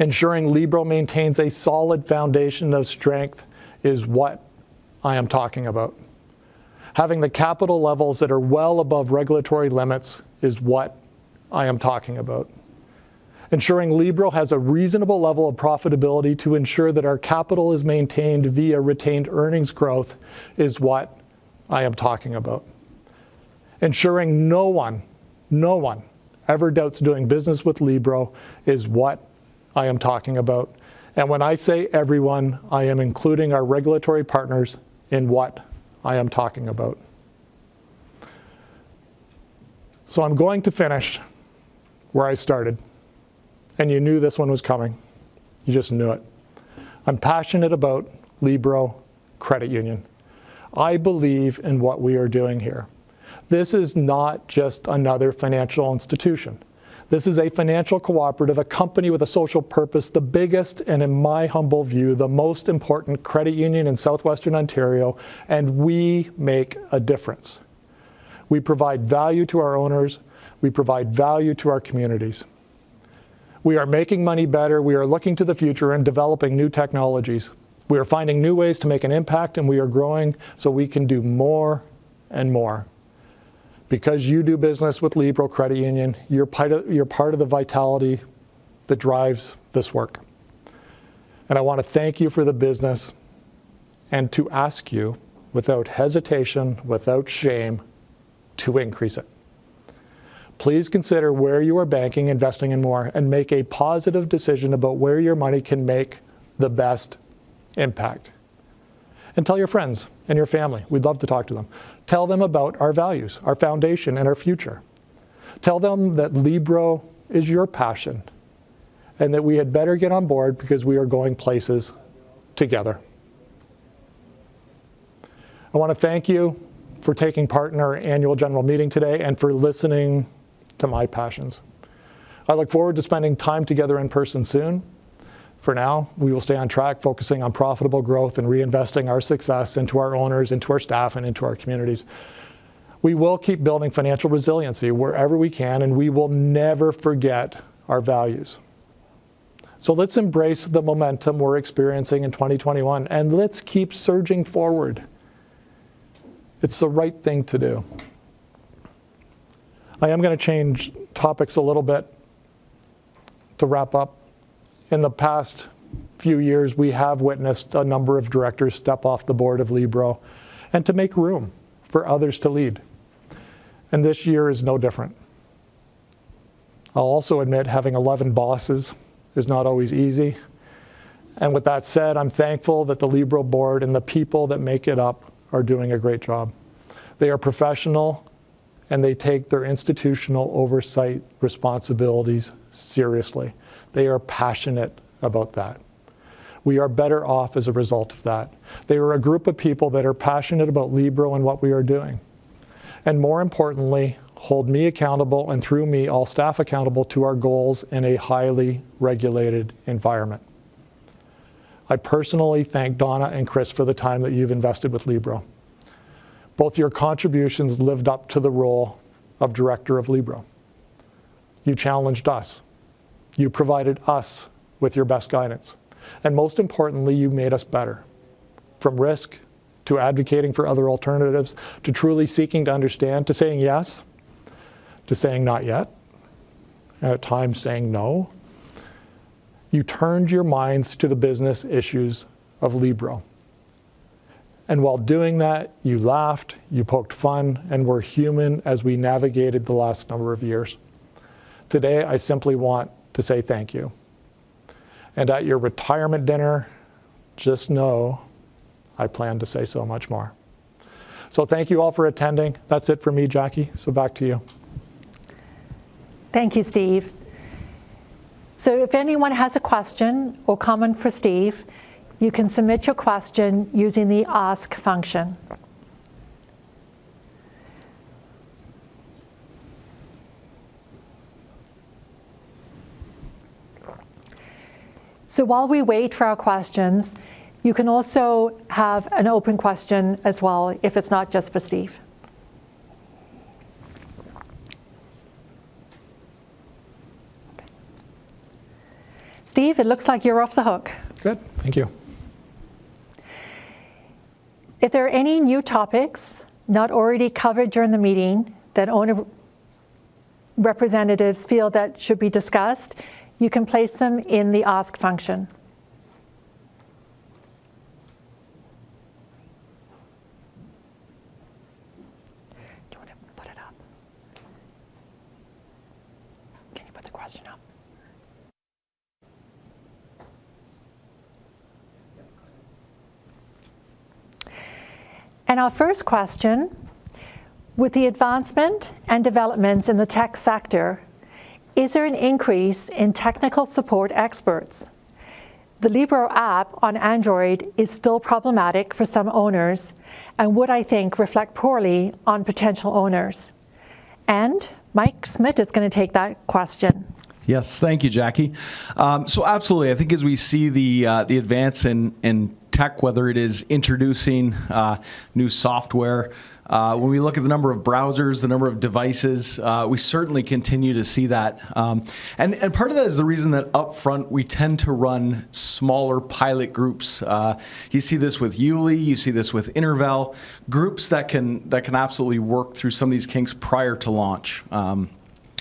Speaker 3: Ensuring Libro maintains a solid foundation of strength is what I am talking about. Having the capital levels that are well above regulatory limits is what I am talking about. Ensuring Libro has a reasonable level of profitability to ensure that our capital is maintained via retained earnings growth is what I am talking about. Ensuring no one ever doubts doing business with Libro is what I am talking about. And when I say everyone, I am including our regulatory partners in what I am talking about. So I'm going to finish where I started. And you knew this one was coming. You just knew it. I'm passionate about Libro Credit Union. I believe in what we are doing here. This is not just another financial institution. This is a financial cooperative, a company with a social purpose, the biggest and, in my humble view, the most important credit union in southwestern Ontario, and we make a difference. We provide value to our owners. We provide value to our communities. We are making money better. We are looking to the future and developing new technologies. We are finding new ways to make an impact, and we are growing so we can do more and more. Because you do business with Libro Credit Union, you're part of the vitality that drives this work. And I want to thank you for the business and to ask you, without hesitation, without shame, to increase it. Please consider where you are banking, investing, and more, and make a positive decision about where your money can make the best impact. And tell your friends and your family. We'd love to talk to them. Tell them about our values, our foundation, and our future. Tell them that Libro is your passion and that we had better get on board because we are going places together. I want to thank you for taking part in our annual general meeting today and for listening to my passions. I look forward to spending time together in person soon. For now, we will stay on track, focusing on profitable growth and reinvesting our success into our owners, into our staff, and into our communities. We will keep building financial resiliency wherever we can, and we will never forget our values. So let's embrace the momentum we're experiencing in 2021, and let's keep surging forward. It's the right thing to do. I am going to change topics a little bit to wrap up. In the past few years, we have witnessed a number of directors step off the board of Libro and to make room for others to lead. And this year is no different. I'll also admit having 11 bosses is not always easy. And with that said, I'm thankful that the Libro board and the people that make it up are doing a great job. They are professional and they take their institutional oversight responsibilities seriously. They are passionate about that. We are better off as a result of that. They are a group of people that are passionate about Libro and what we are doing. And more importantly, hold me accountable and through me, all staff accountable to our goals in a highly regulated environment. I personally thank Donna and Chris for the time that you've invested with Libro. Both your contributions lived up to the role of director of Libro. You challenged us. You provided us with your best guidance. And most importantly, you made us better. From risk, to advocating for other alternatives, to truly seeking to understand, to saying yes, to saying not yet, and at times saying no. You turned your minds to the business issues of Libro. And while doing that, you laughed, you poked fun, and were human as we navigated the last number of years. Today, I simply want to say thank you. And at your retirement dinner, just know I plan to say so much more. So thank you all for attending. That's it for me, Jackie. So back to you.
Speaker 1: Thank you, Steve. So if anyone has a question or comment for Steve, you can submit your question using the Ask function. So while we wait for our questions, you can also have an open question as well if it's not just for Steve. Steve, it looks like you're off the hook.
Speaker 3: Good, thank you.
Speaker 1: If there are any new topics not already covered during the meeting that owner representatives feel that should be discussed, you can place them in the Ask function. Do you want to put it up? Can you put the question up? And our first question, with the advancement and developments in the tech sector, is there an increase in technical support experts? The Libro app on Android is still problematic for some owners and would, I think, reflect poorly on potential owners. And Mike Smith is going to take that question.
Speaker 20: Yes, thank you, Jackie. So absolutely, I think as we see the advance in tech, whether it is introducing new software, when we look at the number of browsers, the number of devices, we certainly continue to see that. And part of that is the reason that up front we tend to run smaller pilot groups. You see this with Yuli, you see this with Interval, groups that can absolutely work through some of these kinks prior to launch.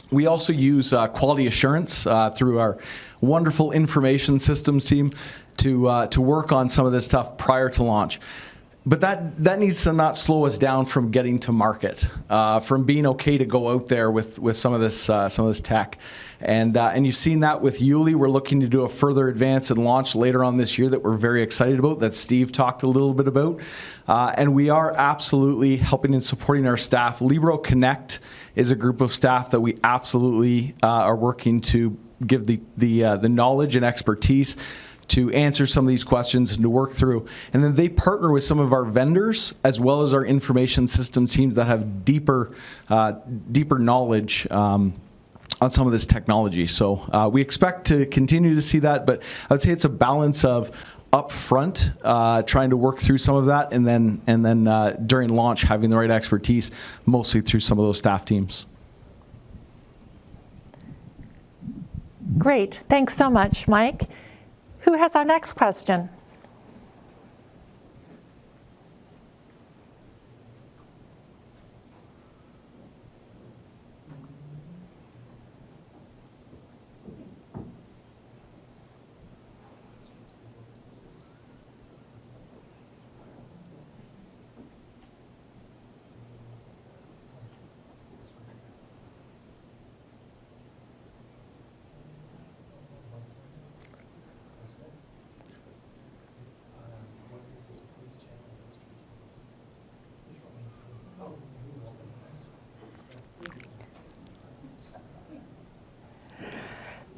Speaker 20: We also use quality assurance through our wonderful information systems team to work on some of this stuff prior to launch. But that needs to not slow us down from getting to market, from being okay to go out there with some of this tech. And you've seen that with Yuli. We're looking to do a further advance and launch later on this year that we're very excited about, that Steve talked a little bit about. And we are absolutely helping and supporting our staff. Libro Connect is a group of staff that we absolutely are working to give the knowledge and expertise to answer some of these questions and to work through. And then they partner with some of our vendors as well as our information systems teams that have deeper knowledge on some of this technology. So we expect to continue to see that, but I would say it's a balance of upfront trying to work through some of that, and then during launch having the right expertise, mostly through some of those staff teams.
Speaker 1: Great, thanks so much, Mike. Who has our next question?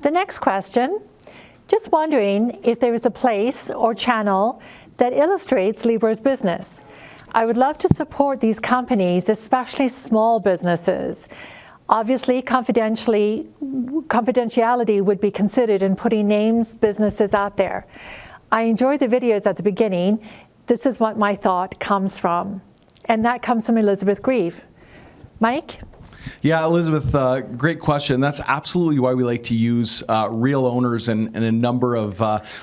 Speaker 1: The next question, just wondering if there is a place or channel that illustrates Libro's business. I would love to support these companies, especially small businesses. Obviously, confidentiality would be considered in putting names, businesses out there. I enjoyed the videos at the beginning. This is what my thought comes from. And that comes from Elizabeth Grieve. Mike?
Speaker 20: Yeah, Elizabeth, great question. That's absolutely why we like to use real owners and a number of,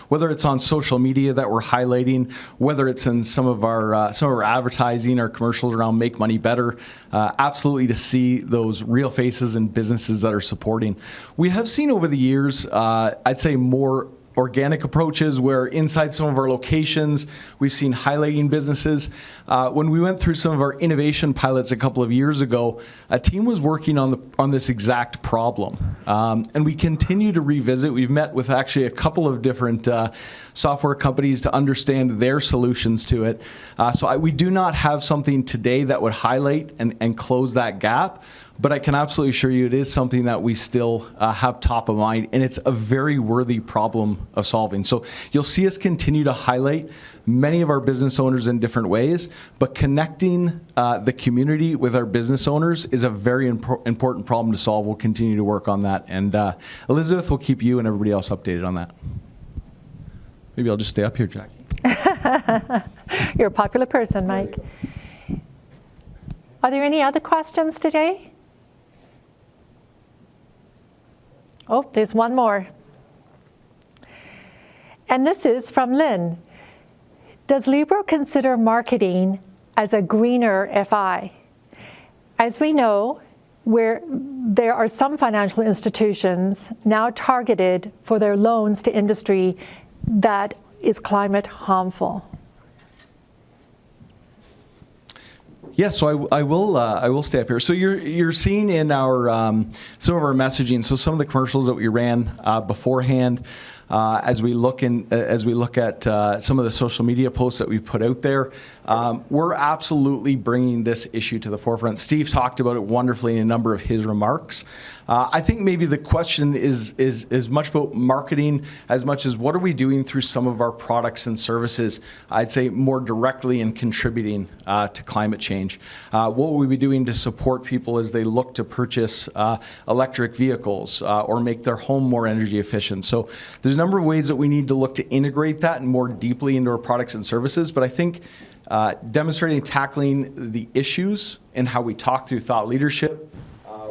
Speaker 20: whether it's on social media that we're highlighting, whether it's in some of our advertising, our commercials around Make Money Better, absolutely to see those real faces and businesses that are supporting. We have seen over the years, I'd say more organic approaches where inside some of our locations, we've seen highlighting businesses. When we went through some of our innovation pilots a couple of years ago, a team was working on this exact problem. And we continue to revisit. We've met with actually a couple of different software companies to understand their solutions to it. So we do not have something today that would highlight and close that gap. But I can absolutely assure you it is something that we still have top of mind, and it's a very worthy problem of solving. So you'll see us continue to highlight many of our business owners in different ways, but connecting the community with our business owners is a very important problem to solve. We'll continue to work on that. And Elizabeth will keep you and everybody else updated on that. Maybe I'll just stay up here, Jackie.
Speaker 1: You're a popular person, Mike. Are there any other questions today? Oh, there's one more. And this is from Lynn. Does Libro consider marketing as a greener FI? As we know, there are some financial institutions now targeted for their loans to industry that is climate harmful.
Speaker 20: Yeah, so I will stay up here. So you're seeing in our some of our messaging. So some of the commercials that we ran beforehand, as we look at some of the social media posts that we put out there, we're absolutely bringing this issue to the forefront. Steve talked about it wonderfully in a number of his remarks. I think maybe the question is much about marketing as much as what are we doing through some of our products and services, I'd say more directly in contributing to climate change. What will we be doing to support people as they look to purchase electric vehicles or make their home more energy efficient? So there's a number of ways that we need to look to integrate that more deeply into our products and services, but I think demonstrating tackling the issues and how we talk through thought leadership,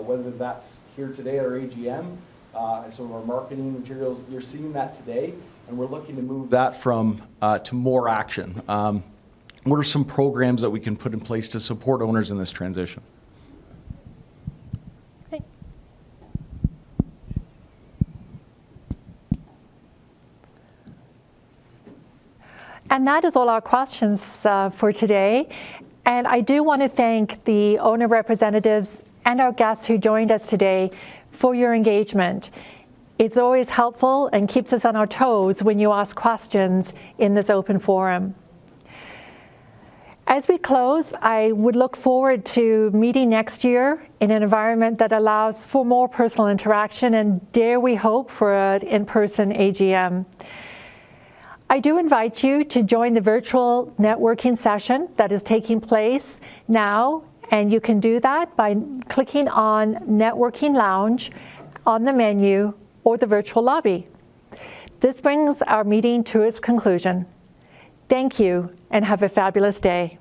Speaker 20: whether that's here today at our AGM, and some of our marketing materials, you're seeing that today, and we're looking to move that from to more action. What are some programs that we can put in place to support owners in this transition?
Speaker 1: And that is all our questions for today. And I do want to thank the owner representatives and our guests who joined us today for your engagement. It's always helpful and keeps us on our toes when you ask questions in this open forum. As we close, I would look forward to meeting next year in an environment that allows for more personal interaction and, dare we hope, for an in-person AGM. I do invite you to join the virtual networking session that is taking place now, and you can do that by clicking on Networking Lounge on the menu or the virtual lobby. This brings our meeting to its conclusion. Thank you, and have a fabulous day.